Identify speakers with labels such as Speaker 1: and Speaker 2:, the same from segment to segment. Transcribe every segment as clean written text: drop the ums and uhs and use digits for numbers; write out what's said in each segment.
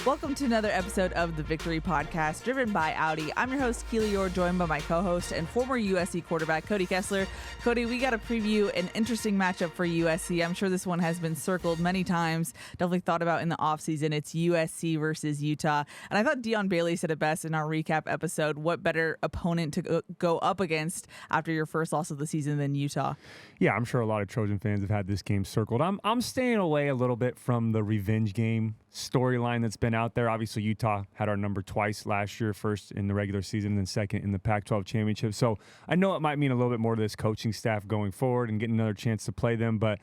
Speaker 1: Welcome to another episode of the Victory Podcast, driven by Audi. I'm your host, Keely Eure, joined by my co-host and former USC quarterback, Cody Kessler. Cody, we got to preview an interesting matchup for USC. I'm sure this one has been circled many times, definitely thought about in the offseason. It's USC versus Utah. And I thought Dion Bailey said it best in our recap episode. What better opponent to go up against after your first loss of the season than Utah?
Speaker 2: Yeah, I'm sure a lot of Trojan fans have had this game circled. I'm staying away a little bit from the revenge game storyline that's been out there. Obviously, Utah had our number twice last year, first in the regular season and then second in the Pac-12 championship. So I know it might mean a little bit more to this coaching staff going forward and getting another chance to play them. But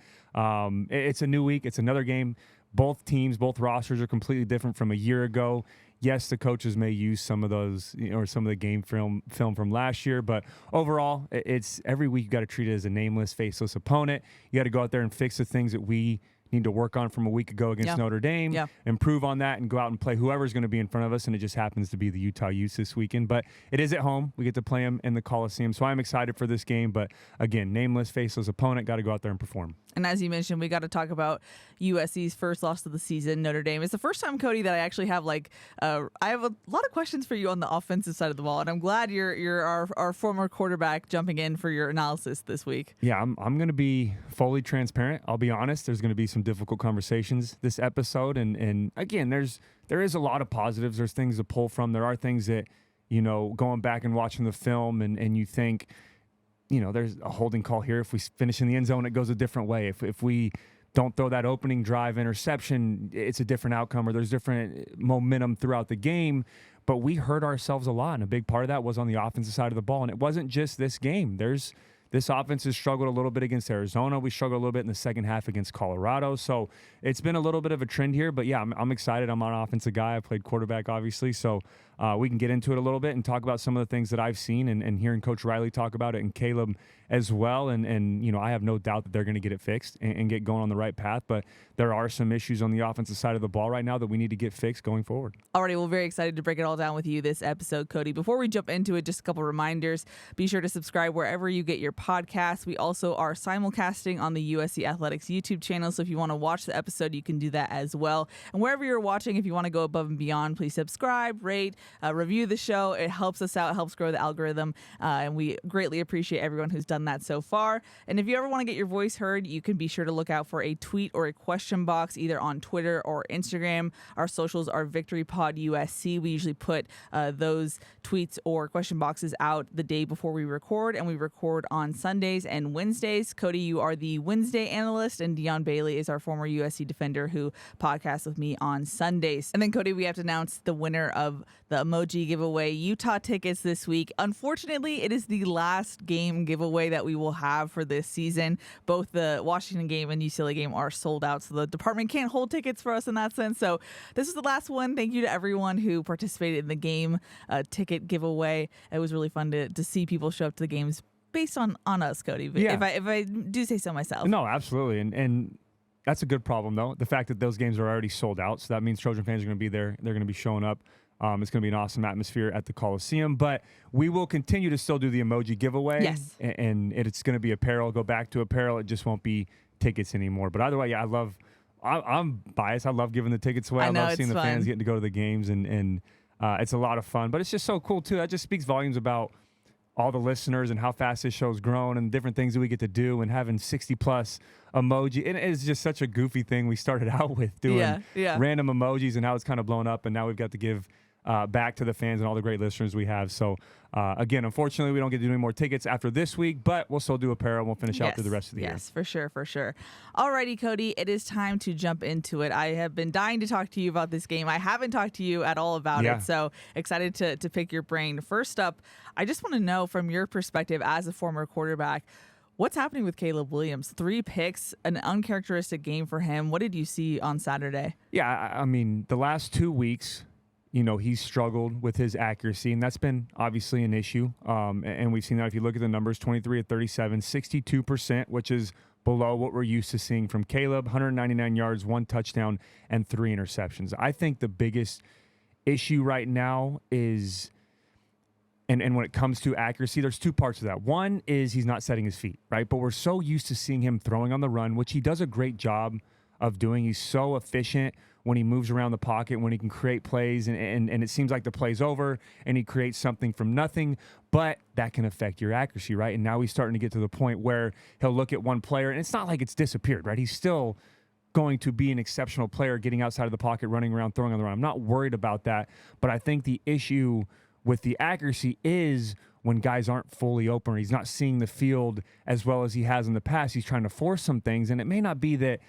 Speaker 2: it's a new week. It's another game. Both teams, both rosters are completely different from a year ago. Yes, the coaches may use some of those, or some of the game film from last year, but overall, it's every week you got to treat it as a nameless, faceless opponent. You got to go out there and fix the things that we need to work on from a week ago against Notre Dame, improve on that, and go out and play whoever's going to be in front of us, and it just happens to be the Utah Utes this weekend. But it is at home. We get to play them in the Coliseum, so I'm excited for this game. But again, nameless, faceless opponent, got to go out there and perform.
Speaker 1: And as you mentioned, we got to talk about USC's first loss of the season, Notre Dame. It's the first time, Cody, that I actually have I have a lot of questions for you on the offensive side of the ball, and I'm glad you're our former quarterback jumping in for your analysis this week.
Speaker 2: Yeah, I'm going to be fully transparent. I'll be honest. There's going to be some difficult conversations this episode, and again, there is a lot of positives. There's things to pull from. There are things that, going back and watching the film, and you think, there's a holding call here. If we finish in the end zone, it goes a different way. If we don't throw that opening drive interception, it's a different outcome, or there's different momentum throughout the game. But we hurt ourselves a lot, and a big part of that was on the offensive side of the ball. And it wasn't just this game. This offense has struggled a little bit against Arizona. We struggled a little bit in the second half against Colorado. So it's been a little bit of a trend here. But, yeah, I'm excited. I'm an offensive guy. I played quarterback, obviously. So we can get into it a little bit and talk about some of the things that I've seen and hearing Coach Riley talk about it and Caleb as well. And I have no doubt that they're going to get it fixed and get going on the right path. But there are some issues on the offensive side of the ball right now that we need to get fixed going forward.
Speaker 1: Alrighty, well, very excited to break it all down with you this episode, Cody. Before we jump into it, just a couple reminders. Be sure to subscribe wherever you get your podcasts. We also are simulcasting on the USC Athletics YouTube channel, so if you want to watch the episode, you can do that as well. And wherever you're watching, if you want to go above and beyond, please subscribe, rate, review the show. It helps us out, it helps grow the algorithm, and we greatly appreciate everyone who's done that so far. And if you ever want to get your voice heard, you can be sure to look out for a tweet or a question box either on Twitter or Instagram. Our socials are VictoryPodUSC. We usually put those tweets or question boxes out the day before we record, and we record on Sundays and Wednesdays. Cody, you are the Wednesday analyst, and Dion Bailey is our former USC defender who podcasts with me on Sundays. And then, Cody, we have to announce the winner of the emoji giveaway, Utah tickets this week. Unfortunately, it is the last game giveaway that we will have for this season. Both the Washington game and UCLA game are sold out, so the department can't hold tickets for us in that sense. So this is the last one. Thank you to everyone who participated in the game ticket giveaway. It was really fun to see people show up to the games based on us, Cody.
Speaker 2: Yeah.
Speaker 1: If I do say so myself.
Speaker 2: No, absolutely. And that's a good problem, though. The fact that those games are already sold out. So that means Trojan fans are going to be there. They're going to be showing up. It's going to be an awesome atmosphere at the Coliseum. But we will continue to still do the emoji giveaway.
Speaker 1: Yes.
Speaker 2: And it's going to be apparel. Go back to apparel. It just won't be tickets anymore. But either way, yeah, I'm biased. I love giving the tickets away. I love seeing the fans getting to go to the games. And it's a lot of fun. But it's just so cool, too. That just speaks volumes about all the listeners and how fast this show's grown and different things that we get to do and having 60-plus emoji. And it is just such a goofy thing we started out with, doing random emojis, and now it's kind of blown up, and now we've got to give back to the fans and all the great listeners we have. So, again, unfortunately, we don't get to do any more tickets after this week, but we'll still do apparel, and we'll finish out through the rest of the year.
Speaker 1: Yes, for sure. Alrighty, Cody, it is time to jump into it. I have been dying to talk to you about this game. I haven't talked to you at all about it, so excited to pick your brain. First up, I just want to know from your perspective as a former quarterback, what's happening with Caleb Williams? 3 picks, an uncharacteristic game for him. What did you see on Saturday?
Speaker 2: Yeah, I mean, the last 2 weeks, he's struggled with his accuracy, and that's been obviously an issue. And we've seen that if you look at the numbers, 23 of 37, 62%, which is below what we're used to seeing from Caleb, 199 yards, 1 touchdown, and 3 interceptions. I think the biggest issue right now is, and when it comes to accuracy, there's 2 parts of that. One is he's not setting his feet, right? But we're so used to seeing him throwing on the run, which he does a great job of doing. He's so efficient when he moves around the pocket, when he can create plays, and it seems like the play's over, and he creates something from nothing, but that can affect your accuracy, right? And now he's starting to get to the point where he'll look at one player, and it's not like it's disappeared, right? He's still going to be an exceptional player getting outside of the pocket, running around, throwing on the run. I'm not worried about that, but I think the issue with the accuracy is when guys aren't fully open or he's not seeing the field as well as he has in the past. He's trying to force some things, and it may not be that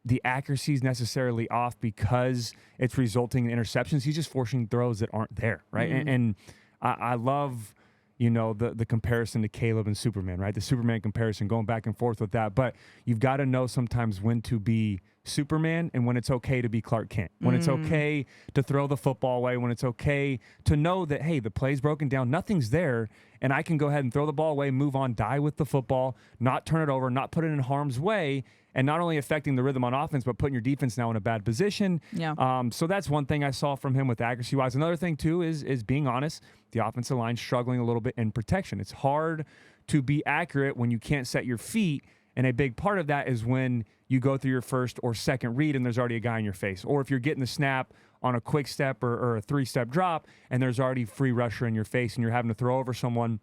Speaker 2: the accuracy is necessarily off because it's resulting in interceptions. He's just forcing throws that aren't there, right?
Speaker 1: Mm-hmm.
Speaker 2: And I love, the comparison to Caleb and Superman, right? The Superman comparison, going back and forth with that. But you've got to know sometimes when to be Superman and when it's okay to be Clark Kent, when it's okay to throw the football away, when it's okay to know that, hey, the play's broken down, nothing's there, and I can go ahead and throw the ball away, move on, die with the football, not turn it over, not put it in harm's way, and not only affecting the rhythm on offense, but putting your defense now in a bad position.
Speaker 1: Yeah.
Speaker 2: So that's one thing I saw from him with accuracy-wise. Another thing, too, is being honest. The offensive line struggling a little bit in protection. It's hard to be accurate when you can't set your feet, and a big part of that is when you go through your first or second read and there's already a guy in your face. Or if you're getting the snap on a quick step or a three-step drop and there's already free rusher in your face and you're having to throw over someone,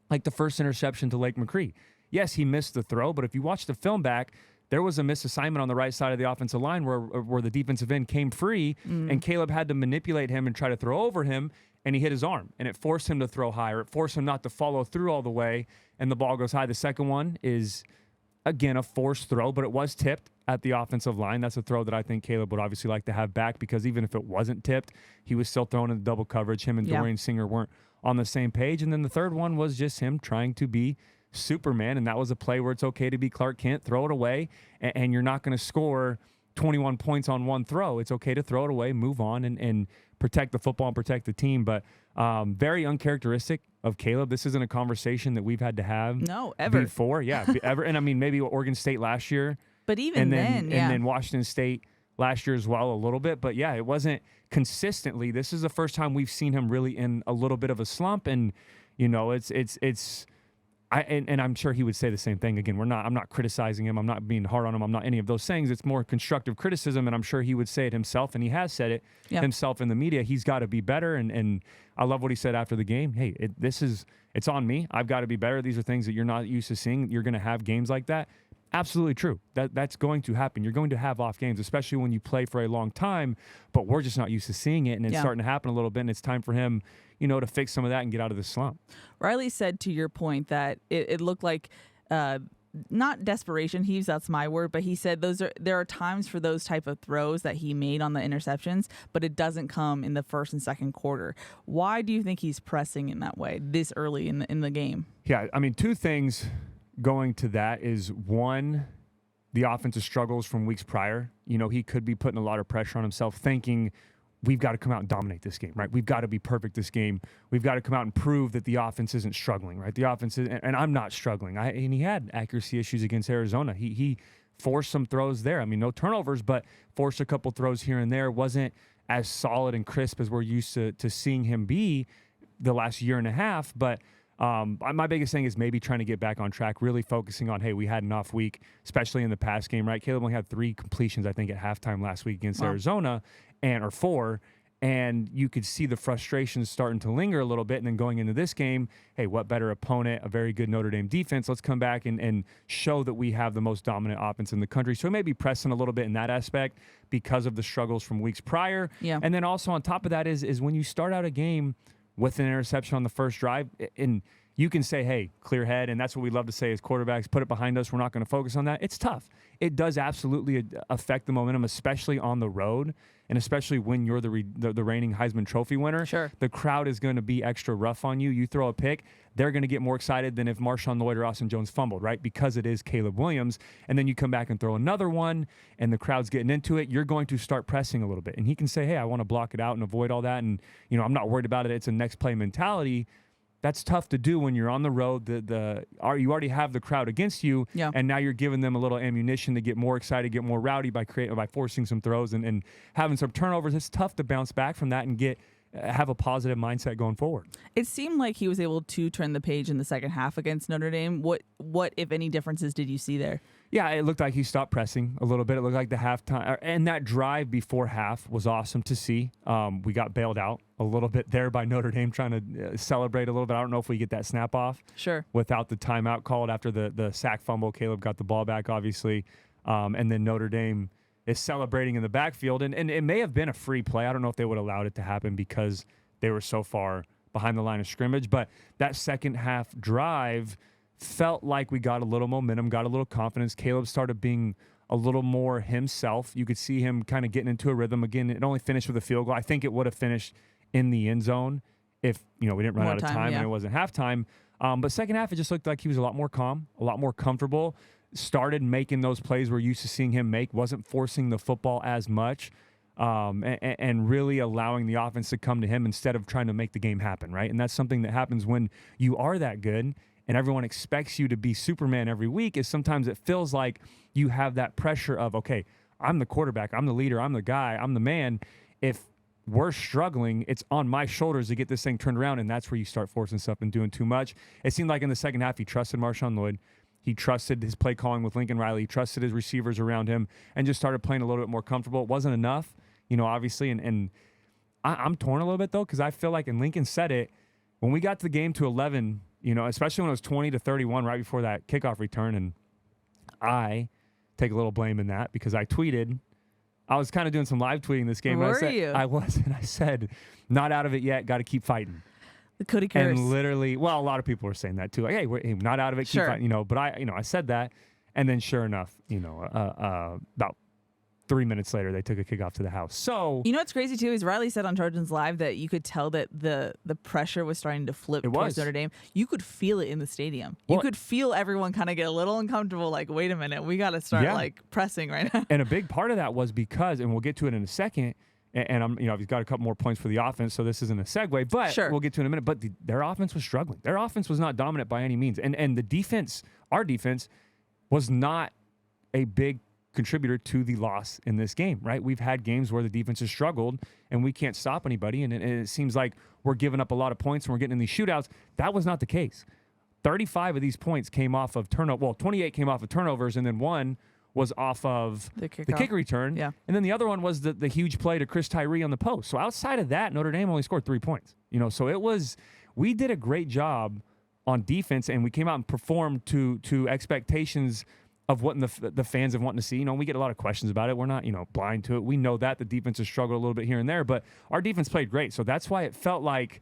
Speaker 2: like the first interception to Lake McCree. Yes, he missed the throw, but if you watch the film back, there was a misassignment on the right side of the offensive line where the defensive end came free and Caleb had to manipulate him and try to throw over him, and he hit his arm, and it forced him to throw higher. It forced him not to follow through all the way, and the ball goes high. The second one is, again, a forced throw, but it was tipped at the offensive line. That's a throw that I think Caleb would obviously like to have back, because even if it wasn't tipped, he was still throwing in the double coverage. Him and Dorian Singer weren't on the same page. And then the third one was just him trying to be Superman, and that was a play where it's okay to be Clark Kent, throw it away, and you're not going to score 21 points on one throw. It's okay to throw it away, move on, and protect the football and protect the team. But very uncharacteristic of Caleb. This isn't a conversation that we've had to have before. Yeah, ever. And I mean, maybe Oregon State last year.
Speaker 1: But even
Speaker 2: and then Washington State last year as well a little bit. But yeah, it wasn't consistently. This is the first time we've seen him really in a little bit of a slump. And, and I'm sure he would say the same thing. Again, I'm not criticizing him. I'm not being hard on him. I'm not any of those things. It's more constructive criticism, and I'm sure he would say it himself, and he has said it himself in the media. He's got to be better, and I love what he said after the game. Hey, it's on me. I've got to be better. These are things that you're not used to seeing. You're going to have games like that. Absolutely true. That's going to happen. You're going to have off games, especially when you play for a long time, but we're just not used to seeing it, and it's starting to happen a little bit, and it's time for him, to fix some of that and get out of the slump.
Speaker 1: Riley said, to your point, that it looked like not desperation, that's my word, but he said there are times for those type of throws that he made on the interceptions, but it doesn't come in the first and second quarter. Why do you think he's pressing in that way this early in the game?
Speaker 2: Yeah, I mean, two things going to that is, one, the offensive struggles from weeks prior. He could be putting a lot of pressure on himself, thinking we've got to come out and dominate this game, right? We've got to be perfect this game. We've got to come out and prove that the offense isn't struggling, right? The offense is, and I'm not struggling. And he had accuracy issues against Arizona. He forced some throws there. I mean, no turnovers, but forced a couple throws here and there. Wasn't as solid and crisp as we're used to seeing him be the last year and a half, but my biggest thing is maybe trying to get back on track, really focusing on, hey, we had an off week, especially in the pass game, right? Caleb only had 3 completions, I think, at halftime last week against Arizona, or 4, and you could see the frustration starting to linger a little bit. And then going into this game, hey, what better opponent, a very good Notre Dame defense. Let's come back and show that we have the most dominant offense in the country. So maybe pressing a little bit in that aspect because of the struggles from weeks prior.
Speaker 1: Yeah.
Speaker 2: And then also on top of that is when you start out a game with an interception on the first drive, and you can say, hey, clear head, and that's what we love to say as quarterbacks, put it behind us, we're not going to focus on that. It's tough. It does absolutely affect the momentum, especially on the road, and especially when you're the reigning Heisman Trophy winner.
Speaker 1: Sure.
Speaker 2: The crowd is going to be extra rough on you. You throw a pick, they're going to get more excited than if Marshawn Lloyd or Austin Jones fumbled, right? Because it is Caleb Williams. And then you come back and throw another one, and the crowd's getting into it. You're going to start pressing a little bit. And he can say, hey, I want to block it out and avoid all that. And, I'm not worried about it. It's a next play mentality. That's tough to do when you're on the road. You already have the crowd against you, and now you're giving them a little ammunition to get more excited, get more rowdy by forcing some throws and having some turnovers. It's tough to bounce back from that and get have a positive mindset going forward.
Speaker 1: It seemed like he was able to turn the page in the second half against Notre Dame. What if any, differences did you see there?
Speaker 2: Yeah, it looked like he stopped pressing a little bit. It looked like the halftime, and that drive before half was awesome to see. We got bailed out a little bit there by Notre Dame trying to celebrate a little bit. I don't know if we get that snap off.
Speaker 1: Sure.
Speaker 2: Without the timeout called after the sack fumble. Caleb got the ball back, obviously. And then Notre Dame is celebrating in the backfield. And it may have been a free play. I don't know if they would have allowed it to happen because they were so far behind the line of scrimmage. But that second half drive felt like we got a little momentum, got a little confidence. Caleb started being a little more himself. You could see him kind of getting into a rhythm. Again, it only finished with a field goal. I think it would have finished in the end zone if, we didn't run out of time and it wasn't halftime. But second half, it just looked like he was a lot more calm, a lot more comfortable, started making those plays we're used to seeing him make, wasn't forcing the football as much, and really allowing the offense to come to him instead of trying to make the game happen, right? And that's something that happens when you are that good and everyone expects you to be Superman every week, is sometimes it feels like you have that pressure of, okay, I'm the quarterback, I'm the leader, I'm the guy, I'm the man. If we're struggling, it's on my shoulders to get this thing turned around, and that's where you start forcing stuff and doing too much. It seemed like in the second half he trusted Marshawn Lloyd. He trusted his play calling with Lincoln Riley. He trusted his receivers around him and just started playing a little bit more comfortable. It wasn't enough, obviously. And I'm torn a little bit, though, because I feel like, and Lincoln said it, when we got to the game to 11, especially when it was 20-31 right before that kickoff return, and I take a little blame in that because I tweeted, I was kind of doing some live tweeting this game.
Speaker 1: Were you?
Speaker 2: I was, and I said, not out of it yet, got to keep fighting.
Speaker 1: The Cody curse.
Speaker 2: And literally, well, a lot of people were saying that too. Like, hey, we're not out of it, keep fighting, But I said that, and then sure enough, about 3 minutes later, they took a kickoff to the house. So
Speaker 1: what's crazy too is Riley said on Trojans Live that you could tell that the pressure was starting to flip towards Notre Dame. You could feel it in the stadium. You could feel everyone kind of get a little uncomfortable. Like, wait a minute, we got to start pressing right now.
Speaker 2: And a big part of that was because, and we'll get to it in a second. And I'm, I've got a couple more points for the offense, so this isn't a segue, but we'll get to it in a minute. But their offense was struggling. Their offense was not dominant by any means. And the defense, our defense, was not a big contributor to the loss in this game, right? We've had games where the defense has struggled and we can't stop anybody. And it seems like we're giving up a lot of points and we're getting in these shootouts. That was not the case. 35 of these points came off of turnover. Well, 28 came off of turnovers, and then one was off of the kick return.
Speaker 1: Yeah.
Speaker 2: And then the other one was the huge play to Chris Tyree on the post. So outside of that, Notre Dame only scored 3 points. So we did a great job on defense, and we came out and performed to expectations of what the fans have wanted to see. We get a lot of questions about it. We're not, blind to it. We know that the defense has struggled a little bit here and there, but our defense played great. So that's why it felt like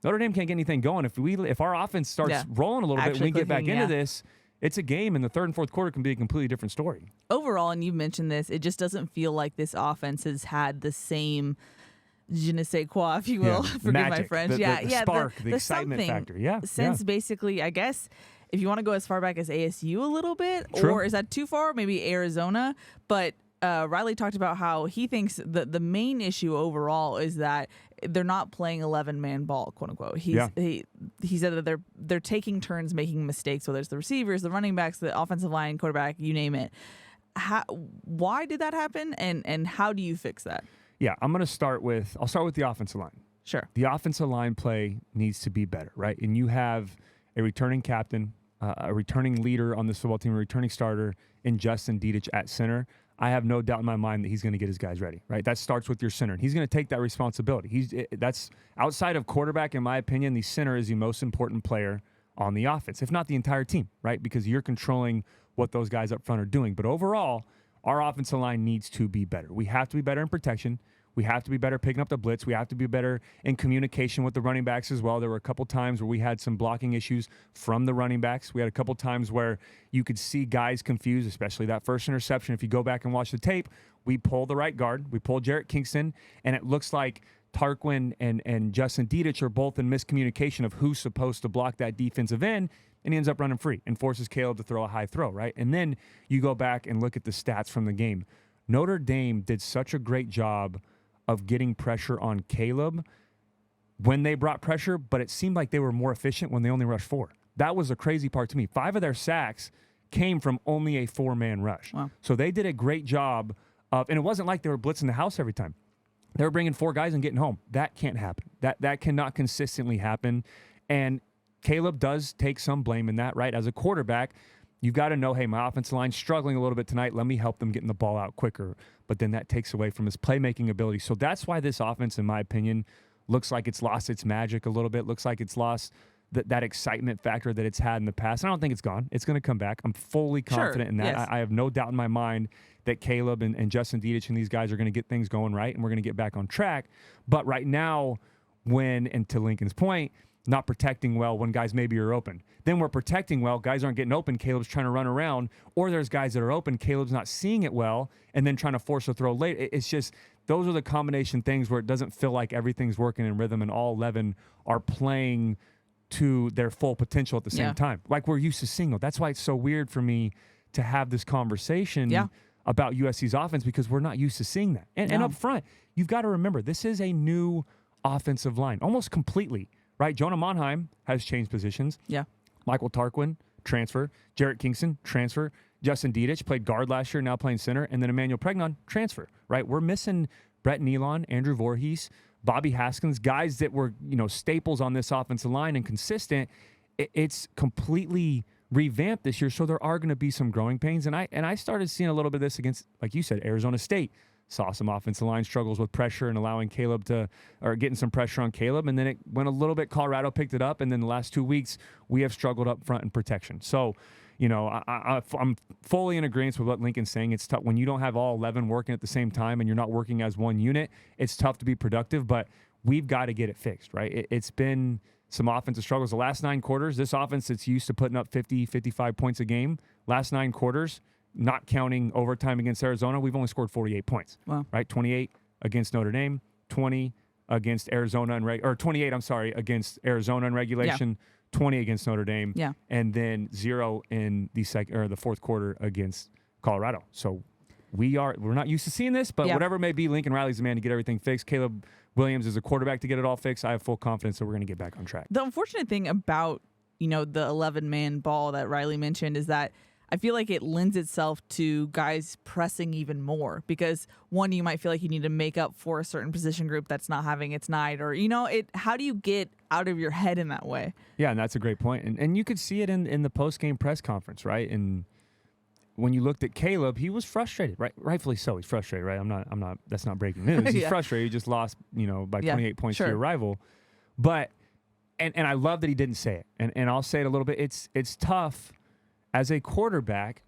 Speaker 2: Notre Dame can't get anything going. If our offense starts rolling a little bit and we get back into this, it's a game, and the third and fourth quarter can be a completely different story.
Speaker 1: Overall, and you mentioned this, it just doesn't feel like this offense has had the same je ne sais quoi, if you will. Forgive
Speaker 2: magic,
Speaker 1: my French.
Speaker 2: the spark, the excitement factor. Yeah.
Speaker 1: Since basically, I guess, if you want to go as far back as ASU a little bit,
Speaker 2: True.
Speaker 1: Or is that too far? Maybe Arizona. But Riley talked about how he thinks the main issue overall is that they're not playing 11-man ball, quote unquote. He said that they're taking turns making mistakes, whether it's the receivers, the running backs, the offensive line, quarterback, you name it. Why did that happen, and how do you fix that?
Speaker 2: Yeah, I'll start with the offensive line.
Speaker 1: Sure.
Speaker 2: The offensive line play needs to be better, right? And you have a returning captain, a returning leader on this football team, a returning starter in Justin Dedich at center. I have no doubt in my mind that he's going to get his guys ready, right? That starts with your center. And he's going to take that responsibility. That's outside of quarterback, in my opinion, the center is the most important player on the offense, if not the entire team, right? Because you're controlling what those guys up front are doing. But overall, our offensive line needs to be better. We have to be better in protection. We have to be better picking up the blitz. We have to be better in communication with the running backs as well. There were a couple times where we had some blocking issues from the running backs. We had a couple times where you could see guys confused, especially that first interception. If you go back and watch the tape, we pulled the right guard. We pulled Jarrett Kingston, and it looks like Tarquin and Justin Dedich are both in miscommunication of who's supposed to block that defensive end, and he ends up running free and forces Caleb to throw a high throw, right? And then you go back and look at the stats from the game. Notre Dame did such a great job of getting pressure on Caleb when they brought pressure, but it seemed like they were more efficient when they only rushed 4. That was the crazy part to me. 5 of their sacks came from only a 4-man rush.
Speaker 1: Wow.
Speaker 2: So they did a great job of, and it wasn't like they were blitzing the house every time. They were bringing 4 guys and getting home. That can't happen. That cannot consistently happen. And Caleb does take some blame in that, right? As a quarterback, you've got to know, hey, my offensive line's struggling a little bit tonight. Let me help them getting the ball out quicker. But then that takes away from his playmaking ability. So that's why this offense, in my opinion, looks like it's lost its magic a little bit. Looks like it's lost that excitement factor that it's had in the past. I don't think it's gone. It's going to come back. I'm fully confident in that.
Speaker 1: Yes.
Speaker 2: I have no doubt in my mind that Caleb and Justin Dedich and these guys are going to get things going right, and we're going to get back on track. But right now, and to Lincoln's point, not protecting well when guys maybe are open. Then we're protecting well, guys aren't getting open, Caleb's trying to run around, or there's guys that are open, Caleb's not seeing it well, and then trying to force a throw late. It's just, those are the combination things where it doesn't feel like everything's working in rhythm and all 11 are playing to their full potential at the same time. Like we're used to seeing. That's why it's so weird for me to have this conversation about USC's offense, because we're not used to seeing that. And up front, you've got to remember, this is a new offensive line, almost completely, right? Jonah Monheim has changed positions.
Speaker 1: Yeah.
Speaker 2: Michael Tarquin, transfer. Jarrett Kingston, transfer. Justin Dedich played guard last year, now playing center. And then Emmanuel Pregnon, transfer, right? We're missing Brett Nealon, Andrew Voorhees, Bobby Haskins, guys that were, staples on this offensive line and consistent. It's completely revamped this year, so there are going to be some growing pains. And I started seeing a little bit of this against, like you said, Arizona State. Saw some offensive line struggles with pressure and allowing getting some pressure on Caleb. And then it went a little bit, Colorado picked it up. And then the last 2 weeks, we have struggled up front in protection. So, I'm fully in agreement with what Lincoln's saying. It's tough when you don't have all 11 working at the same time and you're not working as one unit. It's tough to be productive, but we've got to get it fixed, right? It's been some offensive struggles. The last 9 quarters, this offense that's used to putting up 50, 55 points a game, last 9 quarters, not counting overtime against Arizona, we've only scored 48 points.
Speaker 1: Wow.
Speaker 2: Right? 28 against Notre Dame, 20 against Arizona, or 28, against Arizona in regulation. 20 against Notre Dame, and then 0 in the fourth quarter against Colorado. So we're not used to seeing this, but whatever it may be, Lincoln Riley's the man to get everything fixed. Caleb Williams is a quarterback to get it all fixed. I have full confidence that we're going to get back on track.
Speaker 1: The unfortunate thing about the 11-man ball that Riley mentioned is that I feel like it lends itself to guys pressing even more because, one, you might feel like you need to make up for a certain position group that's not having its night, or, how do you get out of your head in that way? Yeah,
Speaker 2: and that's a great point. And you could see it in the post-game press conference, right? And when you looked at Caleb, he was frustrated, right? Rightfully so. He's frustrated, right? I'm not, that's not breaking news. He's frustrated. He just lost, by 28 points to your rival. But, and I love that he didn't say it. And I'll say it a little bit. It's tough as a quarterback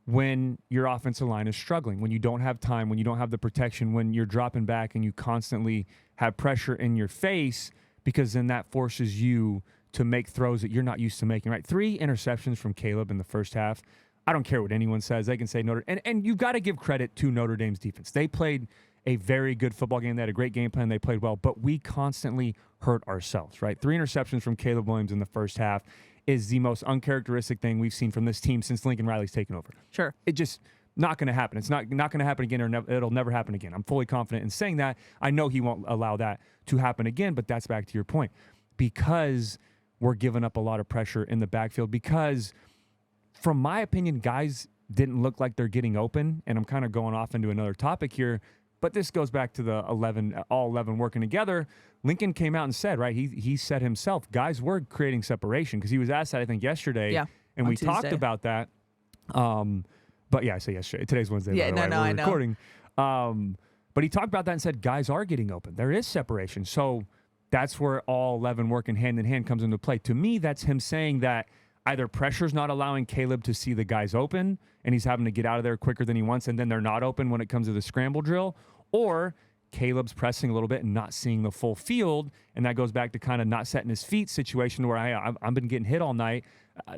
Speaker 2: when your offensive line is struggling, when you don't have time, when you don't have the protection, when you're dropping back and you constantly have pressure in your face, because then that forces you to make throws that you're not used to making, right? 3 interceptions from Caleb in the first half. I don't care what anyone says. They can say and you've got to give credit to Notre Dame's defense. They played a very good football game. They had a great game plan. They played well, but we constantly hurt ourselves, right? 3 interceptions from Caleb Williams in the first half is the most uncharacteristic thing we've seen from this team since Lincoln Riley's taken over.
Speaker 1: Sure.
Speaker 2: It just not going to happen. It's not going to happen again, or it'll never happen again. I'm fully confident in saying that. I know he won't allow that to happen again, but that's back to your point. Because we're giving up a lot of pressure in the backfield, because from my opinion, guys didn't look like they're getting open, and I'm kind of going off into another topic here, but this goes back to the all 11 working together. Lincoln came out and said, right, he said himself, guys were creating separation, because he was asked that, I think, yesterday, and we talked about that. But I say yesterday. Today's Wednesday, by the way. We're recording. But he talked about that and said, guys are getting open. There is separation. So that's where all 11 working hand in hand comes into play. To me, that's him saying that either pressure's not allowing Caleb to see the guys open, and he's having to get out of there quicker than he wants, and then they're not open when it comes to the scramble drill, or Caleb's pressing a little bit and not seeing the full field, and that goes back to kind of not setting his feet situation where I've been getting hit all night.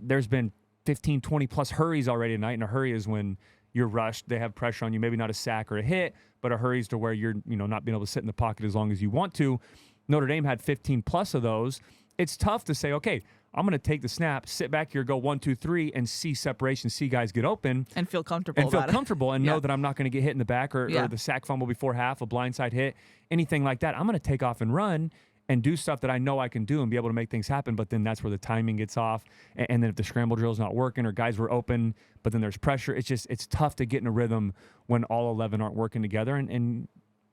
Speaker 2: There's been 15, 20-plus hurries already tonight, and a hurry is when you're rushed. They have pressure on you, maybe not a sack or a hit, but a hurry is to where you're not being able to sit in the pocket as long as you want to. Notre Dame had 15-plus of those. It's tough to say, okay, I'm going to take the snap, sit back here, go 1, 2, 3, and see separation, see guys get open.
Speaker 1: And feel comfortable
Speaker 2: and know that I'm not going to get hit in the back or the sack fumble before half, a blindside hit, anything like that. I'm going to take off and run and do stuff that I know I can do and be able to make things happen, but then that's where the timing gets off. And then if the scramble drill is not working or guys were open, but then there's pressure, it's tough to get in a rhythm when all 11 aren't working together. And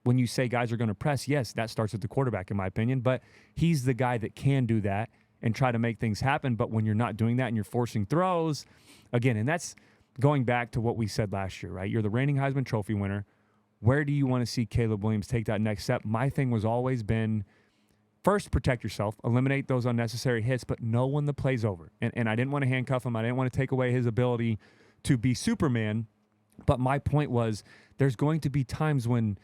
Speaker 2: when you say guys are going to press, yes, that starts with the quarterback, in my opinion. But he's the guy that can do that and try to make things happen. But when you're not doing that and you're forcing throws, again, and that's going back to what we said last year, right? You're the reigning Heisman Trophy winner. Where do you want to see Caleb Williams take that next step? My thing was always been, first, protect yourself, eliminate those unnecessary hits, but know when the play's over. And I didn't want to handcuff him. I didn't want to take away his ability to be Superman. But my point was, there's going to be times when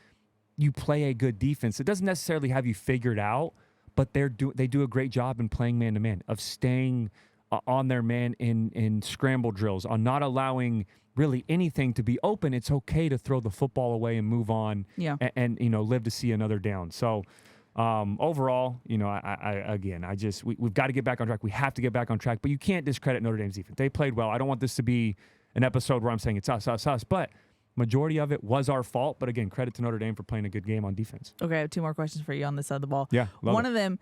Speaker 2: you play a good defense. It doesn't necessarily have you figured out, but they do a great job in playing man-to-man, of staying on their man in scramble drills, on not allowing really anything to be open. It's okay to throw the football away and move on, and live to see another down. So overall, we've got to get back on track. We have to get back on track, but you can't discredit Notre Dame's defense. They played well. I don't want this to be an episode where I'm saying it's us, but majority of it was our fault. But again, credit to Notre Dame for playing a good game on defense.
Speaker 1: Okay, I have two more questions for you on this side of the ball.
Speaker 2: Yeah,
Speaker 1: one of them,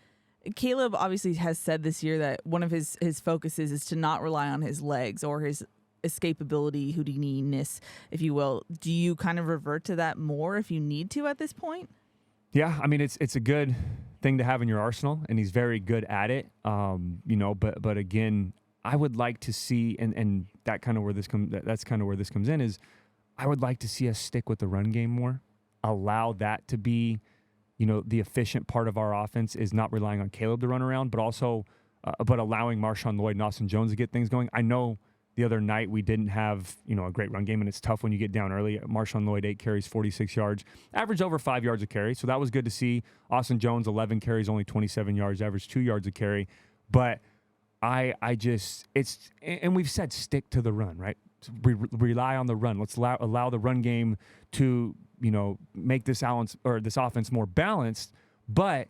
Speaker 1: Caleb obviously has said this year that one of his focuses is to not rely on his legs or his escapability, Houdini-ness, if you will. Do you kind of revert to that more if you need to at this point?
Speaker 2: Yeah, I mean, it's a good thing to have in your arsenal, and he's very good at it. But again, I would like to see, and that's kind of where this comes in, is I would like to see us stick with the run game more, allow that to be, the efficient part of our offense, is not relying on Caleb to run around, but also, but allowing Marshawn Lloyd and Austin Jones to get things going. I know the other night we didn't have, a great run game, and it's tough when you get down early. Marshawn Lloyd, 8 carries, 46 yards, averaged over 5 yards a carry, so that was good to see. Austin Jones, 11 carries, only 27 yards, averaged 2 yards a carry. But and we've said stick to the run, right? Rely on the run. Let's allow the run game to, make this offense more balanced. But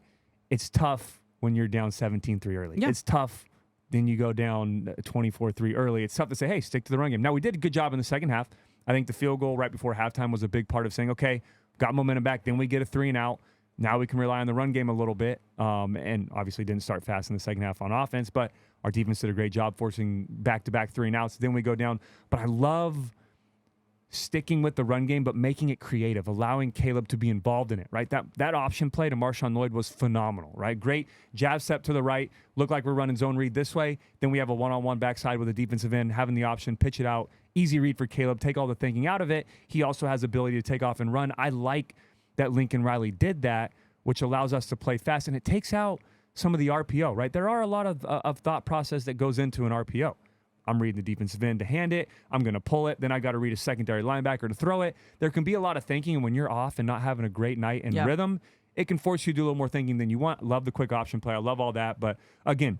Speaker 2: it's tough when you're down 17-3 early. Yeah. It's tough. Then you go down 24-3 early. It's tough to say, hey, stick to the run game. Now, we did a good job in the second half. I think the field goal right before halftime was a big part of saying, okay, got momentum back. Then we get a 3-and-out. Now we can rely on the run game a little bit. And obviously didn't start fast in the second half on offense, but our defense did a great job forcing back-to-back 3-and-outs. Then we go down. But I love sticking with the run game, but making it creative, allowing Caleb to be involved in it, right? That option play to Marshawn Lloyd was phenomenal, right? Great jab step to the right, look like we're running zone read this way. Then we have a one-on-one backside with a defensive end, having the option, pitch it out, easy read for Caleb, take all the thinking out of it. He also has the ability to take off and run. I like that Lincoln Riley did that, which allows us to play fast, and it takes out some of the RPO, right? There are a lot of thought process that goes into an RPO. I'm reading the defensive end to hand it. I'm going to pull it. Then I got to read a secondary linebacker to throw it. There can be a lot of thinking, and when you're off and not having a great night in rhythm, it can force you to do a little more thinking than you want. Love the quick option play. I love all that. But again,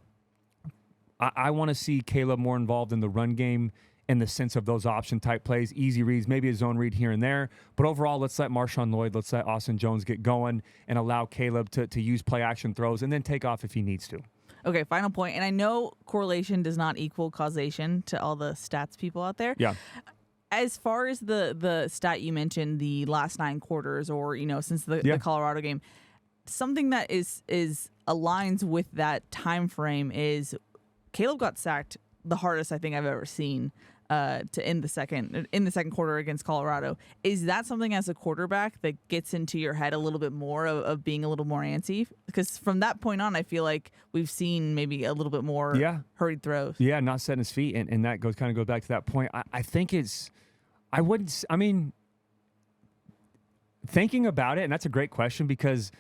Speaker 2: I want to see Caleb more involved in the run game in the sense of those option type plays, easy reads, maybe a zone read here and there. But overall, let's let Marshawn Lloyd, let's let Austin Jones get going and allow Caleb to use play action throws and then take off if he needs to.
Speaker 1: Okay, final point. And I know correlation does not equal causation to all the stats people out there.
Speaker 2: Yeah.
Speaker 1: As far as the stat you mentioned, the last 9 quarters or, since the Colorado game, something that is aligns with that time frame is Caleb got sacked the hardest I think I've ever seen to end the second quarter against Colorado. Is that something as a quarterback that gets into your head a little bit more of being a little more antsy? Because from that point on, I feel like we've seen maybe a little bit more hurried throws.
Speaker 2: Yeah, not setting his feet, and that goes back to that point. I think thinking about it, and that's a great question because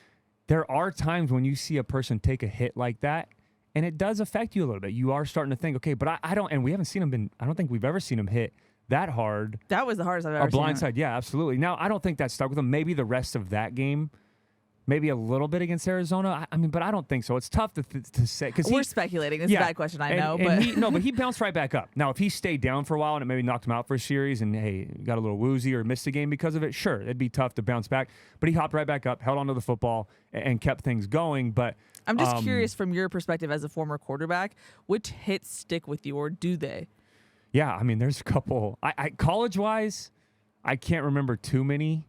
Speaker 2: there are times when you see a person take a hit like that, and it does affect you a little bit. You are starting to think, okay, but I don't, and we haven't seen him I don't think we've ever seen him hit that hard.
Speaker 1: That was the hardest I've ever seen.
Speaker 2: A blindside, yeah, absolutely. Now, I don't think that stuck with him. Maybe the rest of that game, maybe a little bit against Arizona. But I don't think so. It's tough to say. Cause
Speaker 1: we're speculating. It's a bad question, I know.
Speaker 2: But he bounced right back up. Now, if he stayed down for a while and it maybe knocked him out for a series and, hey, got a little woozy or missed a game because of it, sure, it'd be tough to bounce back. But he hopped right back up, held onto the football, and kept things going. But
Speaker 1: I'm just curious from your perspective as a former quarterback, which hits stick with you, or do they?
Speaker 2: Yeah, there's a couple. College-wise, I can't remember too many.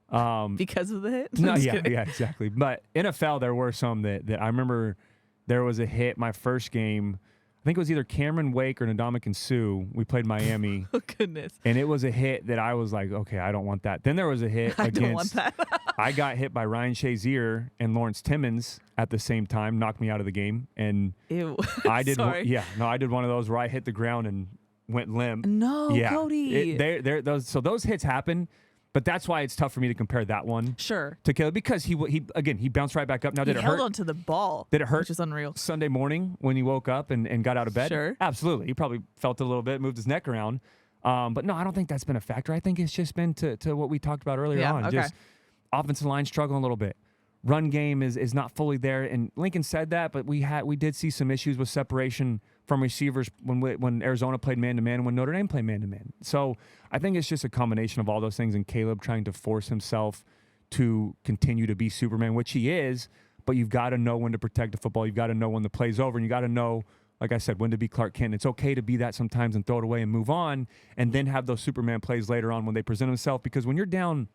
Speaker 1: Because of the hit?
Speaker 2: No, yeah, exactly. But NFL, there were some that I remember. There was a hit my first game. I think it was either Cameron Wake or Ndamukong Suh. We played Miami.
Speaker 1: Oh, goodness.
Speaker 2: And it was a hit that I was like, okay, I don't want that. Then there was a hit
Speaker 1: I
Speaker 2: against.
Speaker 1: don't want that.
Speaker 2: I got hit by Ryan Shazier and Lawrence Timmons at the same time, knocked me out of the game. And
Speaker 1: Ew.
Speaker 2: I did,
Speaker 1: Sorry.
Speaker 2: I did one of those where I hit the ground and went limp.
Speaker 1: No,
Speaker 2: Yeah.
Speaker 1: Cody.
Speaker 2: Those hits happen, but that's why it's tough for me to compare that one
Speaker 1: Sure.
Speaker 2: to Caleb because he bounced right back up. Now,
Speaker 1: He
Speaker 2: did it
Speaker 1: held
Speaker 2: hurt?
Speaker 1: onto the ball.
Speaker 2: Did it hurt?
Speaker 1: Which is unreal.
Speaker 2: Sunday morning when he woke up and got out of bed?
Speaker 1: Sure.
Speaker 2: Absolutely. He probably felt it a little bit, moved his neck around. But no, I don't think that's been a factor. I think it's just been to what we talked about earlier on.
Speaker 1: Okay.
Speaker 2: Just offensive line struggling a little bit. Run game is not fully there. And Lincoln said that, but we did see some issues with separation from receivers when Arizona played man-to-man and when Notre Dame played man-to-man. So I think it's just a combination of all those things and Caleb trying to force himself to continue to be Superman, which he is, but you've got to know when to protect the football. You've got to know when the play's over, and you got to know, like I said, when to be Clark Kent. It's okay to be that sometimes and throw it away and move on and then have those Superman plays later on when they present themselves, because when you're down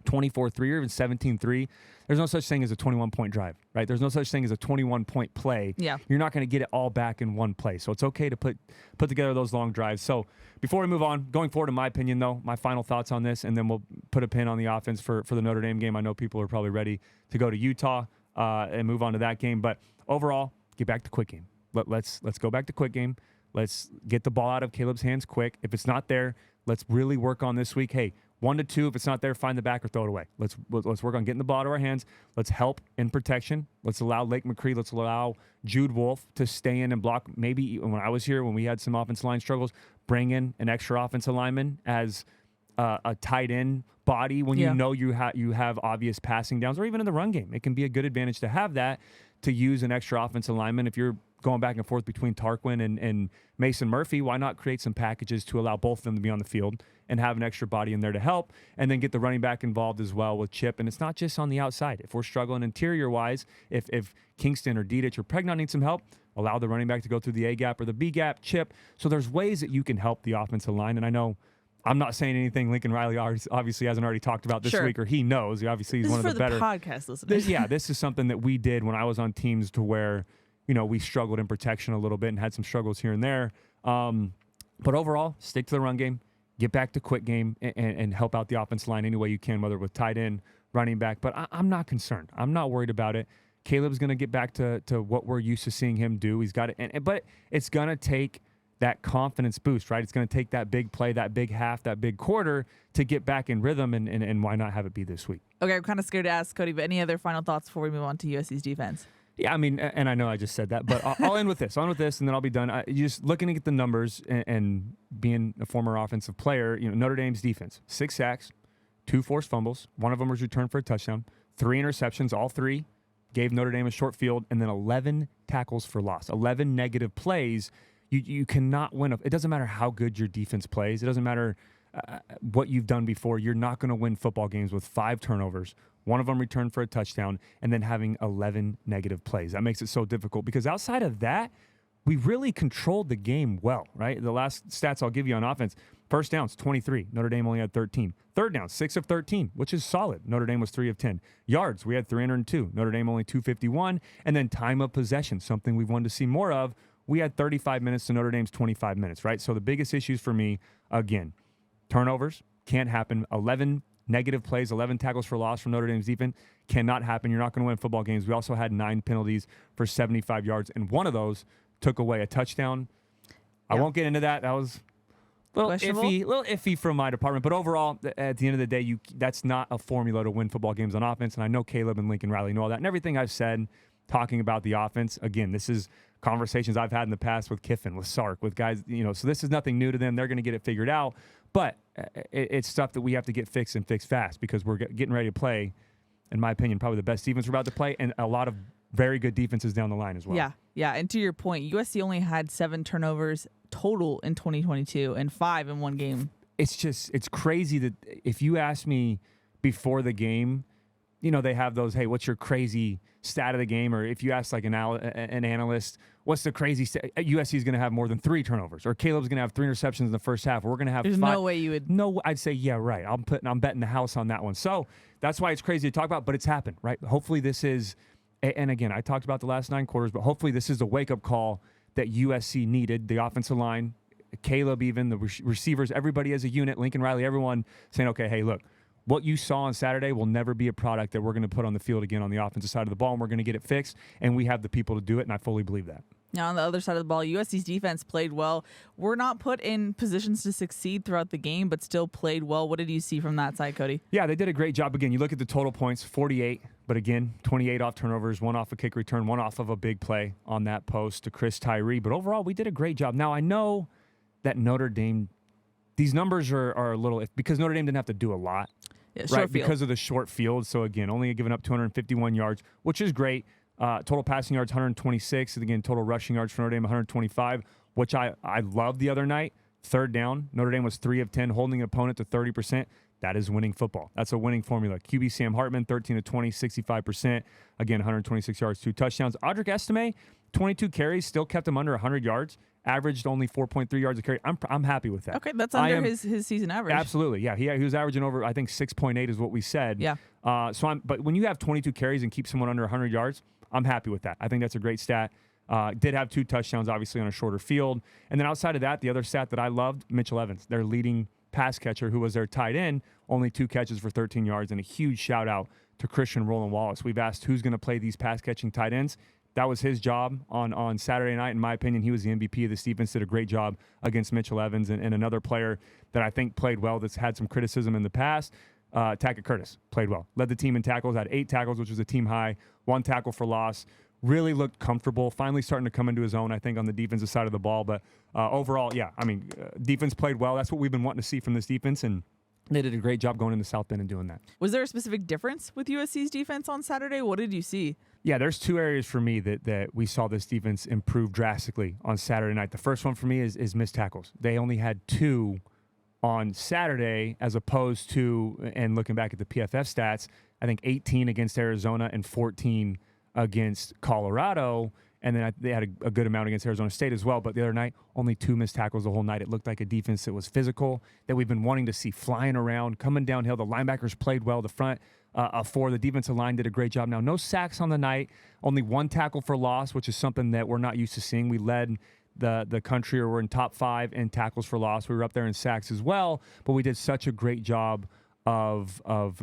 Speaker 2: 24-3 or even 17-3, there's no such thing as a 21-point drive, right? There's no such thing as a 21-point play.
Speaker 1: Yeah.
Speaker 2: You're not going to get it all back in one play. So it's okay to put together those long drives. So before we move on, going forward, in my opinion, though, my final thoughts on this, and then we'll put a pin on the offense for the Notre Dame game. I know people are probably ready to go to Utah and move on to that game. But overall, get back to quick game. Let's go back to quick game. Let's get the ball out of Caleb's hands quick. If it's not there, let's really work on this week. Hey, 1 to 2. If it's not there, find the back or throw it away. Let's work on getting the ball out of our hands. Let's help in protection. Let's allow Lake McCree. Let's allow Jude Wolfe to stay in and block. Maybe when I was here, when we had some offensive line struggles, bring in an extra offensive lineman as a tight end body when you know you have obvious passing downs, or even in the run game. It can be a good advantage to have that, to use an extra offensive lineman. If you're going back and forth between Tarquin and Mason Murphy, why not create some packages to allow both of them to be on the field and have an extra body in there to help, and then get the running back involved as well with Chip. And it's not just on the outside. If we're struggling interior-wise, if Kingston or Dedich or Pregnant need some help, allow the running back to go through the A gap or the B gap, Chip. So there's ways that you can help the offensive line. And I know I'm not saying anything Lincoln Riley obviously hasn't already talked about this week, or he knows. Obviously, he's
Speaker 1: this
Speaker 2: one of
Speaker 1: is
Speaker 2: the better
Speaker 1: podcast listeners.
Speaker 2: This is something that we did when I was on teams to where, we struggled in protection a little bit and had some struggles here and there. But overall, stick to the run game, get back to quick game, and help out the offensive line any way you can, whether with tight end, running back. But I'm not concerned. I'm not worried about it. Caleb's going to get back to what we're used to seeing him do. He's got it, but it's going to take that confidence boost, right? It's going to take that big play, that big half, that big quarter to get back in rhythm, and why not have it be this week?
Speaker 1: Okay, I'm kind of scared to ask Cody, but any other final thoughts before we move on to USC's defense?
Speaker 2: Yeah, I mean, and I know I just said that, but I'll end with this. I'll end with this, and then I'll be done. Just looking at the numbers and being a former offensive player, Notre Dame's defense, 6 sacks, 2 forced fumbles. One of them was returned for a touchdown. 3 interceptions, all 3 gave Notre Dame a short field, and then 11 tackles for loss, 11 negative plays. You cannot win. It doesn't matter how good your defense plays. It doesn't matter what you've done before. You're not going to win football games with 5 turnovers, one of them returned for a touchdown, and then having 11 negative plays. That makes it so difficult, because outside of that, we really controlled the game well, right? The last stats I'll give you on offense: first downs, 23. Notre Dame only had 13. Third downs, 6 of 13, which is solid. Notre Dame was 3 of 10. Yards, we had 302. Notre Dame only 251. And then time of possession, something we've wanted to see more of. We had 35 minutes to Notre Dame's 25 minutes, right? So the biggest issues for me, again, turnovers can't happen. 11 negative plays, 11 tackles for loss from Notre Dame's defense cannot happen. You're not going to win football games. We also had 9 penalties for 75 yards, and one of those took away a touchdown. I won't get into that. That was a little iffy from my department. But overall, at the end of the day, that's not a formula to win football games on offense. And I know Caleb and Lincoln Riley know all that. And everything I've said talking about the offense, again, this is conversations I've had in the past with Kiffin, with Sark, with guys, so this is nothing new to them. They're going to get it figured out. But it's stuff that we have to get fixed and fixed fast, because we're getting ready to play, in my opinion, probably the best defense we're about to play, and a lot of very good defenses down the line as well.
Speaker 1: Yeah. And to your point, USC only had 7 turnovers total in 2022 and 5 in one game.
Speaker 2: It's crazy that if you ask me before the game, they have those, hey, what's your crazy stat of the game? Or if you ask like an analyst, what's the crazy stat? USC is going to have more than 3 turnovers, or Caleb's going to have 3 interceptions in the first half. Or we're going to have
Speaker 1: There's
Speaker 2: 5.
Speaker 1: no way you would.
Speaker 2: No, I'd say, yeah, right. I'm betting the house on that one. So that's why it's crazy to talk about, but it's happened, right? Hopefully this is, and again, I talked about the last 9 quarters, but hopefully this is the wake-up call that USC needed. The offensive line, Caleb, even the receivers, everybody as a unit, Lincoln Riley, everyone saying, okay, hey, look, what you saw on Saturday will never be a product that we're going to put on the field again on the offensive side of the ball, and we're going to get it fixed, and we have the people to do it, and I fully believe that.
Speaker 1: Now, on the other side of the ball, USC's defense played well. We're not put in positions to succeed throughout the game, but still played well. What did you see from that side, Cody?
Speaker 2: Yeah, they did a great job. Again, you look at the total points, 48, but again, 28 off turnovers, 1 off a kick return, 1 off of a big play on that post to Chris Tyree. But overall, we did a great job. Now, I know that Notre Dame, these numbers are a little, because Notre Dame didn't have to do a lot.
Speaker 1: Yeah,
Speaker 2: right, because of the short field. So, again, only giving up 251 yards, which is great. Total passing yards, 126. And, again, total rushing yards for Notre Dame, 125, which I loved the other night. Third down, Notre Dame was 3 of 10, holding an opponent to 30%. That is winning football. That's a winning formula. QB Sam Hartman, 13 of 20, 65%. Again, 126 yards, 2 touchdowns. Audric Estime, 22 carries, still kept him under 100 yards. Averaged only 4.3 yards a carry. I'm happy with that.
Speaker 1: Okay, that's under his season average.
Speaker 2: Absolutely, yeah. He was averaging over, I think, 6.8 is what we said.
Speaker 1: Yeah.
Speaker 2: But when you have 22 carries and keep someone under 100 yards, I'm happy with that. I think that's a great stat. Did have 2 touchdowns, obviously, on a shorter field. And then outside of that, the other stat that I loved, Mitchell Evans, their leading pass catcher, who was their tight end, only 2 catches for 13 yards, and a huge shout-out to Christian Roland Wallace. We've asked who's going to play these pass-catching tight ends. That was his job on Saturday night. In my opinion, he was the MVP of this defense, did a great job against Mitchell Evans, and another player that I think played well that's had some criticism in the past, Tackett Curtis, played well. Led the team in tackles, had 8 tackles, which was a team high, 1 tackle for loss. Really looked comfortable, finally starting to come into his own, I think, on the defensive side of the ball. But overall, yeah, I mean, defense played well. That's what we've been wanting to see from this defense, and they did a great job going into South Bend and doing that.
Speaker 1: Was there a specific difference with USC's defense on Saturday? What did you see?
Speaker 2: Yeah, there's 2 areas for me that we saw this defense improve drastically on Saturday night. The first one for me is missed tackles. They only had 2 on Saturday as opposed to, and looking back at the PFF stats, I think 18 against Arizona and 14 against Colorado. And then they had a good amount against Arizona State as well. But the other night, only 2 missed tackles the whole night. It looked like a defense that was physical, that we've been wanting to see flying around, coming downhill. The linebackers played well. The front 4, the defensive line did a great job. Now, no sacks on the night, only 1 tackle for loss, which is something that we're not used to seeing. We led the country, or we're in top 5 in tackles for loss. We were up there in sacks as well, but we did such a great job of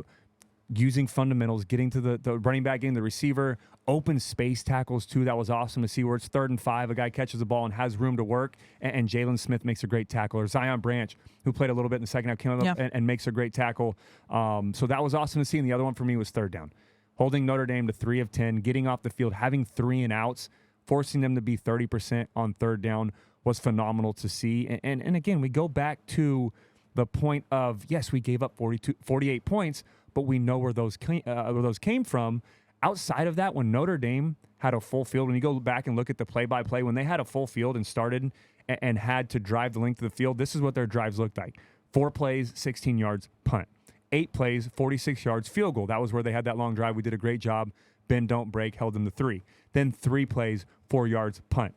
Speaker 2: using fundamentals, getting to the running back game, the receiver, open space tackles too. That was awesome to see, where it's 3rd and 5, a guy catches the ball and has room to work, and Jalen Smith makes a great tackle. Or Zion Branch, who played a little bit in the second half, came up and makes a great tackle. So that was awesome to see. And the other one for me was 3rd down. Holding Notre Dame to 3 of 10, getting off the field, having 3 and outs, forcing them to be 30% on 3rd down was phenomenal to see. And again, we go back to the point of, yes, we gave up 48 points, but we know where those came from. Outside of that, when Notre Dame had a full field, when you go back and look at the play-by-play, when they had a full field and started and had to drive the length of the field, this is what their drives looked like. 4 plays, 16 yards, punt. 8 plays, 46 yards, field goal. That was where they had that long drive. We did a great job. Bend, don't break, held them to 3. Then 3 plays, 4 yards, punt.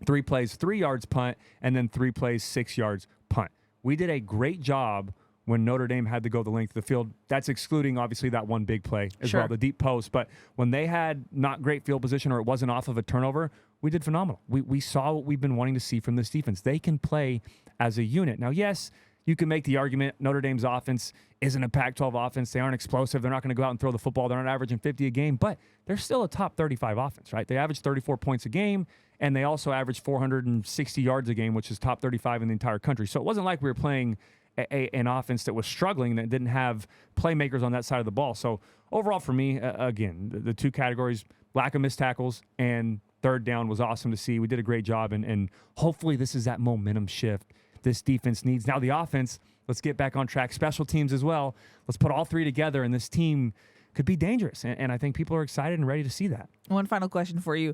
Speaker 2: 3 plays, 3 yards, punt, and then 3 plays, 6 yards, punt. We did a great job when Notre Dame had to go the length of the field. That's excluding, obviously, that one big play as well, the deep post. But when they had not great field position, or it wasn't off of a turnover, we did phenomenal. We saw what we've been wanting to see from this defense. They can play as a unit. Now, yes, you can make the argument Notre Dame's offense isn't a Pac-12 offense. They aren't explosive. They're not going to go out and throw the football. They're not averaging 50 a game, but they're still a top 35 offense, right? They average 34 points a game, and they also average 460 yards a game, which is top 35 in the entire country. So it wasn't like we were playing an offense that was struggling, that didn't have playmakers on that side of the ball. So overall for me, again, the 2 categories, lack of missed tackles and 3rd down, was awesome to see. We did a great job, and hopefully this is that momentum shift this defense needs. Now the offense, let's get back on track. Special teams as well. Let's put all 3 together, and this team could be dangerous. And I think people are excited and ready to see that.
Speaker 1: One final question for you.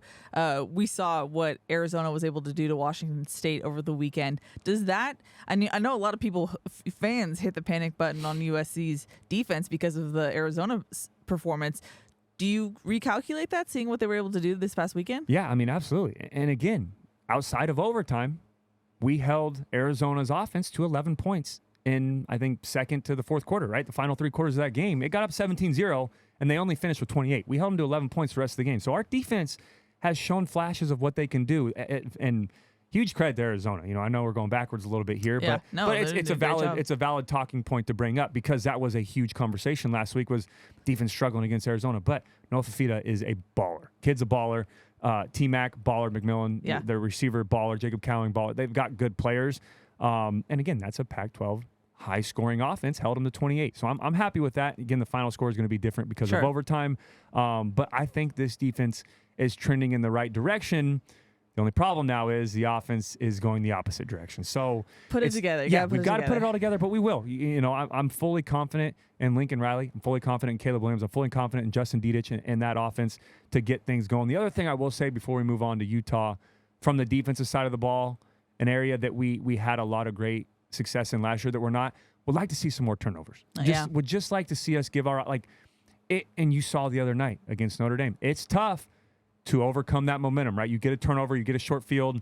Speaker 1: We saw what Arizona was able to do to Washington State over the weekend. Does that, I know a lot of people, fans, hit the panic button on USC's defense because of the Arizona performance. Do you recalculate that, seeing what they were able to do this past weekend?
Speaker 2: Yeah, I mean, absolutely. And again, outside of overtime, we held Arizona's offense to 11 points in, I think, second to the fourth quarter, right? The final 3 quarters of that game. It got up 17-0, and they only finished with 28. We held them to 11 points the rest of the game. So our defense has shown flashes of what they can do. And huge credit to Arizona. I know we're going backwards a little bit here,
Speaker 1: Yeah.
Speaker 2: but
Speaker 1: No,
Speaker 2: but
Speaker 1: they're
Speaker 2: it's
Speaker 1: doing
Speaker 2: a
Speaker 1: a great
Speaker 2: valid
Speaker 1: job.
Speaker 2: it's a valid talking point to bring up because that was a huge conversation last week. Was defense struggling against Arizona, but Noah Fafita is a baller. Kid's a baller. T-Mac, baller. McMillan,
Speaker 1: Yeah.
Speaker 2: their receiver, baller. Jacob Cowling, baller. They've got good players. And again, that's a Pac-12 high-scoring offense, held them to 28. So I'm happy with that. Again, the final score is going to be different because
Speaker 1: Sure.
Speaker 2: of overtime. But I think this defense is trending in the right direction. The only problem now is the offense is going the opposite direction. So
Speaker 1: Put it together. You
Speaker 2: Yeah,
Speaker 1: gotta put
Speaker 2: we've
Speaker 1: it
Speaker 2: got to put it
Speaker 1: together.
Speaker 2: all together, but we will. I'm fully confident in Lincoln Riley. I'm fully confident in Caleb Williams. I'm fully confident in Justin Dedich and that offense to get things going. The other thing I will say before we move on to Utah, from the defensive side of the ball, an area that we had a lot of great success in last year that we're not, would like to see some more turnovers. Would just like to see us give our it. And you saw the other night against Notre Dame. It's tough to overcome that momentum, right? You get a turnover, you get a short field,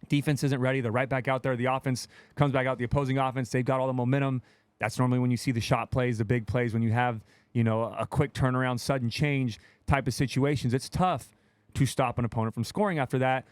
Speaker 2: defense isn't ready, they're right back out there, the offense comes back out, the opposing offense, they've got all the momentum. That's normally when you see the shot plays, the big plays, when you have, a quick turnaround, sudden change type of situations. It's tough to stop an opponent from scoring after that.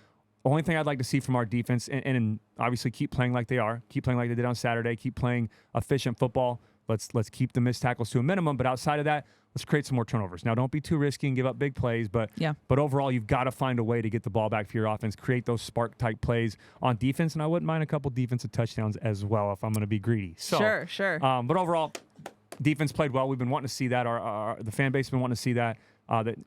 Speaker 2: Only thing I'd like to see from our defense, and obviously keep playing like they are, keep playing like they did on Saturday, keep playing efficient football. Let's keep the missed tackles to a minimum, but outside of that, let's create some more turnovers. Now, don't be too risky and give up big plays, but overall, you've got to find a way to get the ball back for your offense, create those spark-type plays on defense, and I wouldn't mind a couple defensive touchdowns as well if I'm going to be greedy. So,
Speaker 1: Sure.
Speaker 2: But overall, defense played well. We've been wanting to see that. The fan base has been wanting to see that.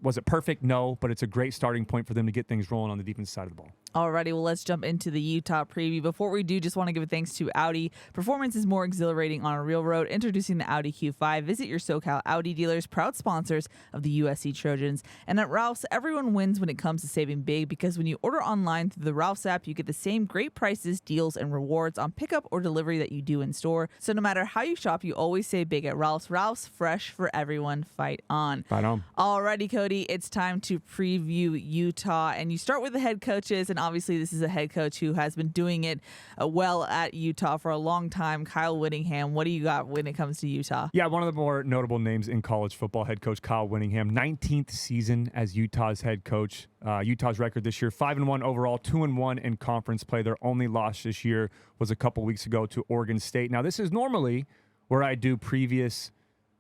Speaker 2: Was it perfect? No, but it's a great starting point for them to get things rolling on the defense side of the ball.
Speaker 1: Alrighty, well, let's jump into the Utah preview. Before we do, just want to give a thanks to Audi. Performance is more exhilarating on a real road. Introducing the Audi Q5. Visit your SoCal Audi dealers, proud sponsors of the USC Trojans. And at Ralph's, everyone wins when it comes to saving big because when you order online through the Ralph's app, you get the same great prices, deals, and rewards on pickup or delivery that you do in store. So no matter how you shop, you always save big at Ralph's. Ralph's, fresh for everyone. Fight on.
Speaker 2: Fight on.
Speaker 1: Alrighty, Cody, it's time to preview Utah. And you start with the head coaches, and obviously this is a head coach who has been doing it well at Utah for a long time, Kyle Whittingham. What do you got when it comes to Utah?
Speaker 2: Yeah, one of the more notable names in college football, head coach Kyle Whittingham, 19th season as Utah's head coach. Utah's record this year, 5-1 overall, 2-1 in conference play. Their only loss this year was a couple weeks ago to Oregon State. Now, this is normally where I do previous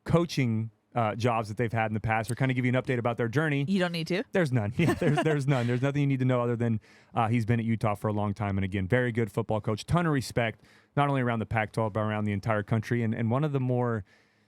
Speaker 2: coaching jobs that they've had in the past, or kind of give you an update about their journey.
Speaker 1: You don't need to.
Speaker 2: There's none. Yeah, there's none. There's nothing you need to know other than he's been at Utah for a long time. And again, very good football coach. Ton of respect, not only around the Pac-12, but around the entire country. And one of the more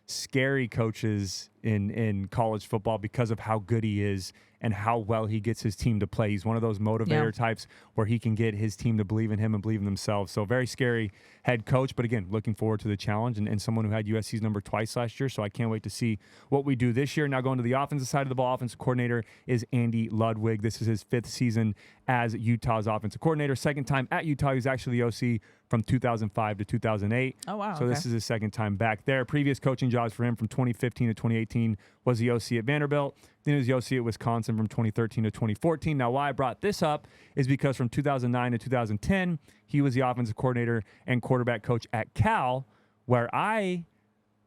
Speaker 2: scary coaches in college football because of how good he is and how well he gets his team to play. He's one of those motivator types where he can get his team to believe in him and believe in themselves. So very scary head coach, but again, looking forward to the challenge and someone who had USC's number twice last year. So I can't wait to see what we do this year. Now going to the offensive side of the ball, offensive coordinator is Andy Ludwig. This is his 5th season as Utah's offensive coordinator. Second time at Utah. He was actually the OC from 2005 to 2008.
Speaker 1: Oh, wow.
Speaker 2: So this is his second time back there. Previous coaching jobs for him from 2015 to 2018 was the OC at Vanderbilt. Then he was the OC at Wisconsin from 2013 to 2014. Now, why I brought this up is because from 2009 to 2010, he was the offensive coordinator and quarterback coach at Cal, where I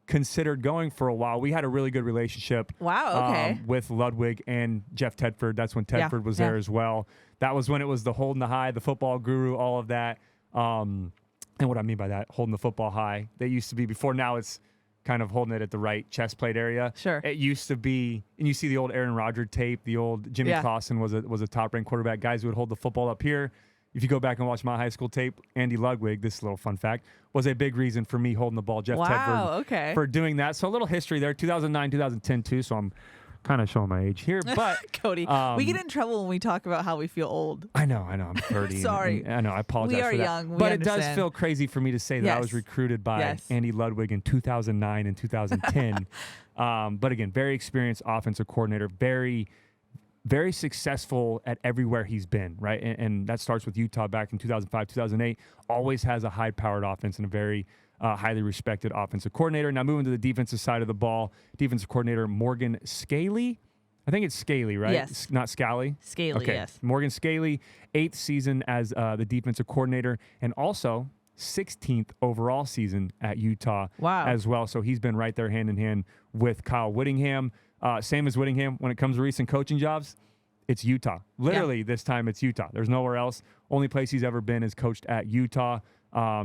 Speaker 2: considered going for a while. We had a really good relationship with Ludwig and Jeff Tedford. That's when Tedford was there as well. That was when it was the holding the high, the football guru, all of that. And what I mean by that, holding the football high, they used to be before. Now it's kind of holding it at the right chest plate area.
Speaker 1: Sure.
Speaker 2: It used to be, and you see the old Aaron Rodgers tape, the old Jimmy Clausen was a top-ranked quarterback. Guys who would hold the football up here. If you go back and watch my high school tape, Andy Ludwig, this is a little fun fact, was a big reason for me holding the ball. Jeff Tedford for doing that. So a little history there, 2009, 2010 too, so I'm kind of showing my age here, but
Speaker 1: Cody, we get in trouble when we talk about how we feel old.
Speaker 2: I know, I'm 30.
Speaker 1: Sorry.
Speaker 2: And I know, I apologize
Speaker 1: we are
Speaker 2: for that.
Speaker 1: young,
Speaker 2: but it does feel crazy for me to say that I was recruited by
Speaker 1: Yes.
Speaker 2: Andy Ludwig in 2009 and 2010. But again, very experienced offensive coordinator, very, very successful at everywhere he's been, right? And that starts with Utah back in 2005, 2008. Always has a high-powered offense and a very highly respected offensive coordinator. Now moving to the defensive side of the ball, defensive coordinator Morgan Scaley. I think it's Scaley, right?
Speaker 1: Yes.
Speaker 2: Not Scally?
Speaker 1: Scaley,
Speaker 2: okay.
Speaker 1: yes.
Speaker 2: Morgan Scaley, 8th season as the defensive coordinator, and also 16th overall season at Utah as well. So he's been right there hand in hand with Kyle Whittingham. Same as Whittingham, when it comes to recent coaching jobs, it's Utah. Literally, this time it's Utah. There's nowhere else. Only place he's ever been is coached at Utah.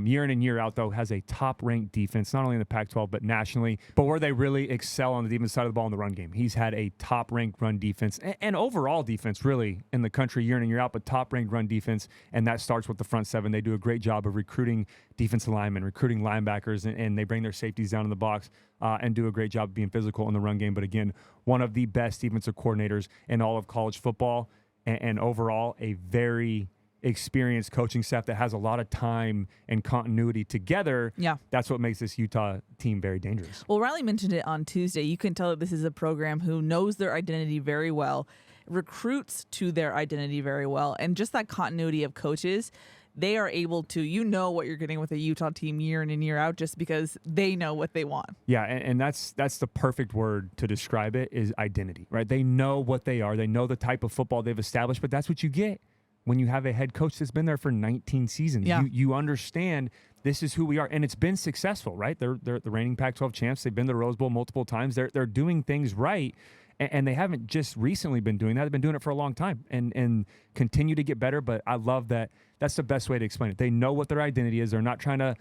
Speaker 2: Year in and year out, though, has a top-ranked defense, not only in the Pac-12, but nationally. But where they really excel on the defense side of the ball in the run game. He's had a top-ranked run defense and overall defense, really, in the country year in and year out, but top-ranked run defense, and that starts with the front seven. They do a great job of recruiting defensive linemen, recruiting linebackers, and they bring their safeties down in the box and do a great job of being physical in the run game. But again, one of the best defensive coordinators in all of college football, and overall a very experienced coaching staff that has a lot of time and continuity together.
Speaker 1: Yeah.
Speaker 2: That's what makes this Utah team very dangerous.
Speaker 1: Well, Riley mentioned it on Tuesday. You can tell that this is a program who knows their identity very well, recruits to their identity very well, and just that continuity of coaches. They are able to, you know what you're getting with a Utah team year in and year out just because they know what they want.
Speaker 2: Yeah, and that's the perfect word to describe it is identity, right? They know what they are. They know the type of football they've established, but that's what you get when you have a head coach that's been there for 19 seasons.
Speaker 1: Yeah.
Speaker 2: You understand this is who we are, and it's been successful, right? They're the reigning Pac-12 champs. They've been to the Rose Bowl multiple times. They're doing things right, and they haven't just recently been doing that. They've been doing it for a long time and continue to get better, but I love that. That's the best way to explain it. They know what their identity is. They're not trying to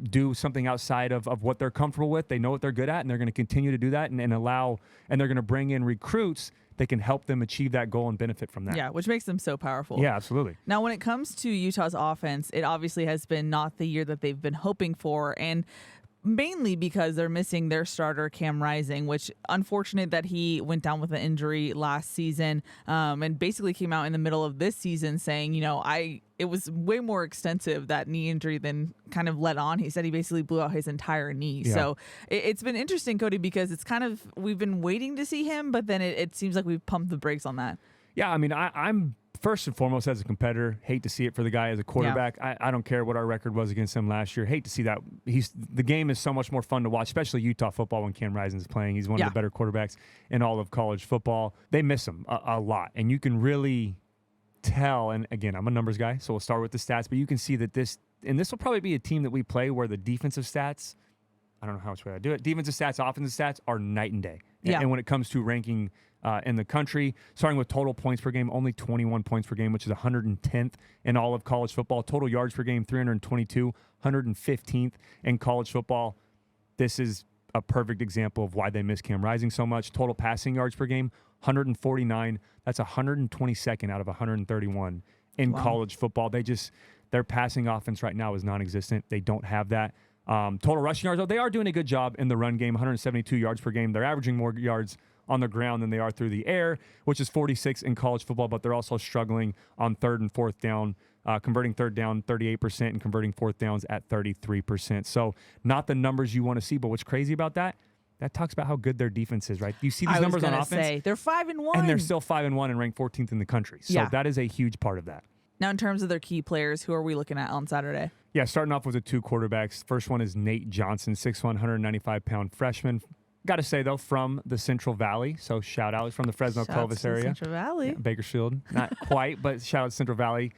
Speaker 2: do something outside of what they're comfortable with. They know what they're good at, and they're going to continue to do that and they're going to bring in recruits that can help them achieve that goal and benefit from that.
Speaker 1: Yeah, which makes them so powerful.
Speaker 2: Yeah, absolutely.
Speaker 1: Now, when it comes to Utah's offense, it obviously has been not the year that they've been hoping for, and mainly because they're missing their starter, Cam Rising, which unfortunate that he went down with an injury last season and basically came out in the middle of this season saying, it was way more extensive, that knee injury, than kind of let on. He said he basically blew out his entire knee. Yeah. So it's been interesting, Cody, because it's kind of, we've been waiting to see him, but then it seems like we've pumped the brakes on that.
Speaker 2: Yeah, I mean, I'm first and foremost, as a competitor, hate to see it for the guy as a quarterback. Yeah. I don't care what our record was against him last year. Hate to see that. The game is so much more fun to watch, especially Utah football when Cam Rising is playing. He's one of the better quarterbacks in all of college football. They miss him a lot, and you can really tell. And again, I'm a numbers guy, so we'll start with the stats. But you can see that this will probably be a team that we play where the defensive stats, I don't know how much way I do it, defensive stats, offensive stats are night and day.
Speaker 1: Yeah.
Speaker 2: And when it comes to ranking in the country, starting with total points per game, only 21 points per game, which is 110th in all of college football. Total yards per game, 322, 115th in college football. This is a perfect example of why they miss Cam Rising so much. Total passing yards per game, 149. That's 122nd out of 131 in college football. Their passing offense right now is non-existent. They don't have that. Total rushing yards, though, they are doing a good job in the run game, 172 yards per game. They're averaging more yards on the ground than they are through the air, which is 46 in college football, but they're also struggling on third and fourth down, converting third down 38% and converting fourth downs at 33%. So not the numbers you want to see, but what's crazy about that talks about how good their defense is, right? You see these numbers on offense.
Speaker 1: They're 5-1.
Speaker 2: And they're still 5-1 and ranked 14th in the country. So that is a huge part of that.
Speaker 1: Now, in terms of their key players, who are we looking at on Saturday?
Speaker 2: Yeah, starting off with the two quarterbacks. First one is Nate Johnson, 6'1", 195-pound freshman. Got to say, though, from the Central Valley. So shout out. He's from the Fresno Clovis area.
Speaker 1: Central Valley.
Speaker 2: Yeah, Bakersfield. Not quite, but shout out to Central Valley.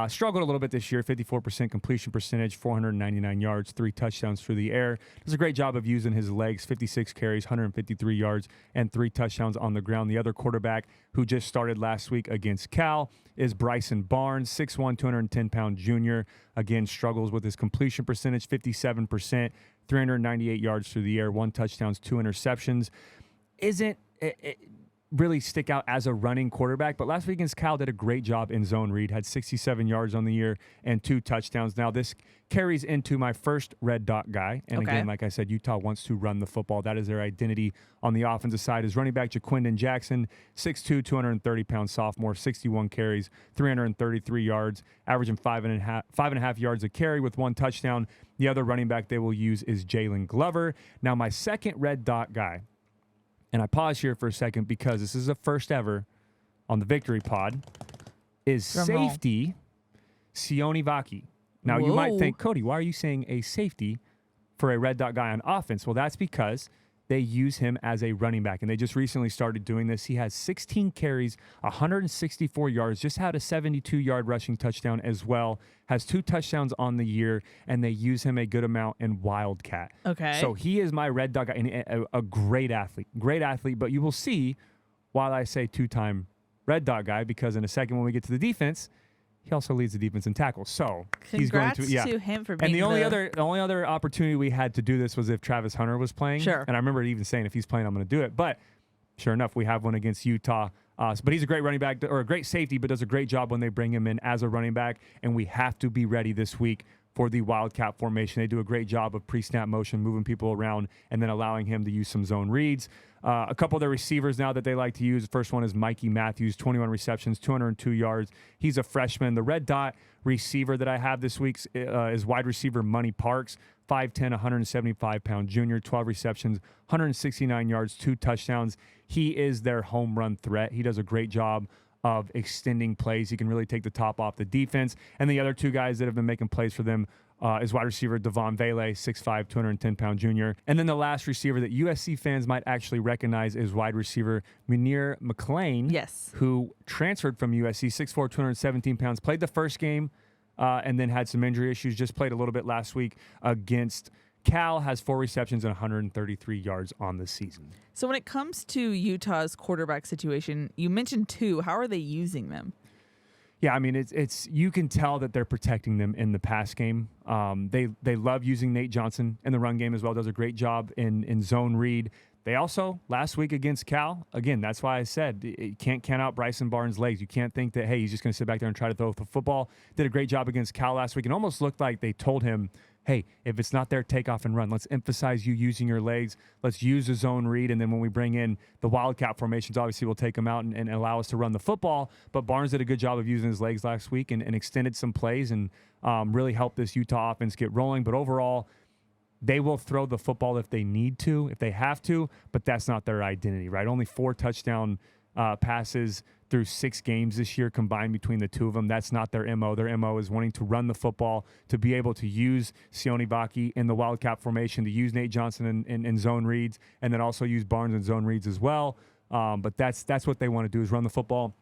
Speaker 2: Struggled a little bit this year, 54% completion percentage, 499 yards, 3 touchdowns through the air. Does a great job of using his legs, 56 carries, 153 yards, and 3 touchdowns on the ground. The other quarterback who just started last week against Cal is Bryson Barnes, 6'1", 210-pound junior. Again, struggles with his completion percentage, 57%, 398 yards through the air, 1 touchdown, 2 interceptions. Isn't really stick out as a running quarterback, but last week against Cal did a great job in zone read, had 67 yards on the year and 2 touchdowns. Now this carries into my first red dot guy, and again, like I said, Utah wants to run the football. That is their identity on the offensive side. Is running back Jaquindon Jackson, 6'2", 230-pound sophomore, 61 carries, 333 yards, averaging 5.5 yards a carry with 1 touchdown. The other running back they will use is Jalen Glover. Now my second red dot guy, and I pause here for a second because this is the first ever on the Victory Pod, is safety Sione Vaki. Now, you might think, Cody, why are you saying a safety for a red dot guy on offense? Well, that's because they use him as a running back, and they just recently started doing this. He has 16 carries, 164 yards, just had a 72-yard rushing touchdown as well, has 2 touchdowns on the year, and they use him a good amount in Wildcat.
Speaker 1: Okay.
Speaker 2: So he is my red dot guy, and a great athlete, but you will see, while I say 2-time red dot guy because in a second when we get to the defense, he also leads the defense in tackles. So
Speaker 1: Congrats
Speaker 2: he's going
Speaker 1: to him for being
Speaker 2: and the only other opportunity we had to do this was if Travis Hunter was playing.
Speaker 1: Sure.
Speaker 2: And I remember even saying if he's playing, I'm going to do it. But sure enough, we have one against Utah. But he's a great running back or a great safety, but does a great job when they bring him in as a running back. And we have to be ready this week for the Wildcat formation. They do a great job of pre-snap motion, moving people around, and then allowing him to use some zone reads. A couple of their receivers now that they like to use. The first one is Mikey Matthews, 21 receptions, 202 yards. He's a freshman. The red dot receiver that I have this week is wide receiver Money Parks, 5'10", 175-pound junior, 12 receptions, 169 yards, 2 touchdowns. He is their home run threat. He does a great job of extending plays. He can really take the top off the defense. And the other two guys that have been making plays for them is wide receiver Devon Vele, 6'5", 210-pound junior. And then the last receiver that USC fans might actually recognize is wide receiver Munir McClain,
Speaker 1: Yes.
Speaker 2: who transferred from USC, 6'4", 217 pounds, played the first game and then had some injury issues, just played a little bit last week against Cal, has 4 receptions and 133 yards on the season.
Speaker 1: So when it comes to Utah's quarterback situation, you mentioned 2. How are they using them?
Speaker 2: Yeah, I mean, it's you can tell that they're protecting them in the pass game. They love using Nate Johnson in the run game as well. Does a great job in zone read. They also, last week against Cal, again, that's why I said you can't count out Bryson Barnes' legs. You can't think that, hey, he's just going to sit back there and try to throw the football. Did a great job against Cal last week. It almost looked like they told him, hey, if it's not there, take off and run. Let's emphasize you using your legs. Let's use the zone read. And then when we bring in the Wildcat formations, obviously we'll take them out and allow us to run the football. But Barnes did a good job of using his legs last week and extended some plays and really helped this Utah offense get rolling. But overall, they will throw the football if they need to, if they have to, but that's not their identity, right? Only 4 touchdown passes through 6 games this year combined between the two of them. That's not their MO. Their MO is wanting to run the football, to be able to use Sione Vaki in the Wildcat formation, to use Nate Johnson in zone reads, and then also use Barnes in zone reads as well. But that's what they want to do is run the football.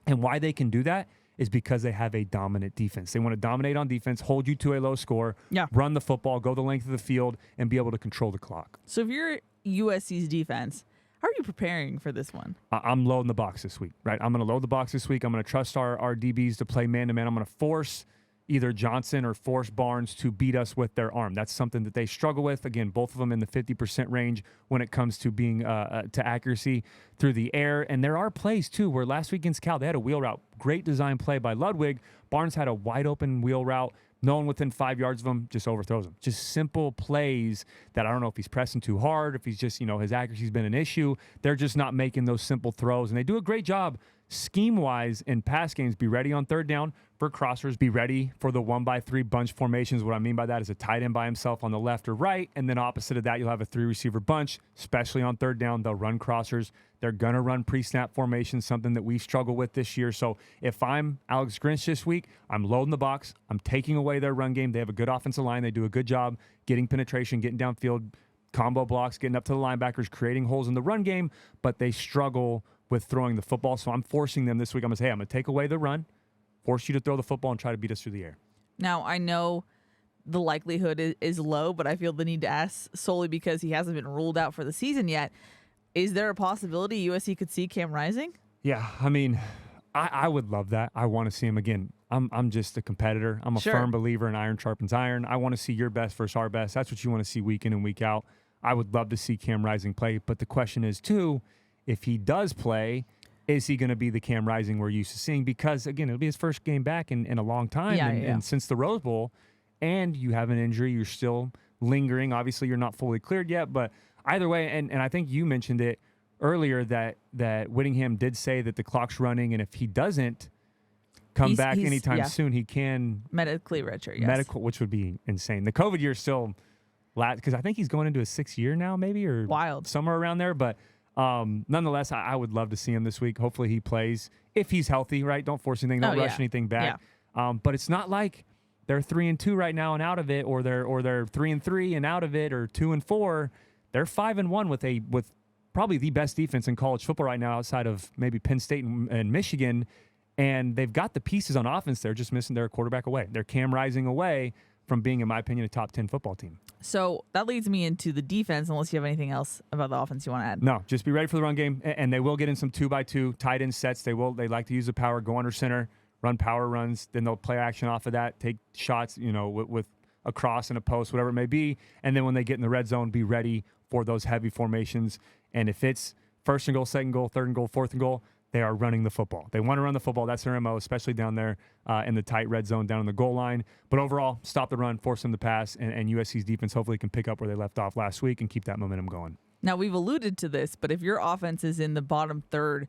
Speaker 2: And why they can do that is because they have a dominant defense. They want to dominate on defense, hold you to a low score, run the football, go the length of the field, and be able to control the clock.
Speaker 1: So if you're USC's defense, how are you preparing for this one?
Speaker 2: I'm loading the box this week, right? I'm going to load the box this week. I'm going to trust our DBs to play man-to-man. I'm going to force either Johnson or force Barnes to beat us with their arm. That's something that they struggle with. Again, both of them in the 50% range when it comes to being to accuracy through the air. And there are plays, too, where last week against Cal, they had a wheel route. Great design play by Ludwig. Barnes had a wide-open wheel route. No one within 5 yards of him, just overthrows him. Just simple plays that I don't know if he's pressing too hard, if he's just, his accuracy's been an issue. They're just not making those simple throws. And they do a great job scheme-wise in pass games. Be ready on third down for crossers. Be ready for the 1x3 bunch formations. What I mean by that is a tight end by himself on the left or right, and then opposite of that, you'll have a 3-receiver bunch, especially on third down. They'll run crossers. They're going to run pre-snap formations, something that we've struggled with this year. So if I'm Alex Grinch this week, I'm loading the box. I'm taking away their run game. They have a good offensive line. They do a good job getting penetration, getting downfield, combo blocks, getting up to the linebackers, creating holes in the run game, but they struggle with throwing the football. So I'm forcing them this week. I'm going to say, hey, I'm going to take away the run, force you to throw the football and try to beat us through the air.
Speaker 1: Now, I know the likelihood is low, but I feel the need to ask solely because he hasn't been ruled out for the season yet. Is there a possibility USC could see Cam Rising?
Speaker 2: Yeah, I mean, I would love that. I want to see him again. I'm just a competitor. I'm a firm believer in iron sharpens iron. I want to see your best versus our best. That's what you want to see week in and week out. I would love to see Cam Rising play, but the question is, too, if he does play, is he going to be the Cam Rising we're used to seeing? Because, again, it'll be his first game back in a long time and since the Rose Bowl, and you have an injury, you're still lingering. Obviously, you're not fully cleared yet, but either way, and I think you mentioned it earlier that Whittingham did say that the clock's running, and if he doesn't come back anytime soon, he can
Speaker 1: medically redshirt, yes.
Speaker 2: Which would be insane. The COVID year is still because I think he's going into his 6th year now, maybe, or
Speaker 1: wild
Speaker 2: somewhere around there, but nonetheless, I would love to see him this week. Hopefully he plays if he's healthy, right? Don't force anything. Don't rush anything back. Yeah. But it's not like they're 3-2 right now and out of it, or they're 3-3 and out of it, or 2-4. They're 5-1 with probably the best defense in college football right now, outside of maybe Penn State and Michigan. And they've got the pieces on offense. They're just missing their quarterback away. They're Cam Rising away. from being, in my opinion, a top 10 football team.
Speaker 1: So that leads me into the defense, unless you have anything else about the offense you want to add.
Speaker 2: No, just be ready for the run game, and they will get in some 2x2 tight end sets. They like to use the power, go under center, run power runs. Then they'll play action off of that, take shots, with a cross and a post, whatever it may be. And then when they get in the red zone, be ready for those heavy formations. And if it's first and goal, second goal, third and goal, fourth and goal, they are running the football. They want to run the football. That's their MO, especially down there in the tight red zone, down on the goal line. But overall, stop the run, force them to pass, and USC's defense hopefully can pick up where they left off last week and keep that momentum going.
Speaker 1: Now, we've alluded to this, but if your offense is in the bottom third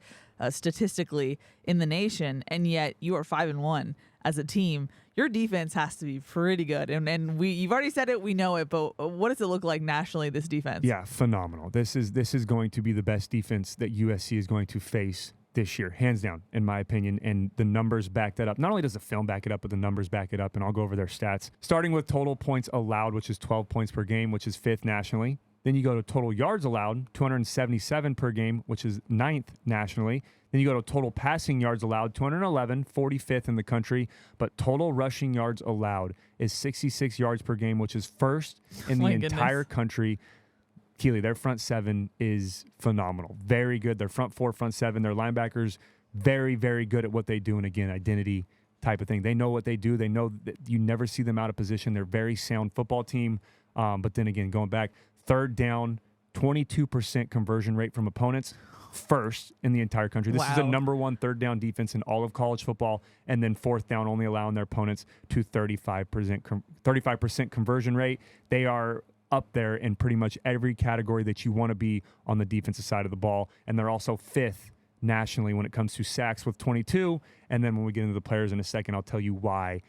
Speaker 1: statistically in the nation, and yet you are 5-1 as a team, your defense has to be pretty good. And you've already said it, we know it, but what does it look like nationally, this defense?
Speaker 2: Yeah, phenomenal. This is going to be the best defense that USC is going to face this year, hands down, in my opinion, and the numbers back that up. Not only does the film back it up, but the numbers back it up, and I'll go over their stats. Starting with total points allowed, which is 12 points per game, which is 5th nationally. Then you go to total yards allowed, 277 per game, which is 9th nationally. Then you go to total passing yards allowed, 211, 45th in the country. But total rushing yards allowed is 66 yards per game, which is 1st in the entire country. Keely, their front seven is phenomenal. Very good. Their front four, front seven, their linebackers, very, very good at what they do. And again, identity type of thing. They know what they do. They know that you never see them out of position. They're a very sound football team. But then again, going back, third down, 22% conversion rate from opponents, 1st in the entire country. This is the number 1 third down defense in all of college football. And then 4th down, only allowing their opponents to 35% conversion rate. They are up there in pretty much every category that you want to be on the defensive side of the ball. And they're also 5th nationally when it comes to sacks with 22. And then when we get into the players in a second, I'll tell you why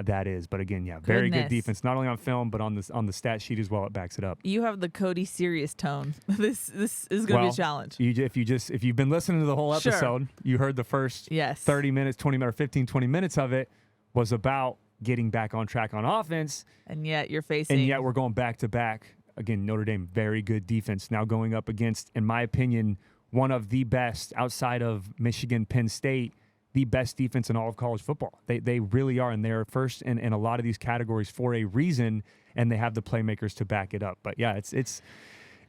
Speaker 2: that is. But again, yeah, very good defense, not only on film, but on the stat sheet as well. It backs it up. You
Speaker 1: have the Cody serious tone. This is going to be a challenge.
Speaker 2: If you've been listening to the whole episode, you heard the first 30 minutes, 20 minutes, or 15, 20 minutes of it was about getting back on track on offense.
Speaker 1: And yet
Speaker 2: we're going back to back. Again, Notre Dame, very good defense. Now going up against, in my opinion, one of the best outside of Michigan, Penn State, the best defense in all of college football. They really are, and they're first in a lot of these categories for a reason, and they have the playmakers to back it up. But yeah, it's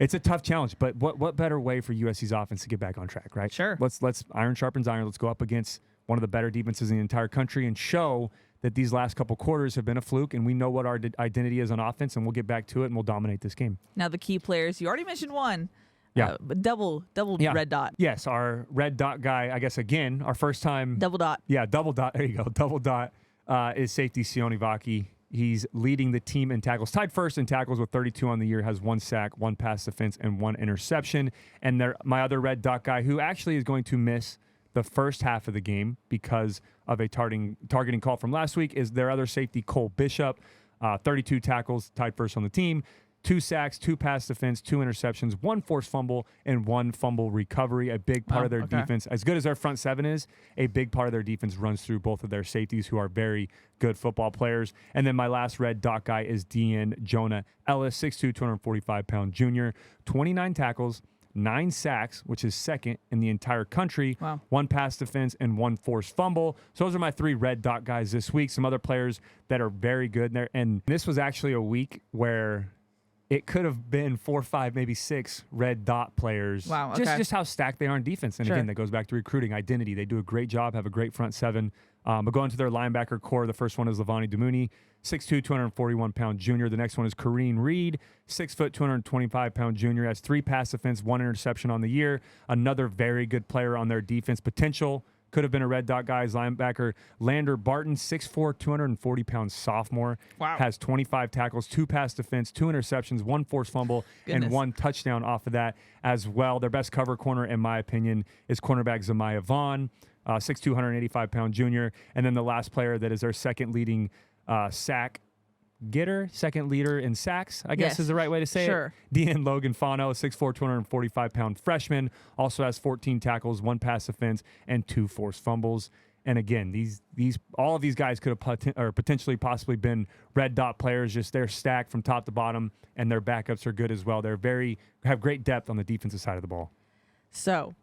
Speaker 2: a tough challenge. But what better way for USC's offense to get back on track, right?
Speaker 1: Sure.
Speaker 2: Let's iron sharpens iron. Let's go up against one of the better defenses in the entire country and show that these last couple quarters have been a fluke, and we know what our identity is on offense, and we'll get back to it, and we'll dominate this game.
Speaker 1: Now the key players, you already mentioned one.
Speaker 2: Yeah.
Speaker 1: Double red dot.
Speaker 2: Yes, our red dot guy, I guess, again, our first time.
Speaker 1: Double dot.
Speaker 2: Yeah, double dot. There you go. Double dot is safety Sione Vaki. He's leading the team in tackles. Tied first in tackles with 32 on the year, has 1 sack, 1 pass defense, and 1 interception. And my other red dot guy, who actually is going to miss the first half of the game because of a targeting call from last week, is their other safety, Cole Bishop. 32 tackles, tied first on the team. 2 sacks, 2 pass defense, 2 interceptions, 1 forced fumble, and 1 fumble recovery. A big part of their defense, as good as their front seven is, a big part of their defense runs through both of their safeties, who are very good football players. And then my last red dot guy is Dean Jonah Ellis, 6'2", 245-pound junior, 29 tackles, 9 sacks, which is 2nd in the entire country, 1 pass defense, and 1 forced fumble. So those are my 3 red dot guys this week. Some other players that are very good there. And this was actually a week where it could have been 4, 5, maybe 6 red dot players.
Speaker 1: Wow, okay.
Speaker 2: Just how stacked they are in defense. And again, that goes back to recruiting, identity. They do a great job, have a great front seven. But going to their linebacker core, the first one is Lavani Dumuni, 6'2", 241-pound junior. The next one is Kareem Reed, 6 foot, 225-pound junior. Has 3 pass defense, 1 interception on the year. Another very good player on their defense. Potential. Could have been a red dot guy's linebacker. Lander Barton, 6'4", 240-pound sophomore.
Speaker 1: Wow.
Speaker 2: Has 25 tackles, 2 pass defense, 2 interceptions, 1 forced fumble, and 1 touchdown off of that as well. Their best cover corner, in my opinion, is cornerback Zamiah Vaughn, 6'2", 185-pound junior. And then the last player that is their second leading sack getter, second leader in sacks, I guess is the right way to say it. Dean Logan Fano, 6'4", 245-pound freshman, also has 14 tackles, 1 pass defense, and 2 forced fumbles. And again, all of these guys could have potentially possibly been red dot players. Just they're stacked from top to bottom, and their backups are good as well. Have great depth on the defensive side of the ball.
Speaker 1: So,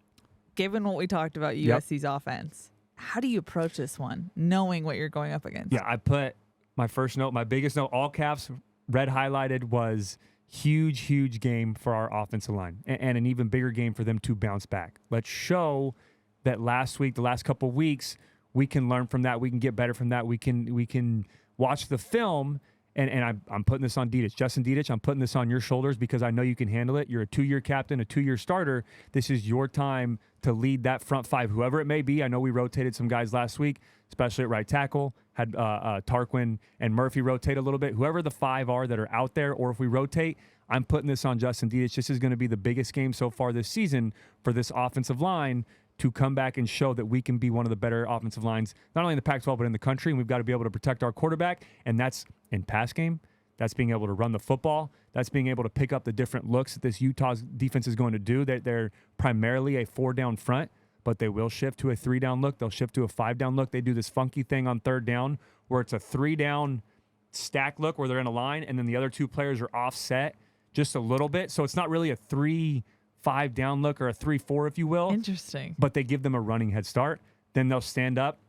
Speaker 1: given what we talked about USC's offense, how do you approach this one, knowing what you're going up against?
Speaker 2: Yeah, I put my first note, my biggest note, all caps, red highlighted, was huge game for our offensive line and an even bigger game for them to bounce back. Let's show that last week, the last couple of weeks, we can learn from that. We can get better from that. We can watch the film. And I'm putting this on Dedich. Justin Dedich, I'm putting this on your shoulders because I know you can handle it. You're a 2-year captain, a 2-year starter. This is your time to lead that front five, whoever it may be. I know we rotated some guys last week, especially at right tackle. Had Tarquin and Murphy rotate a little bit. Whoever the 5 are that are out there, or if we rotate, I'm putting this on Justin Dedich. This is going to be the biggest game so far this season for this offensive line to come back and show that we can be one of the better offensive lines, not only in the Pac-12, but in the country. And we've got to be able to protect our quarterback. And that's in pass game. That's being able to run the football. That's being able to pick up the different looks that this Utah's defense is going to do. They're primarily a 4-down front, but they will shift to a 3-down look. They'll shift to a 5-down look. They do this funky thing on 3rd down where it's a 3-down stack look where they're in a line and then the other 2 players are offset just a little bit. So it's not really a 3-5-down look or a 3-4, if you will.
Speaker 1: Interesting.
Speaker 2: But they give them a running head start. Then they'll stand up.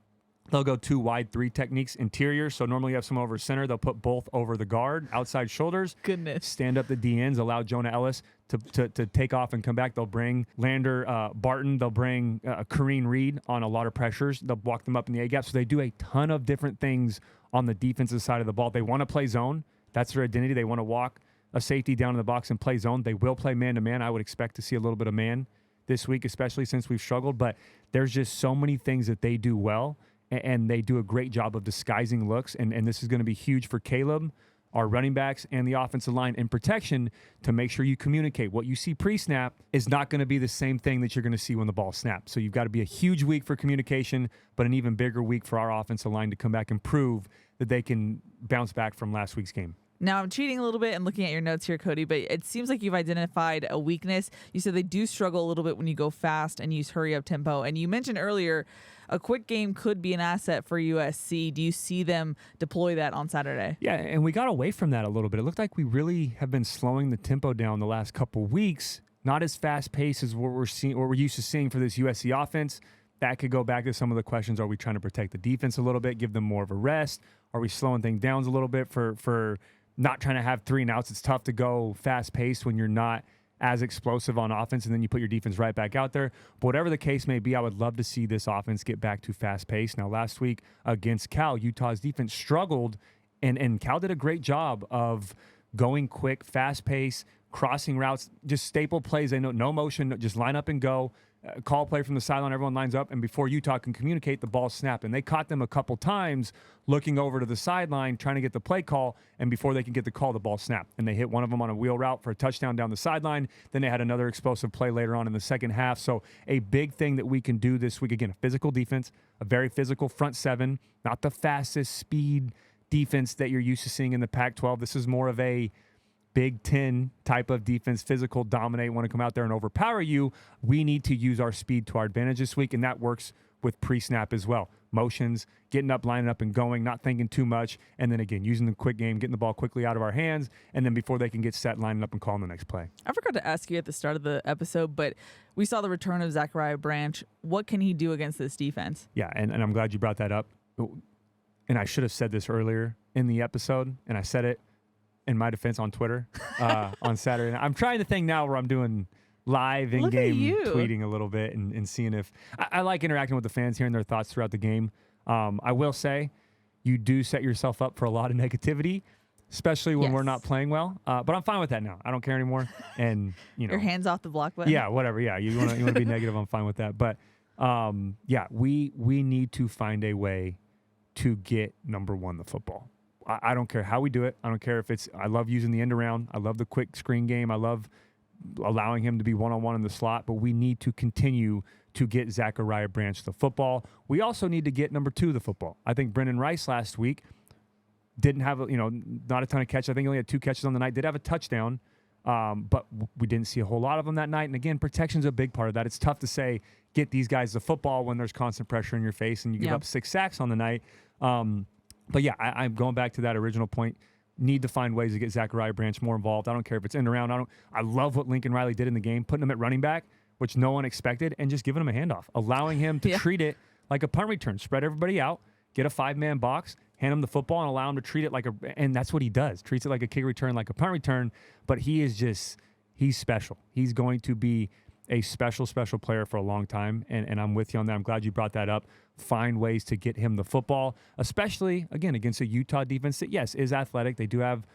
Speaker 2: They'll go 2 wide 3 techniques interior. So normally you have some over center. They'll put both over the guard, outside shoulders.
Speaker 1: Goodness.
Speaker 2: Stand up the DNs, allow Jonah Ellis to take off and come back. They'll bring Lander Barton. They'll bring Kareem Reed on a lot of pressures. They'll block them up in the A-gap. So they do a ton of different things on the defensive side of the ball. They want to play zone. That's their identity. They want to walk a safety down in the box and play zone. They will play man-to-man. I would expect to see a little bit of man this week, especially since we've struggled. But there's just so many things that they do well, and they do a great job of disguising looks. And this is going to be huge for Caleb, our running backs, and the offensive line in protection to make sure you communicate. What you see pre-snap is not going to be the same thing that you're going to see when the ball snaps. So you've got to be a huge week for communication, but an even bigger week for our offensive line to come back and prove that they can bounce back from last week's game.
Speaker 1: Now, I'm cheating a little bit and looking at your notes here, Cody, but it seems like you've identified a weakness. You said they do struggle a little bit when you go fast and use hurry-up tempo. And you mentioned earlier a quick game could be an asset for USC. Do you see them deploy that on Saturday?
Speaker 2: Yeah, and we got away from that a little bit. It looked like we really have been slowing the tempo down the last couple weeks. Not as fast-paced as what we're used to seeing for this USC offense. That could go back to some of the questions. Are we trying to protect the defense a little bit, give them more of a rest? Are we slowing things down a little bit for not trying to have 3 and outs? It's tough to go fast-paced when you're not as explosive on offense, and then you put your defense right back out there. But whatever the case may be, I would love to see this offense get back to fast-paced. Now, last week against Cal, Utah's defense struggled, and Cal did a great job of going quick, fast-paced, crossing routes, just staple plays. They know no motion, just line up and go. Call play from the sideline, everyone lines up, and before Utah can communicate, the ball snapped. And they caught them a couple times looking over to the sideline, trying to get the play call, and before they can get the call, the ball snapped. And they hit one of them on a wheel route for a touchdown down the sideline. Then they had another explosive play later on in the second half. So a big thing that we can do this week, again, a physical defense, a very physical front seven, not the fastest speed defense that you're used to seeing in the Pac-12. This is more of a Big Ten type of defense, physical, dominate, want to come out there and overpower you. We need to use our speed to our advantage this week, and that works with pre-snap as well. Motions, getting up, lining up, and going, not thinking too much, and then again, using the quick game, getting the ball quickly out of our hands, and then before they can get set, lining up and calling the next play.
Speaker 1: I forgot to ask you at the start of the episode, but we saw the return of Zachariah Branch. What can he do against this defense?
Speaker 2: Yeah, and I'm glad you brought that up. And I should have said this earlier in the episode, and I said it in my defense on Twitter on Saturday. I'm trying to think now where I'm doing live in-game tweeting a little bit and seeing if I like interacting with the fans, hearing their thoughts throughout the game. I will say you do set yourself up for a lot of negativity, especially when we're not playing well. But I'm fine with that now. I don't care anymore. And
Speaker 1: your hands off the block button.
Speaker 2: Yeah, whatever. Yeah, you want to be negative. I'm fine with that. But we need to find a way to get number one the football. I don't care how we do it. I don't care if it's – I love using the end around. I love the quick screen game. I love allowing him to be one-on-one in the slot. But we need to continue to get Zachariah Branch the football. We also need to get number 2 the football. I think Brendan Rice last week didn't have not a ton of catches. I think he only had 2 catches on the night. Did have a touchdown, but we didn't see a whole lot of them that night. And, again, protection's a big part of that. It's tough to say get these guys the football when there's constant pressure in your face and you give up 6 sacks on the night. But, yeah, I'm going back to that original point. Need to find ways to get Zachariah Branch more involved. I don't care if it's in and around. I love what Lincoln Riley did in the game, putting him at running back, which no one expected, and just giving him a handoff, allowing him to treat it like a punt return, spread everybody out, get a 5-man box, hand him the football and allow him to treat it like and that's what he does. Treats it like a kick return, like a punt return, but he's special. He's going to be a special player for a long time, and I'm with you on that. I'm glad you brought that up. Find ways to get him the football, especially, again, against a Utah defense that, yes, is athletic. They do have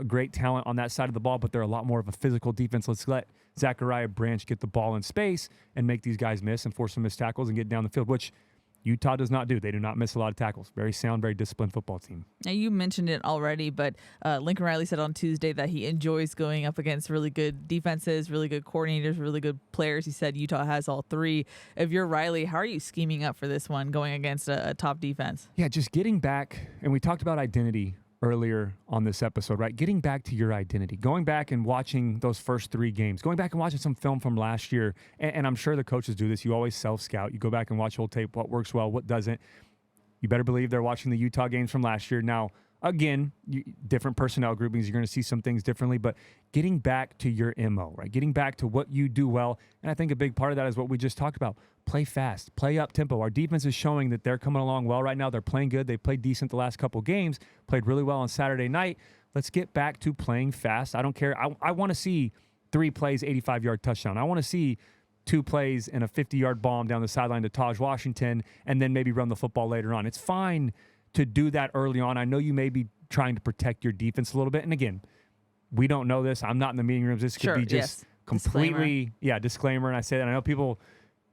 Speaker 2: great talent on that side of the ball, but they're a lot more of a physical defense. Let's let Zachariah Branch get the ball in space and make these guys miss and force some missed tackles and get down the field, which Utah does not do. They do not miss a lot of tackles. Very sound, very disciplined football team.
Speaker 1: Now, you mentioned it already, but Lincoln Riley said on Tuesday that he enjoys going up against really good defenses, really good coordinators, really good players. He said Utah has all three. If you're Riley, how are you scheming up for this one going against a top defense?
Speaker 2: Yeah, just getting back, and we talked about identity earlier on this episode, right? Getting back to your identity, going back and watching those first 3 games, going back and watching some film from last year. And I'm sure the coaches do this. You always self-scout. You go back and watch whole tape, what works well, what doesn't. You better believe they're watching the Utah games from last year. Now, again, different personnel groupings, you're going to see some things differently, but getting back to your MO, right? Getting back to what you do well. And I think a big part of that is what we just talked about. Play fast, play up tempo. Our defense is showing that they're coming along well right now. They're playing good. They played decent the last couple games, played really well on Saturday night. Let's get back to playing fast. I don't care. I want to see 3 plays, 85-yard touchdown. I want to see 2 plays and a 50-yard bomb down the sideline to Taj Washington and then maybe run the football later on. It's fine to do that early on. I know you may be trying to protect your defense a little bit. And again, we don't know this. I'm not in the meeting rooms. This could be just completely, disclaimer. And I say that. I know people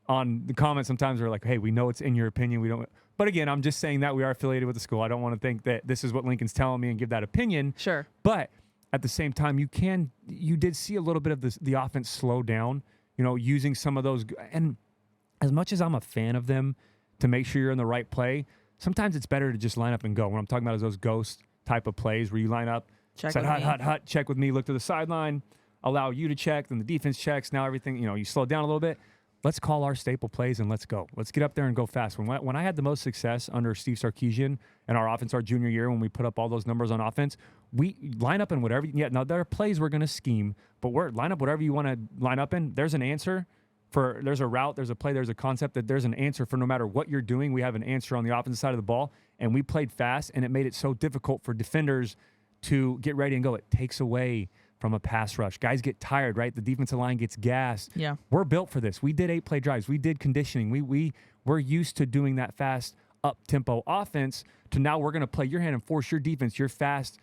Speaker 2: on the comments sometimes are like, hey, we know it's in your opinion. We don't. But again, I'm just saying that we are affiliated with the school. I don't want to think that this is what Lincoln's telling me and give that opinion.
Speaker 1: Sure.
Speaker 2: But at the same time, you did see a little bit of the offense slow down, using some of those. And as much as I'm a fan of them to make sure you're in the right play, sometimes it's better to just line up and go. What I'm talking about is those ghost type of plays where you line up, check with me, look to the sideline, allow you to check, then the defense checks. Now everything, you slow down a little bit. Let's call our staple plays and let's go. Let's get up there and go fast. When I had the most success under Steve Sarkisian and our offense our junior year, when we put up all those numbers on offense, we line up in whatever. Yeah, now there are plays we're going to scheme, but line up whatever you want to line up in. There's an answer. There's a route, there's a play, there's a concept that there's an answer for no matter what you're doing. We have an answer on the offensive side of the ball, and we played fast, and it made it so difficult for defenders to get ready and go. It takes away from a pass rush. Guys get tired, right? The defensive line gets gassed.
Speaker 1: Yeah.
Speaker 2: We're built for this. We did 8-play drives. We did conditioning. We're used to doing that fast up-tempo offense to now we're going to play your hand and force your defense, your fast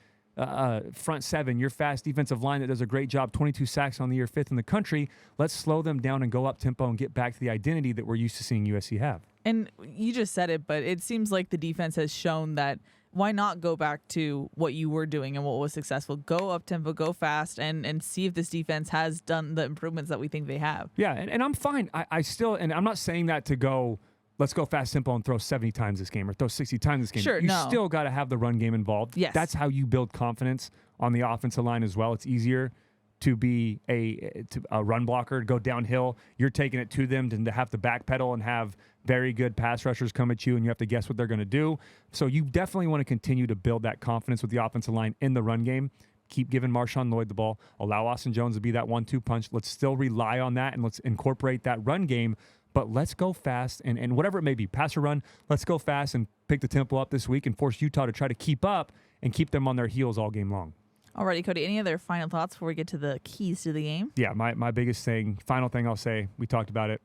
Speaker 2: front seven, your fast defensive line that does a great job, 22 sacks on the year, 5th in the country. Let's slow them down and go up tempo and get back to the identity that we're used to seeing USC have. And
Speaker 1: you just said it, but it seems like the defense has shown that why not go back to what you were doing and what was successful? Go up tempo, go fast, and see if this defense has done the improvements that we think they have.
Speaker 2: Yeah, and I'm fine. I still, and I'm not saying that to go, let's go fast tempo and throw 70 times this game or throw 60 times this game.
Speaker 1: Sure,
Speaker 2: you still got to have the run game involved.
Speaker 1: Yes.
Speaker 2: That's how you build confidence on the offensive line as well. It's easier to be a run blocker, to go downhill. You're taking it to them than to have to backpedal and have very good pass rushers come at you and you have to guess what they're going to do. So you definitely want to continue to build that confidence with the offensive line in the run game. Keep giving Marshawn Lloyd the ball. Allow Austin Jones to be that 1-2 punch. Let's still rely on that and let's incorporate that run game. But let's go fast and whatever it may be, pass or run, let's go fast and pick the tempo up this week and force Utah to try to keep up and keep them on their heels all game long.
Speaker 1: Alrighty, Cody, any other final thoughts before we get to the keys to the game?
Speaker 2: Yeah, my biggest thing, final thing I'll say, we talked about it,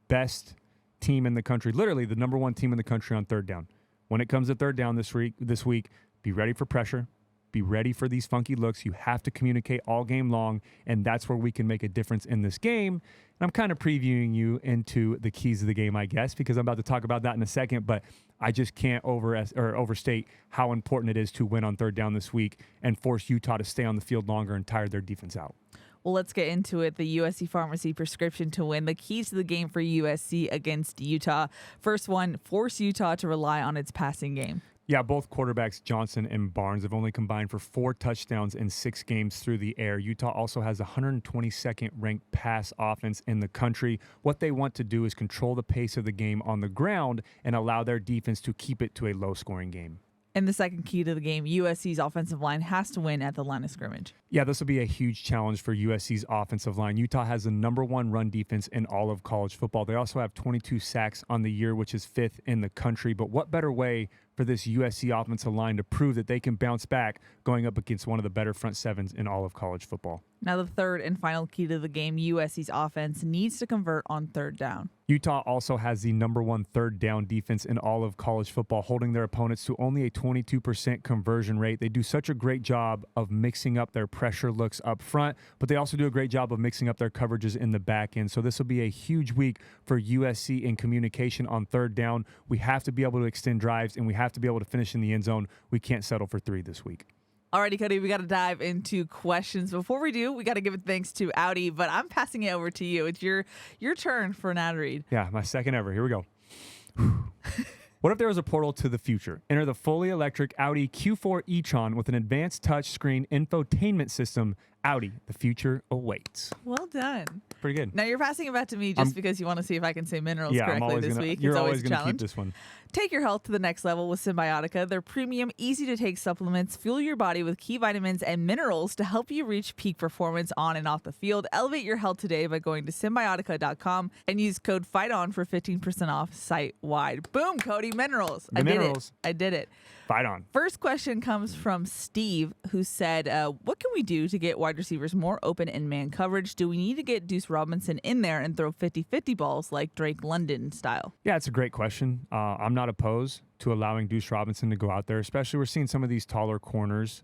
Speaker 2: best team in the country, literally the number 1 team in the country on third down. When it comes to third down this week, be ready for pressure. Be ready for these funky looks. You have to communicate all game long, and that's where we can make a difference in this game. And I'm kind of previewing you into the keys of the game, I guess, because I'm about to talk about that in a second, but I just can't overstate how important it is to win on third down this week and force Utah to stay on the field longer and tire their defense out.
Speaker 1: Well, let's get into it. The USC Pharmacy prescription to win. The keys to the game for USC against Utah. First one, force Utah to rely on its passing game.
Speaker 2: Yeah, both quarterbacks, Johnson and Barnes, have only combined for 4 touchdowns in 6 games through the air. Utah also has the 122nd ranked pass offense in the country. What they want to do is control the pace of the game on the ground and allow their defense to keep it to a low-scoring game.
Speaker 1: And the second key to the game, USC's offensive line has to win at the line of scrimmage.
Speaker 2: Yeah, this will be a huge challenge for USC's offensive line. Utah has the #1 run defense in all of college football. They also have 22 sacks on the year, which is 5th in the country. But what better way for this USC offensive line to prove that they can bounce back going up against one of the better front sevens in all of college football?
Speaker 1: Now, the third and final key to the game, USC's offense needs to convert on third down.
Speaker 2: Utah also has the #1 third down defense in all of college football, holding their opponents to only a 22% conversion rate. They do such a great job of mixing up their pressure looks up front, but they also do a great job of mixing up their coverages in the back end. So this will be a huge week for USC in communication on third down. We have to be able to extend drives, and we have to be able to finish in the end zone. We can't settle for 3 this week.
Speaker 1: Alrighty, Cody, we got to dive into questions. Before we do, we got to give it thanks to Audi, but I'm passing it over to you. It's your turn for an ad read.
Speaker 2: Yeah, my second ever. Here we go. What if there was a portal to the future? Enter the fully electric Audi Q4 e-tron with an advanced touchscreen infotainment system. Audi, the future awaits.
Speaker 1: Well done.
Speaker 2: Pretty good.
Speaker 1: Now, you're passing it back to me just because you want to see if I can say minerals correctly this week.
Speaker 2: You're
Speaker 1: it's
Speaker 2: always
Speaker 1: a
Speaker 2: going to
Speaker 1: challenge.
Speaker 2: keep this one.
Speaker 1: Take your health to the next level with Symbiotica. Their premium, easy-to-take supplements fuel your body with key vitamins and minerals to help you reach peak performance on and off the field. Elevate your health today by going to Symbiotica.com and use code FIGHTON for 15% off site-wide. Boom, Cody, minerals. I did it.
Speaker 2: Fight on.
Speaker 1: First question comes from Steve, who said, what can we do to get wide receivers more open in man coverage? Do we need to get Deuce Robinson in there and throw 50-50 balls like Drake London style?
Speaker 2: Yeah, it's a great question. I'm not opposed to allowing Deuce Robinson to go out there, especially we're seeing some of these taller corners,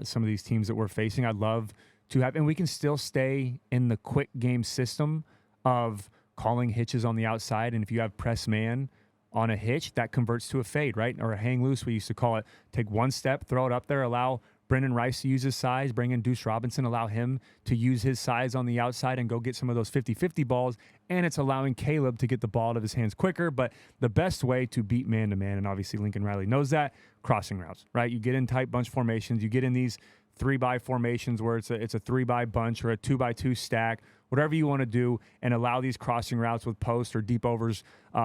Speaker 2: some of these teams that we're facing. I'd love to have, and we can still stay in the quick game system of calling hitches on the outside, and if you have press man on a hitch, that converts to a fade, right? Or a hang loose, we used to call it. Take one step, throw it up there, allow Brendan Rice to use his size, bring in Deuce Robinson, allow him to use his size on the outside and go get some of those 50-50 balls. And it's allowing Caleb to get the ball out of his hands quicker. But the best way to beat man-to-man, and obviously Lincoln Riley knows that, crossing routes, right? You get in tight bunch formations. You get in these 3-by formations where it's a 3-by bunch or a 2-by-2 stack, whatever you want to do, and allow these crossing routes with post or deep overs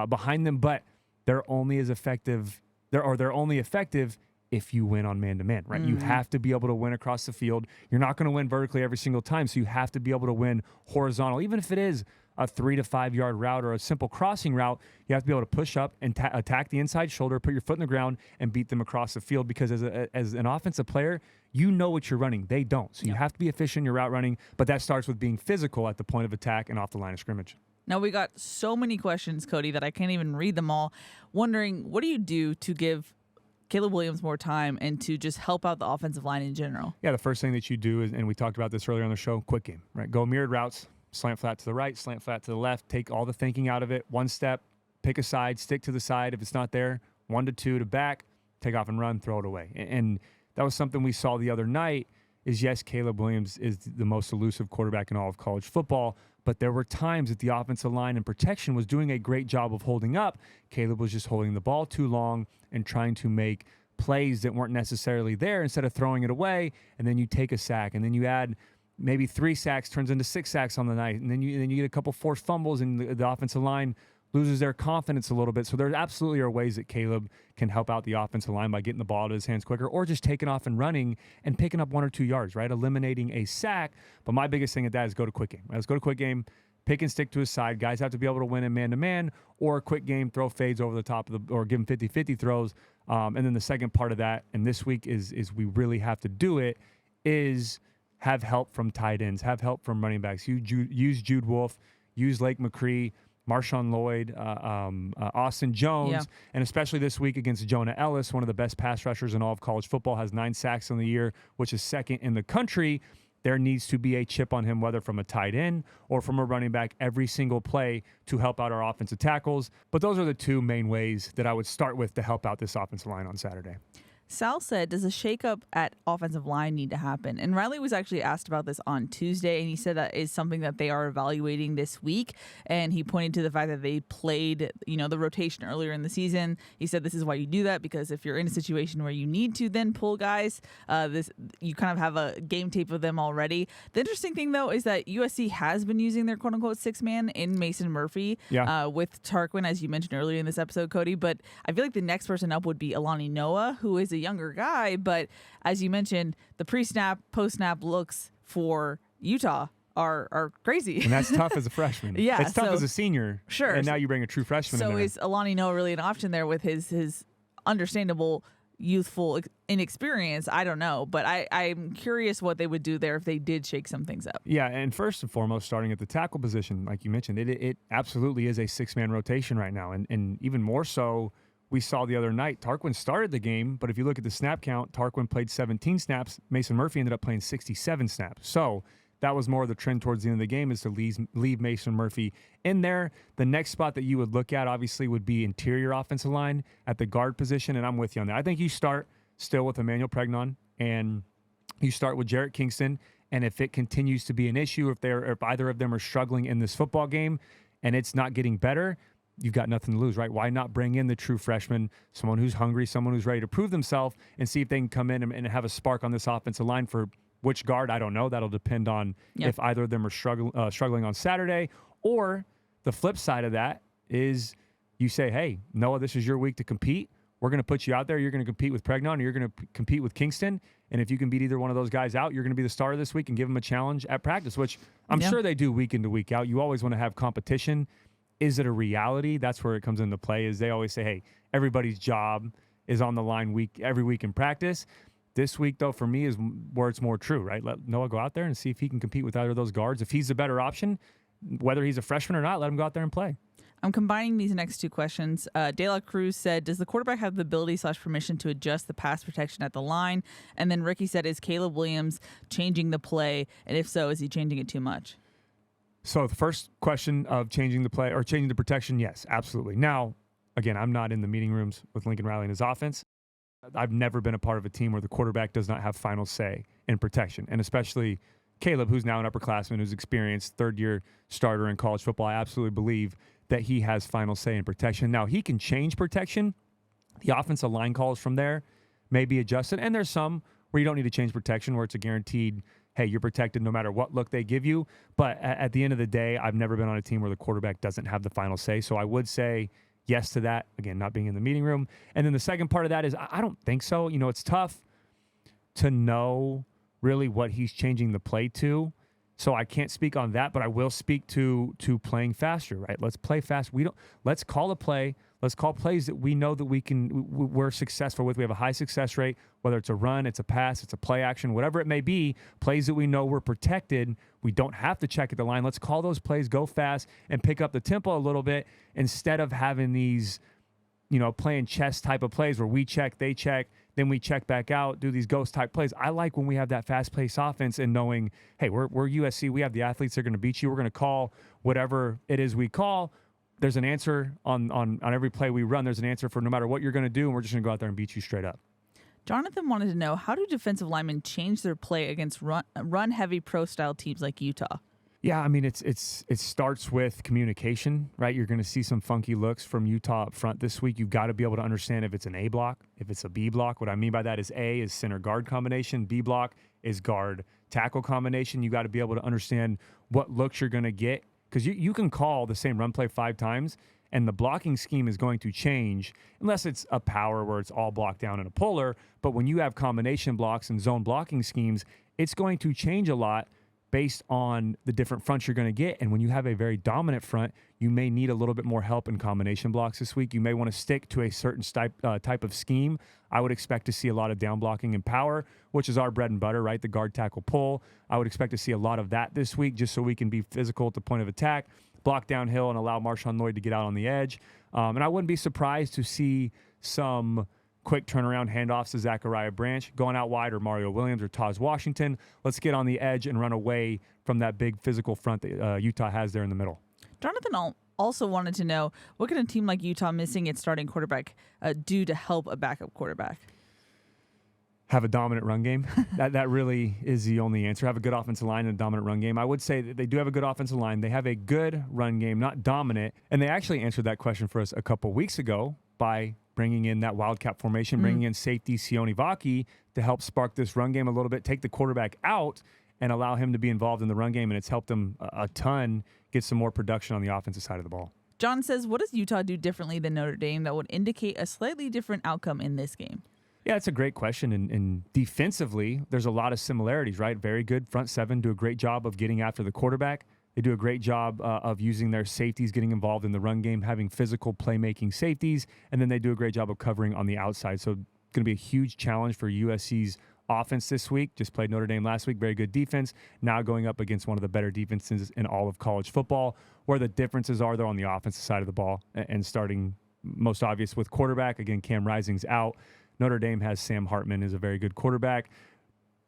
Speaker 2: behind them. But they're only as effective, they're only effective if you win on man-to-man, right? You have to be able to win across the field. You're not going to win vertically every single time, so you have to be able to win horizontal. Even if it is a 3 to 5 yard route or a simple crossing route, you have to be able to push up and attack the inside shoulder, put your foot in the ground, and beat them across the field. Because as an offensive player, you know what you're running. They don't. So you have to be efficient in your route running, but that starts with being physical at the point of attack and off the line of scrimmage.
Speaker 1: Now, we got so many questions, Cody, that I can't even read them all. Wondering, what do you do to give Caleb Williams more time and to just help out the offensive line in general?
Speaker 2: Yeah, the first thing that you do is, and we talked about this earlier on the show, quick game, right? Go mirrored routes, slant flat to the right, slant flat to the left, take all the thinking out of it, one step, pick a side, stick to the side. If it's not there, 1 to 2 to back, take off and run, throw it away. And that was something we saw the other night is, yes, Caleb Williams is the most elusive quarterback in all of college football, but there were times that the offensive line and protection was doing a great job of holding up. Caleb was just holding the ball too long and trying to make plays that weren't necessarily there instead of throwing it away, and then you take a sack, and then you add maybe 3 sacks, turns into 6 sacks on the night, and then you get a couple forced fumbles, and the offensive line loses their confidence a little bit. So there absolutely are ways that Caleb can help out the offensive line by getting the ball out of his hands quicker or just taking off and running and picking up 1 or 2 yards, right? Eliminating a sack. But my biggest thing at that is go to quick game. Right? Let's go to quick game, pick and stick to his side. Guys have to be able to win in man-to-man, or a quick game, throw fades over the top of or give them 50-50 throws. And then the second part of that, and this week is we really have to do it, is have help from tight ends, have help from running backs. Use Jude Wolfe, use Lake McCree, Marshawn Lloyd, Austin Jones, and especially this week against Jonah Ellis, one of the best pass rushers in all of college football, has 9 sacks on the year, which is second in the country. There needs to be a chip on him, whether from a tight end or from a running back, every single play to help out our offensive tackles. But those are the 2 main ways that I would start with to help out this offensive line on Saturday.
Speaker 1: Sal said, does a shakeup at offensive line need to happen? And Riley was actually asked about this on Tuesday, and he said that is something that they are evaluating this week. And he pointed to the fact that they played, the rotation earlier in the season. He said this is why you do that, because if you're in a situation where you need to then pull guys, you kind of have a game tape of them already. The interesting thing, though, is that USC has been using their quote-unquote six-man in Mason Murphy with Tarquin, as you mentioned earlier in this episode, Cody. But I feel like the next person up would be Alani Noah, who is a younger guy, but as you mentioned, the pre-snap, post-snap looks for Utah are crazy.
Speaker 2: And that's tough as a freshman.
Speaker 1: Yeah,
Speaker 2: it's tough as a senior.
Speaker 1: Sure.
Speaker 2: And now you bring a true freshman in
Speaker 1: So
Speaker 2: there.
Speaker 1: is Alani Noah really an option there with his understandable youthful inexperience? I don't know, but I'm curious what they would do there if they did shake some things up.
Speaker 2: Yeah, and first and foremost, starting at the tackle position, like you mentioned, it absolutely is a six-man rotation right now, and even more so. We saw the other night, Tarquin started the game, but if you look at the snap count, Tarquin played 17 snaps. Mason Murphy ended up playing 67 snaps. So that was more of the trend towards the end of the game, is to leave Mason Murphy in there. The next spot that you would look at, obviously, would be interior offensive line at the guard position, and I'm with you on that. I think you start still with Emmanuel Pregnon, and you start with Jarrett Kingston, and if it continues to be an issue, if either of them are struggling in this football game and it's not getting better, you've got nothing to lose, right? Why not bring in the true freshman, someone who's hungry, someone who's ready to prove themselves, and see if they can come in and have a spark on this offensive line for which guard? I don't know. That'll depend on if either of them are struggling on Saturday. Or the flip side of that is you say, hey, Noah, this is your week to compete. We're going to put you out there. You're going to compete with Pregnon, or you're going to compete with Kingston. And if you can beat either one of those guys out, you're going to be the starter this week and give them a challenge at practice, which I'm sure they do week in to week out. You always want to have competition. Is it a reality? That's where it comes into play. Is they always say, hey, everybody's job is on the line every week in practice. This week, though, for me is where it's more true, right? Let Noah go out there and see if he can compete with either of those guards. If he's the better option, whether he's a freshman or not, let him go out there and play.
Speaker 1: I'm combining these next two questions. De La Cruz said, does the quarterback have the ability/permission to adjust the pass protection at the line? And then Ricky said, is Caleb Williams changing the play? And if so, is he changing it too much?
Speaker 2: So the first question of changing the play or changing the protection, yes, absolutely. Now, again, I'm not in the meeting rooms with Lincoln Riley and his offense. I've never been a part of a team where the quarterback does not have final say in protection, and especially Caleb, who's now an upperclassman, who's experienced, third-year starter in college football. I absolutely believe that he has final say in protection. Now, he can change protection. The offensive line calls from there may be adjusted, and there's some where you don't need to change protection, where it's a guaranteed, hey, you're protected no matter what look they give you. But at the end of the day, I've never been on a team where the quarterback doesn't have the final say. So I would say yes to that, again, not being in the meeting room. And then the second part of that is I don't think so. You know, it's tough to know really what he's changing the play to. So I can't speak on that, but I will speak to playing faster, right? Let's play fast. Let's call a play. Let's call plays that we know that we're successful with. We have a high success rate, whether it's a run, it's a pass, it's a play action, whatever it may be, plays that we know we're protected. We don't have to check at the line. Let's call those plays, go fast, and pick up the tempo a little bit instead of having these, playing chess type of plays where we check, they check, then we check back out, do these ghost type plays. I like when we have that fast-paced offense and knowing, hey, we're USC. We have the athletes that are going to beat you. We're going to call whatever it is we call. There's an answer on every play we run. There's an answer for no matter what you're going to do, and we're just going to go out there and beat you straight up.
Speaker 1: Jonathan wanted to know, how do defensive linemen change their play against run-heavy pro-style teams like Utah?
Speaker 2: Yeah, I mean, it starts with communication, right? You're going to see some funky looks from Utah up front this week. You've got to be able to understand if it's an A block, if it's a B block. What I mean by that is A is center guard combination, B block is guard tackle combination. You got to be able to understand what looks you're going to get, because you can call the same run play 5 times, and the blocking scheme is going to change unless it's a power where it's all blocked down in a puller. But when you have combination blocks and zone blocking schemes, it's going to change a lot based on the different fronts you're going to get. And when you have a very dominant front, you may need a little bit more help in combination blocks this week. You may want to stick to a certain type of scheme. I would expect to see a lot of down blocking and power, which is our bread and butter, right? The guard tackle pull. I would expect to see a lot of that this week just so we can be physical at the point of attack, block downhill, and allow Marshawn Lloyd to get out on the edge. And I wouldn't be surprised to see some quick turnaround handoffs to Zachariah Branch, going out wide, or Mario Williams or Taz Washington. Let's get on the edge and run away from that big physical front that Utah has there in the middle.
Speaker 1: Jonathan also wanted to know, what can a team like Utah missing its starting quarterback do to help a backup quarterback?
Speaker 2: Have a dominant run game. That really is the only answer. Have a good offensive line and a dominant run game. I would say that they do have a good offensive line. They have a good run game, not dominant. And they actually answered that question for us a couple weeks ago by bringing in that wildcat formation, bringing in safety Sione Vaki to help spark this run game a little bit, take the quarterback out and allow him to be involved in the run game. And it's helped them a ton get some more production on the offensive side of the ball.
Speaker 1: John says, what does Utah do differently than Notre Dame that would indicate a slightly different outcome in this game?
Speaker 2: Yeah, it's a great question. And defensively, there's a lot of similarities, right? Very good front seven, do a great job of getting after the quarterback. They do a great job of using their safeties, getting involved in the run game, having physical playmaking safeties, and then they do a great job of covering on the outside. So going to be a huge challenge for USC's offense this week. Just played Notre Dame last week, very good defense. Now going up against one of the better defenses in all of college football. Where the differences are, though, on the offensive side of the ball, and starting most obvious with quarterback. Again, Cam Rising's out. Notre Dame has Sam Hartman, is a very good quarterback.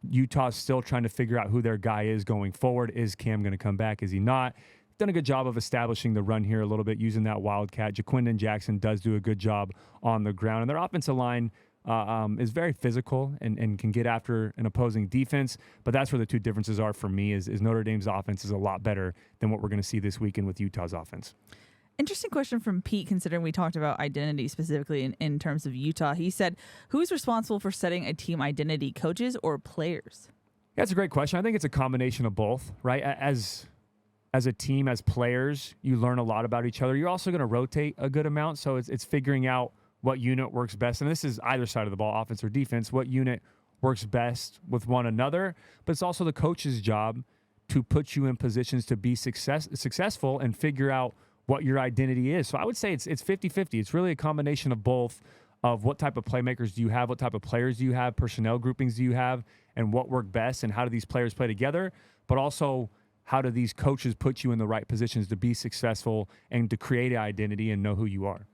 Speaker 2: Utah's still trying to figure out who their guy is going forward. Is Cam going to come back? Is he not? Done a good job of establishing the run here a little bit, using that wildcat. Jaquindon Jackson does do a good job on the ground. And their offensive line is very physical and can get after an opposing defense. But that's where the two differences are for me is Notre Dame's offense is a lot better than what we're going to see this weekend with Utah's offense.
Speaker 1: Interesting question from Pete, considering we talked about identity specifically in terms of Utah. He said, who's responsible for setting a team identity, coaches or players?
Speaker 2: Yeah, that's a great question. I think it's a combination of both, right? As a team, as players, you learn a lot about each other. You're also going to rotate a good amount, so it's figuring out what unit works best. And this is either side of the ball, offense or defense, what unit works best with one another. But it's also the coach's job to put you in positions to be successful and figure out what your identity is. So I would say it's 50-50. It's really a combination of both, of what type of playmakers do you have, what type of players do you have, personnel groupings do you have, and what work best, and how do these players play together, but also how do these coaches put you in the right positions to be successful and to create an identity and know who you are.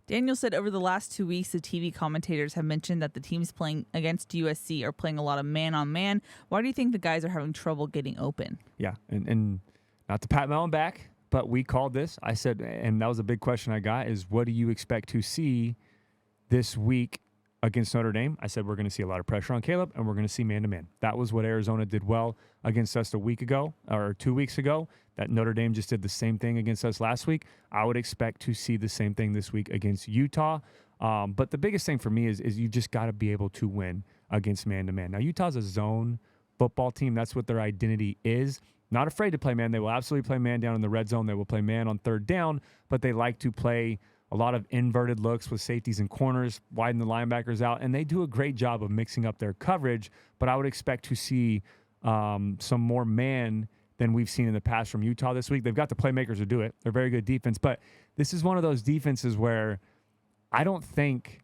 Speaker 1: Daniel said over the last 2 weeks, the TV commentators have mentioned that the teams playing against USC are playing a lot of man-on-man. Why do you think the guys are having trouble getting open?
Speaker 2: Yeah, and not to pat Mellon back, but we called this. I said, and that was a big question I got, is what do you expect to see this week against Notre Dame? I said we're going to see a lot of pressure on Caleb, and we're going to see man-to-man. That was what Arizona did well against us a week ago, or 2 weeks ago. That Notre Dame just did the same thing against us last week. I would expect to see the same thing this week against Utah. But the biggest thing for me is you just got to be able to win against man-to-man. Now, Utah's a zone football team. That's what their identity is. Not afraid to play man. They will absolutely play man down in the red zone. They will play man on third down, but they like to play a lot of inverted looks with safeties and corners, widen the linebackers out, and they do a great job of mixing up their coverage, but I would expect to see some more man than we've seen in the past from Utah this week. They've got the playmakers to do it. They're very good defense, but this is one of those defenses where I don't think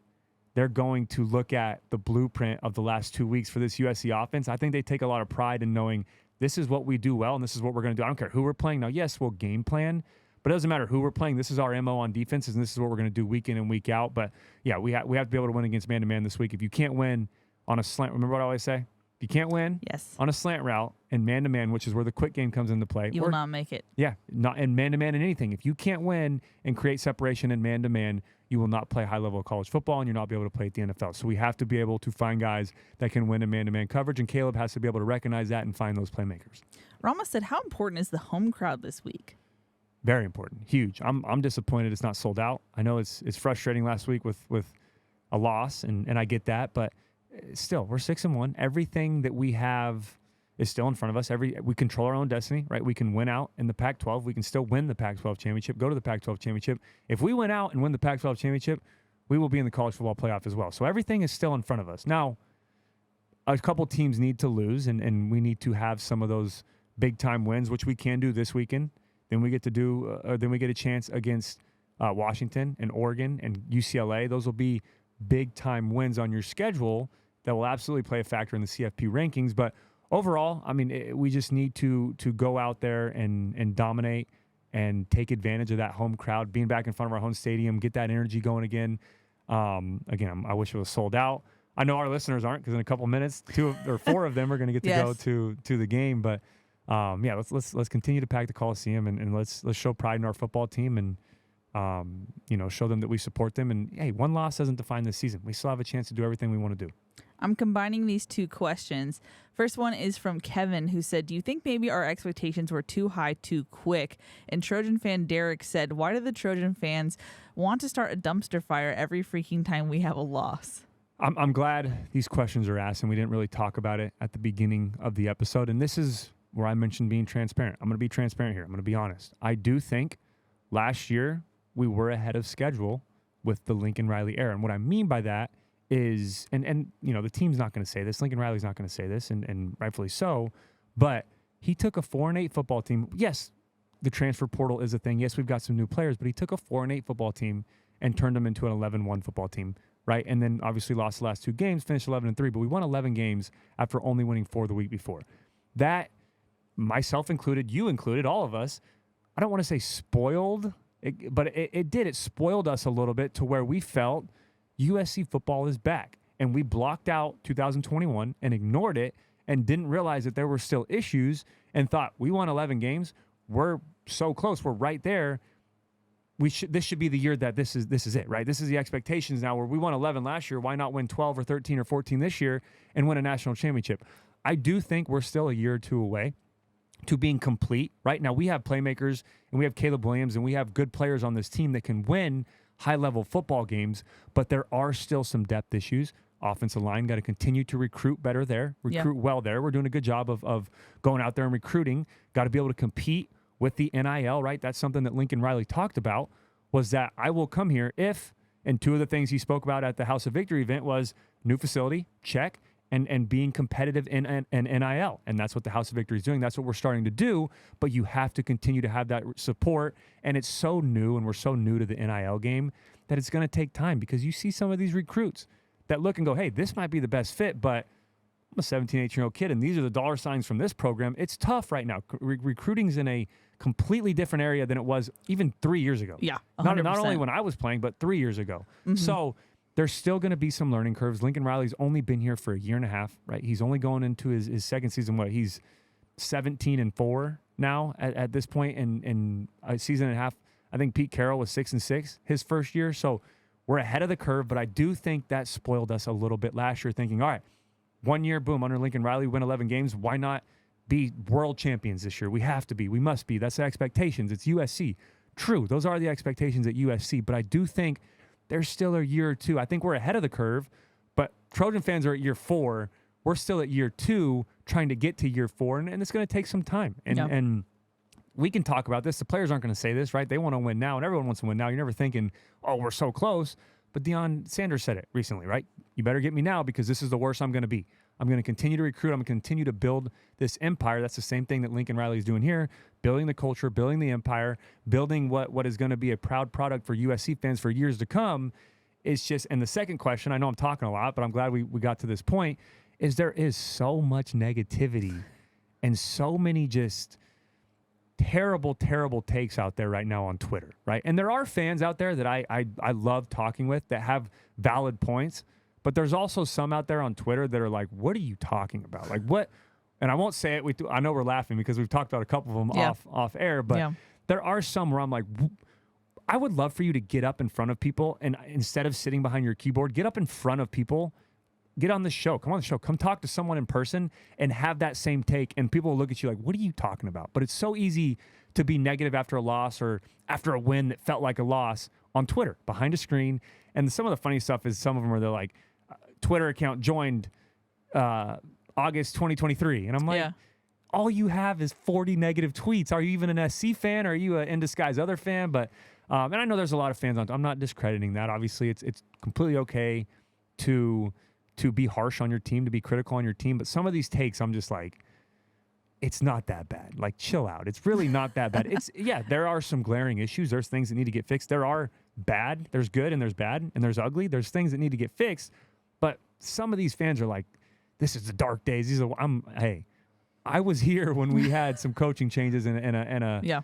Speaker 2: they're going to look at the blueprint of the last 2 weeks for this USC offense. I think they take a lot of pride in knowing this is what we do well, and this is what we're going to do. I don't care who we're playing. Now, yes, we'll game plan, but it doesn't matter who we're playing. This is our MO on defenses, and this is what we're going to do week in and week out. But, yeah, we have to be able to win against man-to-man this week. If you can't win on a slant, remember what I always say? If you can't win on a slant route and man-to-man, which is where the quick game comes into play.
Speaker 1: You will not make it.
Speaker 2: Yeah, not in man-to-man in anything. If you can't win and create separation in man-to-man, you will not play high-level college football, and you'll not be able to play at the NFL. So we have to be able to find guys that can win in man-to-man coverage, and Caleb has to be able to recognize that and find those playmakers.
Speaker 1: Rama said, how important is the home crowd this week?
Speaker 2: Very important. Huge. I'm disappointed it's not sold out. I know it's frustrating last week with a loss, and I get that, but still, we're 6-1. Everything that we have is still in front of us. We control our own destiny, right? We can win out in the Pac-12. We can still win the Pac-12 championship, go to the Pac-12 championship. If we win out and win the Pac-12 championship, we will be in the college football playoff as well. So everything is still in front of us. Now, a couple teams need to lose, and we need to have some of those big-time wins, which we can do this weekend. Then we get a chance against Washington and Oregon and UCLA. Those will be big-time wins on your schedule that will absolutely play a factor in the CFP rankings. But overall, I mean, we just need to go out there and dominate and take advantage of that home crowd, being back in front of our home stadium, get that energy going again. I wish it was sold out. I know our listeners aren't, because in a couple minutes, 2 or 4 of them are going to get to go to the game. But let's continue to pack the Coliseum and let's show pride in our football team and show them that we support them. And hey, one loss doesn't define this season. We still have a chance to do everything we want to do.
Speaker 1: I'm combining these two questions. First one is from Kevin, who said, do you think maybe our expectations were too high too quick? And Trojan fan Derek said, why do the Trojan fans want to start a dumpster fire every freaking time we have a loss?
Speaker 2: I'm glad these questions are asked, and we didn't really talk about it at the beginning of the episode. And this is where I mentioned being transparent. I'm going to be transparent here. I'm going to be honest. I do think last year we were ahead of schedule with the Lincoln Riley era. And what I mean by that is, and you know, the team's not going to say this. Lincoln Riley's not going to say this, and rightfully so. But he took a 4-8 football team. Yes, the transfer portal is a thing. Yes, we've got some new players, but he took a 4-8 football team and turned them into an 11-1 football team, right? And then obviously lost the last 2 games, finished 11-3, but we won 11 games after only winning 4 the week before. That, myself included, you included, all of us, I don't want to say spoiled, but it did. It spoiled us a little bit to where we felt USC football is back. And we blocked out 2021 and ignored it and didn't realize that there were still issues and thought, we won 11 games. We're so close. We're right there. This should be the year that this is it, right? This is the expectations now, where we won 11 last year. Why not win 12 or 13 or 14 this year and win a national championship? I do think we're still a year or two away to being complete. Right now, we have playmakers, and we have Caleb Williams, and we have good players on this team that can win high-level football games, but there are still some depth issues. Offensive line, got to continue to recruit better there, well there. We're doing a good job of going out there and recruiting. Got to be able to compete with the NIL, right? That's something that Lincoln Riley talked about, was that I will come here if, and 2 of the things he spoke about at the House of Victory event was new facility, check, and being competitive in NIL. And that's what the House of Victory is doing. That's what we're starting to do. But you have to continue to have that support. And it's so new, and we're so new to the NIL game, that it's going to take time, because you see some of these recruits that look and go, hey, this might be the best fit, but I'm a 17, 18-year-old kid, and these are the dollar signs from this program. It's tough right now. Recruiting's in a completely different area than it was even 3 years ago.
Speaker 1: Yeah, 100%.
Speaker 2: Not only when I was playing, but 3 years ago. Mm-hmm. So there's still going to be some learning curves. Lincoln Riley's only been here for a year and a half, right? He's only going into his second season. He's 17-4 now at this point in a season and a half. I think Pete Carroll was 6-6 his first year. So we're ahead of the curve, but I do think that spoiled us a little bit last year, thinking, all right, 1 year, boom, under Lincoln Riley, win 11 games. Why not be world champions this year? We have to be. We must be. That's the expectations. It's USC. True, those are the expectations at USC, but I do think there's still a year or two. I think we're ahead of the curve, but Trojan fans are at year 4. We're still at year 2 trying to get to year 4, and it's going to take some time. And we can talk about this. The players aren't going to say this, right? They want to win now, and everyone wants to win now. You're never thinking, oh, we're so close. But Deion Sanders said it recently, right? You better get me now, because this is the worst I'm going to be. I'm going to continue to recruit. I'm going to continue to build this empire. That's the same thing that Lincoln Riley is doing here, building the culture, building the empire, building what is going to be a proud product for USC fans for years to come. It's just, and the second question, I know I'm talking a lot, but I'm glad we got to this point, is there is so much negativity and so many just terrible, terrible takes out there right now on Twitter, right? And there are fans out there that I love talking with that have valid points, but there's also some out there on Twitter that are like, what are you talking about? Like, what? And I won't say it. I know we're laughing because we've talked about a couple of them off air, but there are some where I'm like, I would love for you to get up in front of people, and instead of sitting behind your keyboard, get up in front of people. Get on the show. Come on the show. Come talk to someone in person and have that same take. And people will look at you like, what are you talking about? But it's so easy to be negative after a loss or after a win that felt like a loss on Twitter, behind a screen. And some of the funny stuff is some of them are they're like, Twitter account joined August 2023. And I'm like, all you have is 40 negative tweets. Are you even an SC fan? Are you an in disguise other fan? But and I know there's a lot of fans on. I'm not discrediting that. Obviously, it's completely okay to be harsh on your team, to be critical on your team. But some of these takes, I'm just like, it's not that bad. Like, chill out. It's really not that bad. There are some glaring issues. There's things that need to get fixed. There are bad. There's good and there's bad and there's ugly. There's things that need to get fixed. But some of these fans are like, this is the dark days. Hey, I was here when we had some coaching changes and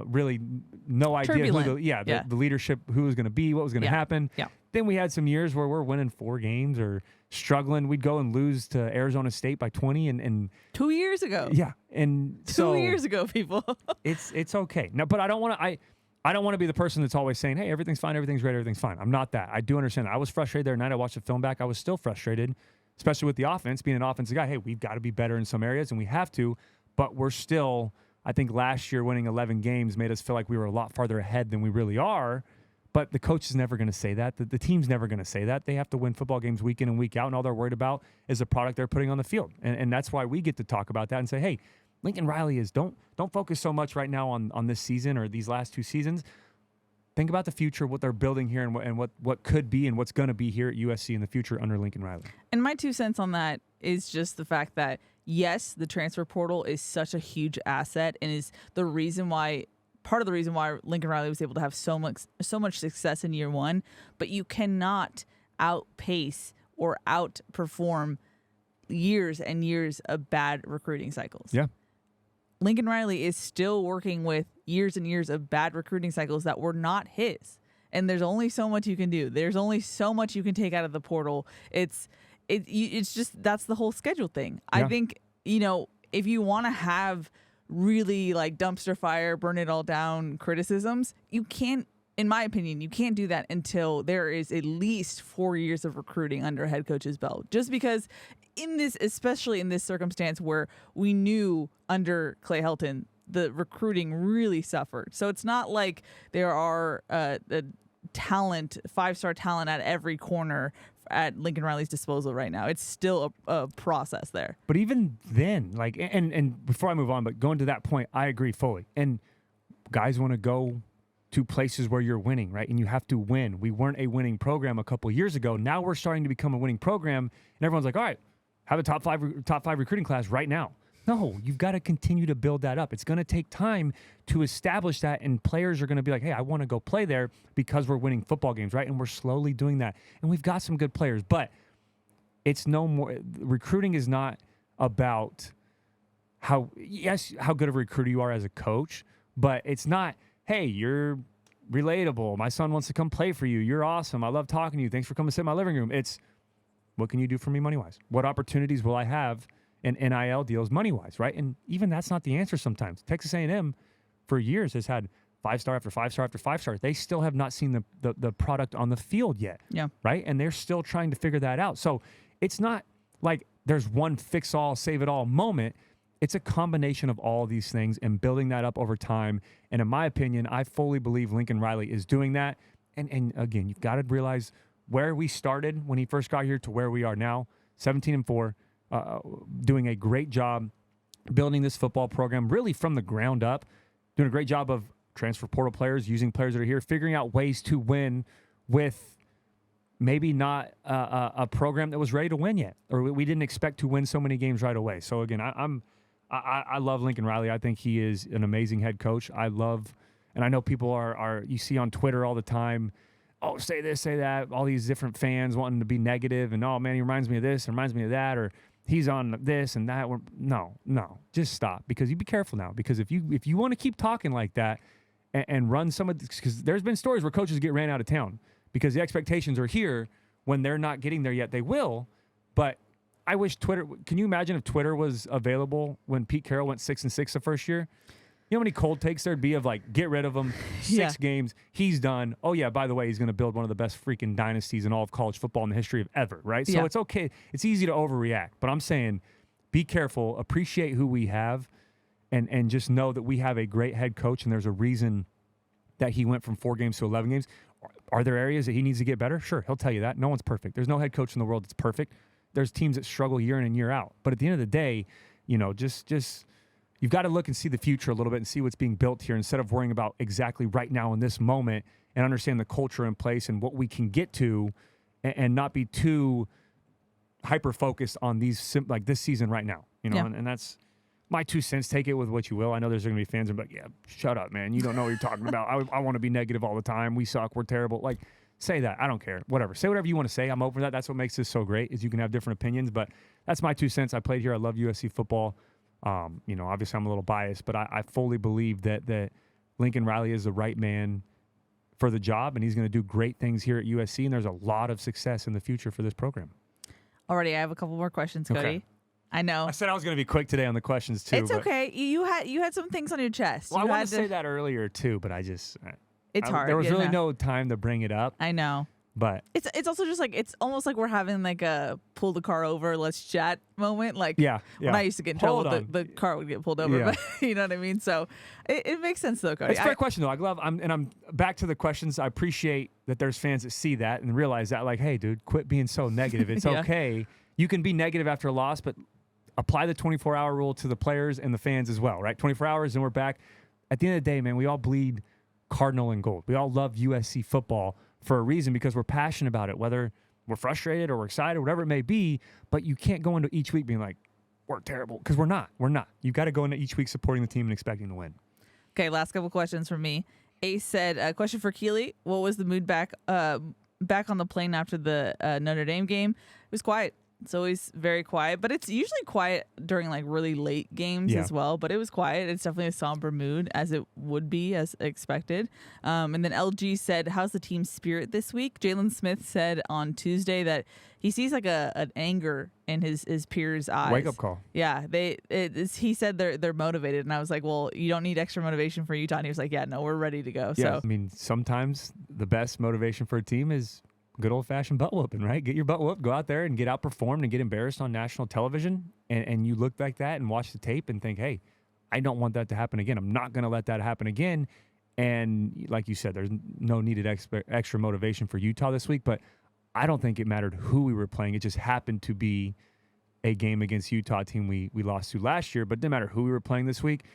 Speaker 2: really no idea who the leadership, who was going to be, what was going to happen. Yeah. Then we had some years where we're winning 4 games or struggling. We'd go and lose to Arizona State by 20 and
Speaker 1: 2 years ago.
Speaker 2: Yeah. And
Speaker 1: 2 years ago, people.
Speaker 2: it's okay. No, but I don't want to I don't want to be the person that's always saying, hey, everything's fine, everything's great, everything's fine. I'm not that. I do understand that. I was frustrated there tonight. I watched the film back. I was still frustrated, especially with the offense, being an offensive guy. Hey, we've got to be better in some areas, and we have to, but we're still, I think last year winning 11 games made us feel like we were a lot farther ahead than we really are, but the coach is never going to say that. The team's never going to say that. They have to win football games week in and week out, and all they're worried about is the product they're putting on the field. And that's why we get to talk about that and say, hey, Lincoln Riley is don't focus so much right now on this season or these last 2 seasons. Think about the future, what they're building here, and what could be and what's going to be here at USC in the future under Lincoln Riley.
Speaker 1: And my 2 cents on that is just the fact that, yes, the transfer portal is such a huge asset and is the reason why, part of the reason why Lincoln Riley was able to have so much success in year 1, but you cannot outpace or outperform years and years of bad recruiting cycles.
Speaker 2: Yeah.
Speaker 1: Lincoln Riley is still working with years and years of bad recruiting cycles that were not his. And there's only so much you can do. There's only so much you can take out of the portal. It's just, that's the whole schedule thing. Yeah. I think, if you want to have really like dumpster fire, burn it all down criticisms, you can't, in my opinion, you can't do that until there is at least 4 years of recruiting under a head coach's belt. Just because especially in this circumstance where we knew under Clay Helton, the recruiting really suffered. So it's not like there are talent, 5-star talent at every corner at Lincoln Riley's disposal right now. It's still a process there.
Speaker 2: But even then, like, and before I move on, but going to that point, I agree fully. And guys want to go to places where you're winning, right? And you have to win. We weren't a winning program a couple years ago. Now we're starting to become a winning program, and everyone's like, all right, have a top five recruiting class right now. No, you've got to continue to build that up. It's going to take time to establish that, and players are going to be like, hey, I want to go play there because we're winning football games, right? And we're slowly doing that. And we've got some good players, but it's no more. Recruiting is not about how good of a recruiter you are as a coach, but it's not, hey, you're relatable. My son wants to come play for you. You're awesome. I love talking to you. Thanks for coming to sit in my living room. It's, what can you do for me money-wise? What opportunities will I have in NIL deals money-wise, right? And even that's not the answer sometimes. Texas A&M for years has had 5-star after 5-star after 5-star. They still have not seen the product on the field yet, right? And they're still trying to figure that out. So it's not like there's one fix-all, save-it-all moment. It's a combination of all these things and building that up over time. And in my opinion, I fully believe Lincoln Riley is doing that. And again, you've got to realize where we started when he first got here to where we are now, 17-4, doing a great job building this football program really from the ground up, doing a great job of transfer portal players, using players that are here, figuring out ways to win with maybe not a program that was ready to win yet, or we didn't expect to win so many games right away. So again, I love Lincoln Riley. I think he is an amazing head coach. And I know people are you see on Twitter all the time, oh, say this, say that, all these different fans wanting to be negative, and, oh, man, he reminds me of this, and reminds me of that, or he's on this and that. No, just stop, because you be careful now, because if you want to keep talking like that and run some of this, because there's been stories where coaches get ran out of town because the expectations are here. When they're not getting there yet, they will, but I wish Twitter, can you imagine if Twitter was available when Pete Carroll went 6-6 the first year? You know how many cold takes there'd be of like, get rid of him, 6 games, he's done. Oh, yeah, by the way, he's going to build one of the best freaking dynasties in all of college football in the history of ever, right? So it's okay. It's easy to overreact. But I'm saying be careful, appreciate who we have, and just know that we have a great head coach, and there's a reason that he went from 4 games to 11 games. Are there areas that he needs to get better? Sure, he'll tell you that. No one's perfect. There's no head coach in the world that's perfect. There's teams that struggle year in and year out. But at the end of the day, just you've got to look and see the future a little bit and see what's being built here instead of worrying about exactly right now in this moment, and understand the culture in place and what we can get to, and not be too hyper-focused on these like this season right now. And that's my 2 cents. Take it with what you will. I know there's going to be fans who are like, yeah, shut up, man. You don't know what you're talking about. I want to be negative all the time. We suck. We're terrible. Like, say that. I don't care. Whatever. Say whatever you want to say. I'm open to that. That's what makes this so great, is you can have different opinions. But that's my 2 cents. I played here. I love USC football. Obviously I'm a little biased, but I fully believe that Lincoln Riley is the right man for the job, and he's going to do great things here at USC, and there's a lot of success in the future for this program.
Speaker 1: Already, I have a couple more questions, Cody. Okay. I know.
Speaker 2: I said I was going to be quick today on the questions too.
Speaker 1: It's okay. You had some things on your chest.
Speaker 2: Well, I wanted to say that earlier too, but I just
Speaker 1: It's hard.
Speaker 2: There was really no time to bring it up.
Speaker 1: I know.
Speaker 2: But
Speaker 1: it's also just like it's almost like we're having like a pull the car over, let's chat moment. Like when I used to get in trouble, the car would get pulled over.
Speaker 2: Yeah.
Speaker 1: But you know what I mean? So it makes sense though, Cody.
Speaker 2: It's a fair question though. I'm back to the questions. I appreciate that there's fans that see that and realize that like, hey, dude, quit being so negative. It's okay. You can be negative after a loss, but apply the 24-hour rule to the players and the fans as well, right? 24 hours and we're back. At the end of the day, man, we all bleed Cardinal and gold. We all love USC football for a reason because we're passionate about it, whether we're frustrated or we're excited, whatever it may be. But you can't go into each week being like, we're terrible, because we're not. We're not. You've got to go into each week supporting the team and expecting to win.
Speaker 1: Okay, last couple questions from me. Ace said, question for Keely. What was the mood back on the plane after the Notre Dame game? It was quiet. It's always very quiet, but it's usually quiet during like really late games as well. But it was quiet. It's definitely a somber mood, as it would be, as expected. And then LG said, how's the team spirit this week? Jalen Smith said on Tuesday that he sees like an anger in his peers' eyes.
Speaker 2: Wake up call.
Speaker 1: Yeah, he said they're motivated, and I was like, well, you don't need extra motivation for Utah. And he was like, yeah, no, we're ready to go.
Speaker 2: Yeah,
Speaker 1: So
Speaker 2: I mean, sometimes the best motivation for a team is good old-fashioned butt whooping, right? Get your butt whooped, go out there and get outperformed and get embarrassed on national television, and you look like that and watch the tape and think, hey, I don't want that to happen again. I'm not going to let that happen again. And like you said, there's no needed extra motivation for Utah this week, but I don't think it mattered who we were playing. It just happened to be a game against Utah team we lost to last year, but it didn't matter who we were playing this week.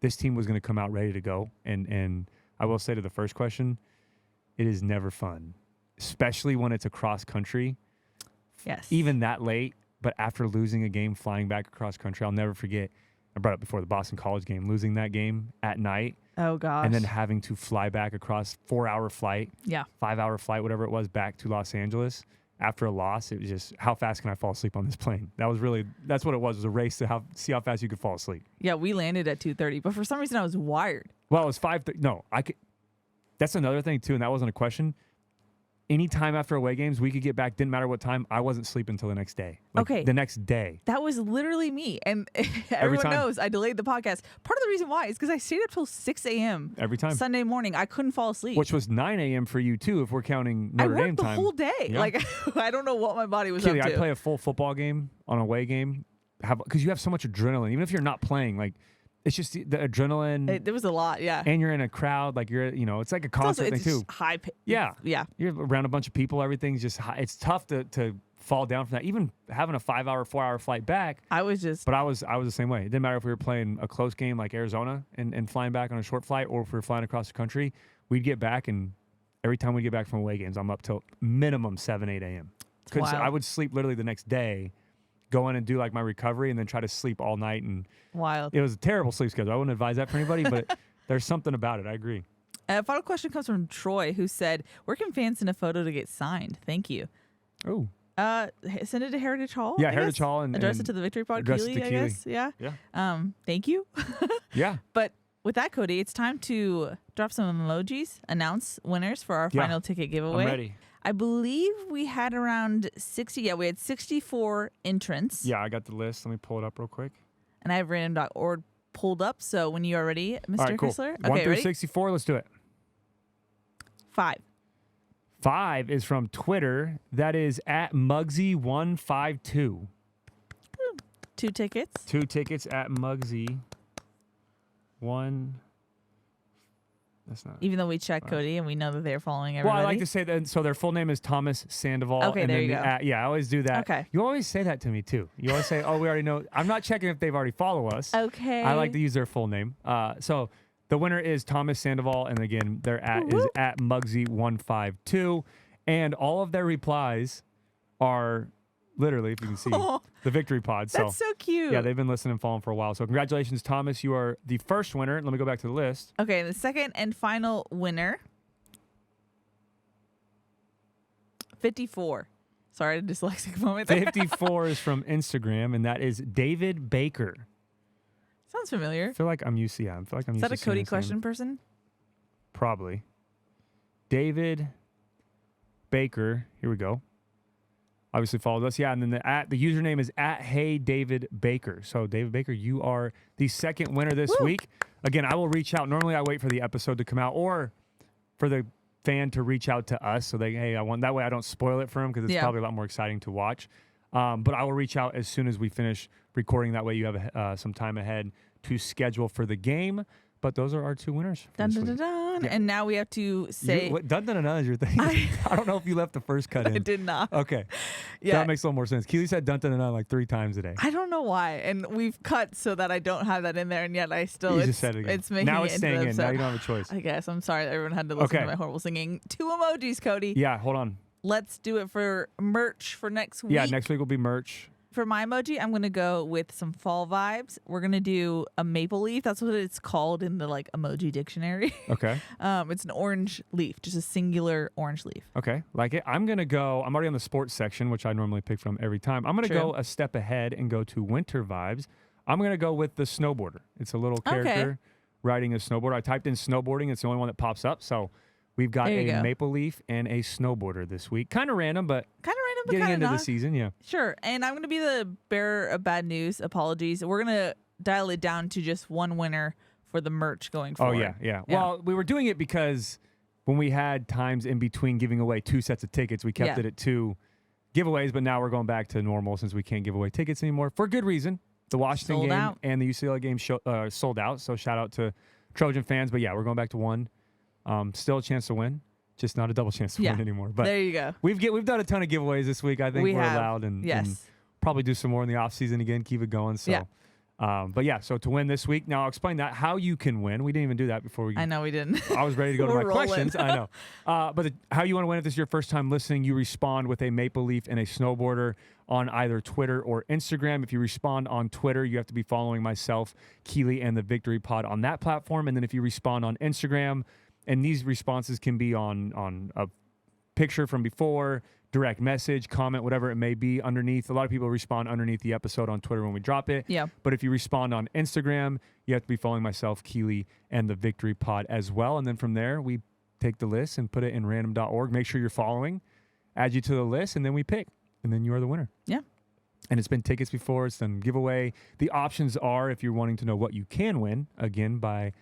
Speaker 2: This team was going to come out ready to go. And I will say to the first question, it is never fun, especially when it's across country.
Speaker 1: yes,
Speaker 2: Even that late, but after losing a game flying back across country, I'll never forget, I brought it before, the Boston College game, losing that game at night.
Speaker 1: Oh gosh.
Speaker 2: And then having to fly back across 4-hour flight, 5-hour flight, whatever it was, back to Los Angeles after a loss. It was just, how fast can I fall asleep on this plane? That's what it was a race to see how fast you could fall asleep.
Speaker 1: Yeah, we landed at 2:30, but for some reason I was wired.
Speaker 2: Well, it was 5:30. No, I could. That's another thing too, and that wasn't a question. Any time after away games, we could get back. Didn't matter what time. I wasn't sleeping until the next day.
Speaker 1: Okay.
Speaker 2: The next day.
Speaker 1: That was literally me. And everyone
Speaker 2: time.
Speaker 1: knows I delayed the podcast. Part of the reason why is because I stayed up till 6 a.m.
Speaker 2: Every time.
Speaker 1: Sunday morning. I couldn't fall asleep.
Speaker 2: Which was 9 a.m. for you too, if we're counting Notre Dame time.
Speaker 1: I worked the whole day.
Speaker 2: Yeah.
Speaker 1: Like, I don't know what my body was
Speaker 2: Keely,
Speaker 1: up to.
Speaker 2: I play a full football game on a away game, because you have so much adrenaline. Even if you're not playing, like, it's just the adrenaline.
Speaker 1: There was a lot, yeah.
Speaker 2: And you're in a crowd, like it's like a concert thing too.
Speaker 1: High.
Speaker 2: Yeah.
Speaker 1: Yeah.
Speaker 2: You're around a bunch of people. Everything's just high. It's tough to fall down from that. Even having a 5-hour, 4-hour flight back.
Speaker 1: I was the
Speaker 2: same way. It didn't matter if we were playing a close game like Arizona and flying back on a short flight, or if we were flying across the country. We'd get back, and every time we get back from away games, I'm up till minimum 7, 8 a.m. Because I would sleep literally the next day, go in and do like my recovery, and then try to sleep all night. And
Speaker 1: wild.
Speaker 2: It was a terrible sleep schedule. I wouldn't advise that for anybody, but there's something about it. I agree.
Speaker 1: Final question comes from Troy, who said, where can fans send a photo to get signed? Thank you.
Speaker 2: Oh.
Speaker 1: Send it to Heritage Hall.
Speaker 2: Yeah,
Speaker 1: I
Speaker 2: Heritage
Speaker 1: guess.
Speaker 2: Hall. And
Speaker 1: address it to the Victory Pod, Keely, I guess. Yeah.
Speaker 2: Yeah.
Speaker 1: Thank you.
Speaker 2: Yeah.
Speaker 1: But with that, Cody, it's time to drop some emojis, announce winners for our final ticket giveaway.
Speaker 2: I'm ready.
Speaker 1: I believe we had around 60. Yeah, we had 64 entrants.
Speaker 2: Yeah, I got the list. Let me pull it up real quick.
Speaker 1: And I have random.org pulled up. So when you are ready, Mr.
Speaker 2: All right, cool.
Speaker 1: Kessler.
Speaker 2: 1 through
Speaker 1: ready?
Speaker 2: 64. Let's do it.
Speaker 1: 5.
Speaker 2: 5 is from Twitter. That is at Muggsy152.
Speaker 1: 2 tickets.
Speaker 2: 2 tickets at Muggsy. 1. That's not.
Speaker 1: Even though we checked Cody and we know that they're following everybody.
Speaker 2: Well, I like to say that. So their full name is Thomas Sandoval.
Speaker 1: Okay,
Speaker 2: and
Speaker 1: there
Speaker 2: then
Speaker 1: you go.
Speaker 2: Yeah, I always do that.
Speaker 1: Okay.
Speaker 2: You always say that to me too. You always say, "Oh, we already know." I'm not checking if they've already followed us.
Speaker 1: Okay.
Speaker 2: I like to use their full name. So the winner is Thomas Sandoval, and again, their is at Muggsy152, and all of their replies are literally, if you can see, the Victory Pod.
Speaker 1: That's so cute.
Speaker 2: Yeah, they've been listening and following for a while. So congratulations, Thomas. You are the first winner. Let me go back to the list.
Speaker 1: Okay, the second and final winner, 54. Sorry, dyslexic moment there.
Speaker 2: 54 is from Instagram, and that is David Baker.
Speaker 1: Sounds familiar.
Speaker 2: I feel like I'm used to, I feel like I'm
Speaker 1: Is
Speaker 2: used
Speaker 1: that a
Speaker 2: to
Speaker 1: Cody
Speaker 2: seeing
Speaker 1: question person?
Speaker 2: Probably. David Baker. Here we go. Obviously followed us. Yeah, and then the username is at Hey David Baker. So David Baker, you are the second winner this week. Again, I will reach out. Normally I wait for the episode to come out, or for the fan to reach out to us. So hey, I want that way I don't spoil it for them because it's probably a lot more exciting to watch. But I will reach out as soon as we finish recording. That way you have some time ahead to schedule for the game. But those are our 2 winners.
Speaker 1: Dun, dun, dun, dun. Yeah. And now we have to say...
Speaker 2: Dun, dun, dun, dun is your thing. I don't know if you left the first cut in.
Speaker 1: I did not.
Speaker 2: Okay.
Speaker 1: Yeah.
Speaker 2: That makes a little more sense. Keely said dun, dun, dun, dun like 3 times today.
Speaker 1: I don't know why. And we've cut so that I don't have that in there. And yet I still...
Speaker 2: You just said it again.
Speaker 1: It's making
Speaker 2: now
Speaker 1: it
Speaker 2: it's staying in.
Speaker 1: So
Speaker 2: Now you don't have a choice.
Speaker 1: I guess. I'm sorry that everyone had to listen to my horrible singing. 2 emojis, Cody.
Speaker 2: Yeah, hold on.
Speaker 1: Let's do it for merch for next week.
Speaker 2: Yeah, next week will be merch.
Speaker 1: For my emoji, I'm going to go with some fall vibes. We're going to do a maple leaf. That's what it's called in the emoji dictionary.
Speaker 2: Okay.
Speaker 1: It's an orange leaf, just a singular orange leaf.
Speaker 2: Okay, like it. I'm already on the sports section, which I normally pick from every time. I'm going to go a step ahead and go to winter vibes. I'm going to go with the snowboarder. It's a little character riding a snowboard. I typed in snowboarding. It's the only one that pops up. So we've got a maple leaf and a snowboarder this week. Kind of random, but getting into the season, yeah.
Speaker 1: Sure. And I'm going to be the bearer of bad news. Apologies. We're going to dial it down to just one winner for the merch going forward.
Speaker 2: Oh, yeah. Well, we were doing it because when we had times in between giving away 2 sets of tickets, we kept it at 2 giveaways, but now we're going back to normal since we can't give away tickets anymore for good reason. The Washington game and the UCLA game sold out, so shout out to Trojan fans. But, yeah, we're going back to 1. Still a chance to win. Just not a double chance to win anymore. But
Speaker 1: there you go.
Speaker 2: We've done a ton of giveaways this week. I think we're allowed and probably do some more in the off season again. Keep it going. So, so to win this week. Now I'll explain that how you can win. We didn't even do that before we.
Speaker 1: I know we didn't.
Speaker 2: I was ready to go to my questions. I know. But how you want to win if this is your first time listening, you respond with a maple leaf and a snowboarder on either Twitter or Instagram. If you respond on Twitter, you have to be following myself, Keely, and the Victory Pod on that platform. And then if you respond on Instagram. And these responses can be on a picture from before, direct message, comment, whatever it may be underneath. A lot of people respond underneath the episode on Twitter when we drop it.
Speaker 1: Yeah.
Speaker 2: But if you respond on Instagram, you have to be following myself, Keely, and the Victory Pod as well. And then from there, we take the list and put it in random.org. Make sure you're following, add you to the list, and then we pick. And then you are the winner.
Speaker 1: Yeah.
Speaker 2: And it's been tickets before. It's done giveaway. The options are, if you're wanting to know what you can win, again, by...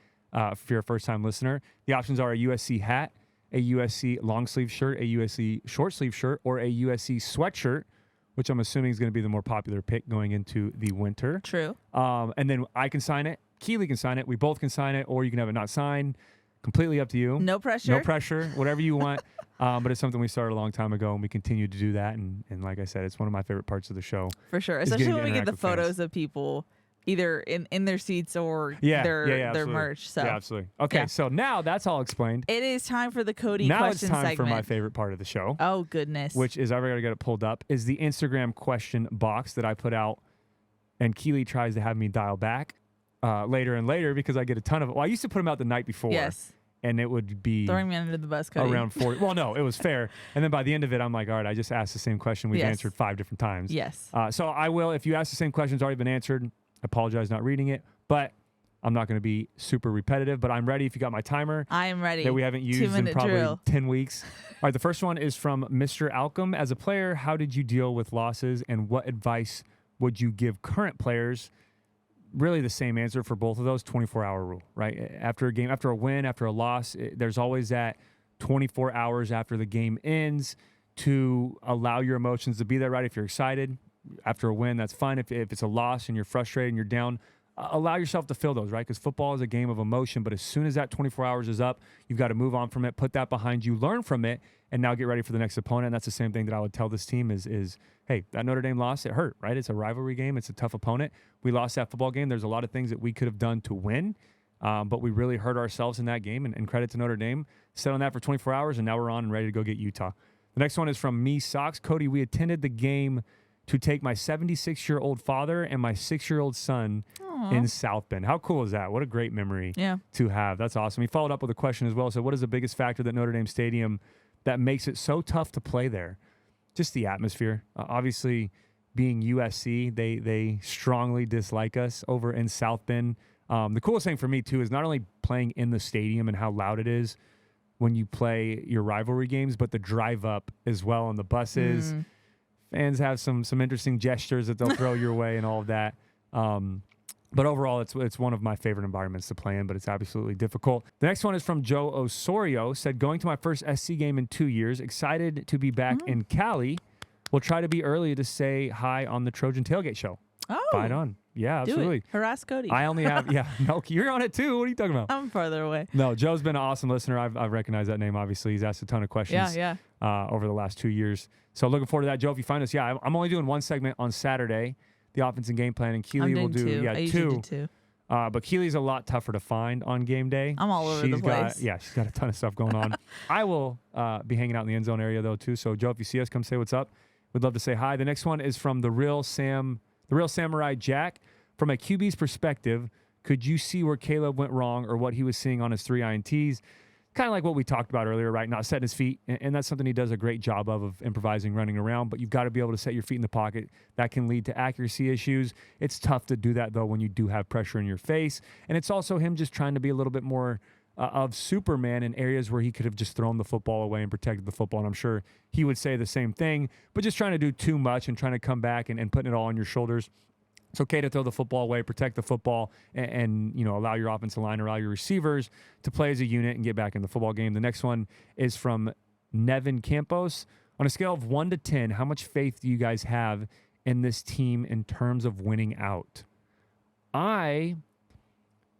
Speaker 2: if you're a first-time listener, the options are a USC hat, a USC long-sleeve shirt, a USC short-sleeve shirt, or a USC sweatshirt, which I'm assuming is going to be the more popular pick going into the winter.
Speaker 1: True.
Speaker 2: And then I can sign it. Keely can sign it. We both can sign it, or you can have it not signed. Completely up to you.
Speaker 1: No pressure.
Speaker 2: No pressure. Whatever you want. But it's something we started a long time ago, and we continue to do that. And like I said, it's one of my favorite parts of the show.
Speaker 1: For sure. Especially when we get the photos of people either in their seats or their merch. So.
Speaker 2: Yeah, absolutely. Okay, so now that's all explained.
Speaker 1: It is time for the Cody
Speaker 2: now
Speaker 1: question segment.
Speaker 2: Now it's time for my favorite part of the show.
Speaker 1: Oh, goodness.
Speaker 2: Which is, I've got to get it pulled up, is the Instagram question box that I put out, and Keely tries to have me dial back later and later because I get a ton of it. Well, I used to put them out the night before.
Speaker 1: Yes.
Speaker 2: And it would be...
Speaker 1: throwing me under the bus, Cody.
Speaker 2: Around 40. Well, no, it was fair. And then by the end of it, I'm like, all right, I just asked the same question. We've answered 5 different times.
Speaker 1: Yes.
Speaker 2: So I will, if you ask the same question, it's already been answered. I apologize not reading it, but I'm not going to be super repetitive, but I'm ready if you got my timer.
Speaker 1: I am ready.
Speaker 2: That we haven't used in probably
Speaker 1: drill.
Speaker 2: 10 weeks. All right, the first one is from Mr. Alcom. As a player, how did you deal with losses, and what advice would you give current players? Really the same answer for both of those, 24-hour rule, right? After a game, after a win, after a loss, there's always that 24 hours after the game ends to allow your emotions to be there, right? If you're excited after a win, that's fine. If it's a loss and you're frustrated and you're down, allow yourself to feel those, right? Because football is a game of emotion, but as soon as that 24 hours is up, you've got to move on from it, put that behind you, learn from it, and now get ready for the next opponent. And that's the same thing that I would tell this team is hey, that Notre Dame loss, it hurt, right? It's a rivalry game. It's a tough opponent. We lost that football game. There's a lot of things that we could have done to win, but we really hurt ourselves in that game, and credit to Notre Dame. Sit on that for 24 hours, and now we're on and ready to go get Utah. The next one is from Me Socks. Cody, we attended the game to take my 76-year-old father and my 6-year-old son in South Bend. How cool is that? What a great memory to have. That's awesome. He followed up with a question as well. So what is the biggest factor that Notre Dame Stadium that makes it so tough to play there? Just the atmosphere. Obviously, being USC, they strongly dislike us over in South Bend. The coolest thing for me, too, is not only playing in the stadium and how loud it is when you play your rivalry games, but the drive up as well on the buses. Fans have some interesting gestures that they'll throw your way and all of that. But overall, it's one of my favorite environments to play in, but it's absolutely difficult. The next one is from Joe Osorio. Said, going to my first SC game in 2 years. Excited to be back in Cali. We'll try to be early to say hi on the Trojan Tailgate Show.
Speaker 1: Oh.
Speaker 2: Right on. Yeah, absolutely.
Speaker 1: Harass Cody.
Speaker 2: I only have, no, you're on it too. What are you talking about?
Speaker 1: I'm farther away.
Speaker 2: No, Joe's been an awesome listener. I've recognized that name, obviously. He's asked a ton of questions over the last 2 years. So looking forward to that. Joe, if you find us, I'm only doing one segment on Saturday, the offense and game plan, and Keely will do two. But Keely's a lot tougher to find on game day.
Speaker 1: I'm all over the place.
Speaker 2: She's got a ton of stuff going on. I will be hanging out in the end zone area, though, too. So, Joe, if you see us, come say what's up. We'd love to say hi. The next one is from the real Samurai Jack. From a QB's perspective, could you see where Caleb went wrong or what he was seeing on his 3 INTs? Kind of like what we talked about earlier, right? Not setting his feet. And that's something he does a great job of improvising, running around. But you've got to be able to set your feet in the pocket. That can lead to accuracy issues. It's tough to do that, though, when you do have pressure in your face. And it's also him just trying to be a little bit more of Superman in areas where he could have just thrown the football away and protected the football. And I'm sure he would say the same thing. But just trying to do too much and trying to come back and putting it all on your shoulders. It's okay to throw the football away, protect the football, and allow your offensive line, allow your receivers to play as a unit and get back in the football game. The next one is from Nevin Campos. On a scale of 1 to 10, how much faith do you guys have in this team in terms of winning out? The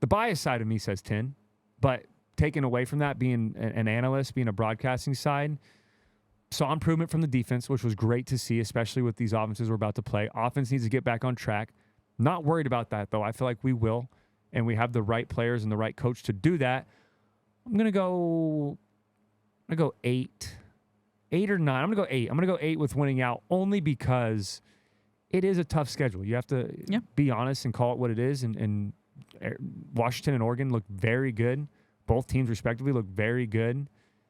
Speaker 2: bias side of me says 10, but taken away from that, being an analyst, being a broadcasting side, saw improvement from the defense, which was great to see, especially with these offenses we're about to play. Offense needs to get back on track. Not worried about that, though. I feel like we will, and we have the right players and the right coach to do that. I'm going to go 8. 8 or 9. I'm going to go 8. I'm going to go 8 with winning out only because it is a tough schedule. You have to be honest and call it what it is, and Washington and Oregon look very good. Both teams, respectively, look very good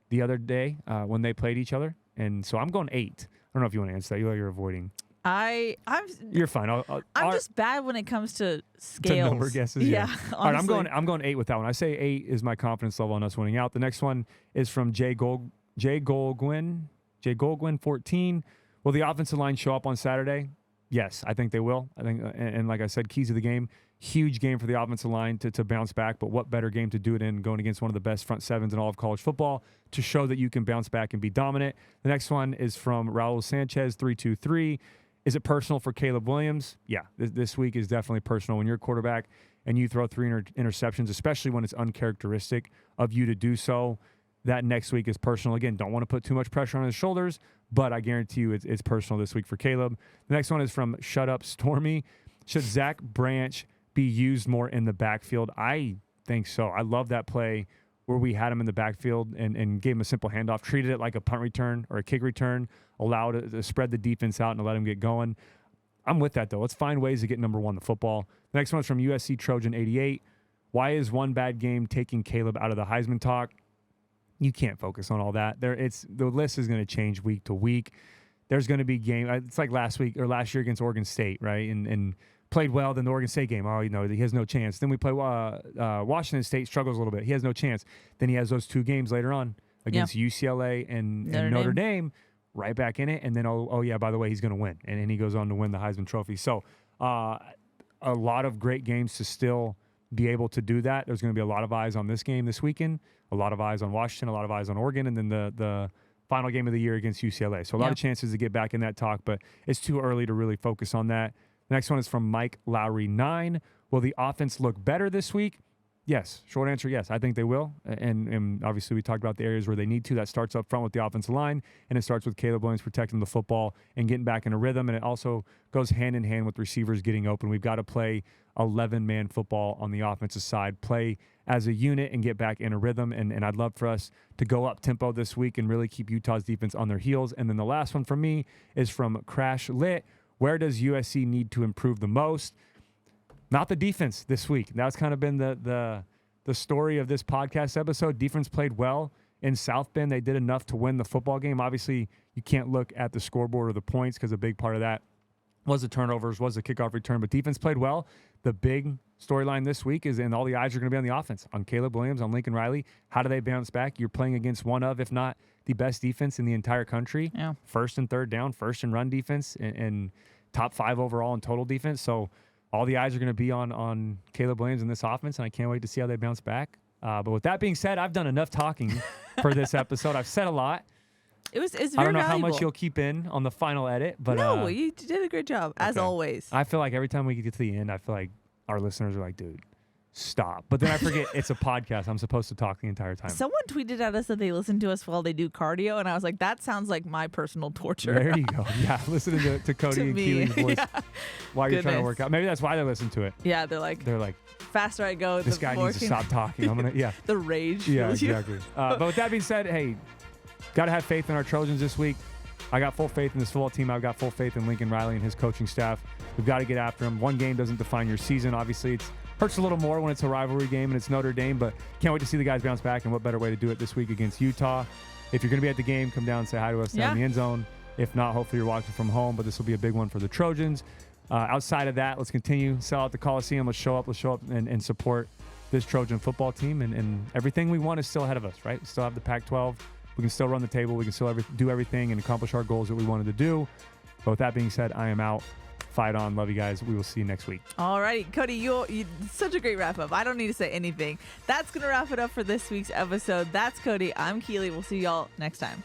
Speaker 2: the other day when they played each other. And so I'm going 8. I don't know if you want to answer that. You're avoiding. You're fine.
Speaker 1: I'm just bad when it comes to scales.
Speaker 2: To number guesses.
Speaker 1: Yeah.
Speaker 2: All right, I'm going 8 with that one. I say 8 is my confidence level on us winning out. The next one is from Jay Golgwin 14. Will the offensive line show up on Saturday? Yes, I think they will. I think, and like I said, keys of the game. Huge game for the offensive line to bounce back, but what better game to do it in going against one of the best front sevens in all of college football to show that you can bounce back and be dominant. The next one is from Raul Sanchez 323. Is it personal for Caleb Williams? Yeah, this week is definitely personal. When you're a quarterback and you throw 3 interceptions, especially when it's uncharacteristic of you to do so, that next week is personal. Again, don't want to put too much pressure on his shoulders, but I guarantee you it's personal this week for Caleb. The next one is from Shut Up Stormy. Should Zach Branch be used more in the backfield? I think so. I love that play where we had him in the backfield and gave him a simple handoff, treated it like a punt return or a kick return, allowed it to spread the defense out and to let him get going. I'm with that, though. Let's find ways to get number one, the football. The next one's from USC Trojan 88. Why is one bad game taking Caleb out of the Heisman talk? You can't focus on all that. The list is going to change week to week. There's going to be game. It's like last year against Oregon State, right? And played well. Then the Oregon State game, he has no chance. Then we play Washington State, struggles a little bit. He has no chance. Then he has those 2 games later on against UCLA and Notre Dame, right back in it. And then, by the way, he's going to win. And he goes on to win the Heisman Trophy. So a lot of great games to still be able to do that. There's going to be a lot of eyes on this game this weekend, a lot of eyes on Washington, a lot of eyes on Oregon, and then the final game of the year against UCLA. So a lot of chances to get back in that talk, but it's too early to really focus on that. The next one is from Mike Lowry 9. Will the offense look better this week? Yes. Short answer, yes. I think they will. And obviously we talked about the areas where they need to. That starts up front with the offensive line, and it starts with Caleb Williams protecting the football and getting back in a rhythm. And it also goes hand in hand with receivers getting open. We've got to play 11-man football on the offensive side, play as a unit and get back in a rhythm. And I'd love for us to go up tempo this week and really keep Utah's defense on their heels. And then the last one for me is from Crash Lit. Where does USC need to improve the most? Not the defense this week. That's kind of been the story of this podcast episode. Defense played well in South Bend. They did enough to win the football game. Obviously, you can't look at the scoreboard or the points because a big part of that was the turnovers, was the kickoff return. But defense played well. The big storyline this week is, and all the eyes are going to be on the offense, on Caleb Williams, on Lincoln Riley. How do they bounce back? You're playing against one of, if not the best defense in the entire country. First and third down, first and run defense, and top 5 overall in total defense. So all the eyes are going to be on Caleb Williams and this offense, and I can't wait to see how they bounce back. But with that being said, I've done enough talking for this episode. I've said a lot.
Speaker 1: It's very
Speaker 2: I don't know
Speaker 1: valuable.
Speaker 2: how much you'll keep in on the final edit, but
Speaker 1: no, you did a great job, as always.
Speaker 2: I feel like every time we get to the end, I feel like our listeners are like, dude, stop. But then I forget it's a podcast. I'm supposed to talk the entire time.
Speaker 1: Someone tweeted at us that they listen to us while they do cardio, and I was like, that sounds like my personal torture.
Speaker 2: There you go. Yeah, listening to Cody and Keely's voice while you're trying to work out. Maybe that's why they listen to it.
Speaker 1: Yeah, they're like, faster I go,
Speaker 2: this guy needs to stop talking. I'm gonna,
Speaker 1: the rage.
Speaker 2: Yeah, exactly. But with that being said, hey, got to have faith in our Trojans this week. I got full faith in this football team. I've got full faith in Lincoln Riley and his coaching staff. We've got to get after him. One game doesn't define your season. Obviously, it hurts a little more when it's a rivalry game and it's Notre Dame, but can't wait to see the guys bounce back, and what better way to do it this week against Utah. If you're going to be at the game, come down and say hi to us down in the end zone. If not, hopefully you're watching from home, but this will be a big one for the Trojans. Outside of that, let's continue. Sell out the Coliseum. Let's show up and support this Trojan football team, and everything we want is still ahead of us, right? We still have the Pac-12. We can still run the table. We can still do everything and accomplish our goals that we wanted to do. But with that being said, I am out. Fight on. Love you guys. We will see you next week.
Speaker 1: All right. Cody, you such a great wrap up. I don't need to say anything. That's going to wrap it up for this week's episode. That's Cody. I'm Keely. We'll see y'all next time.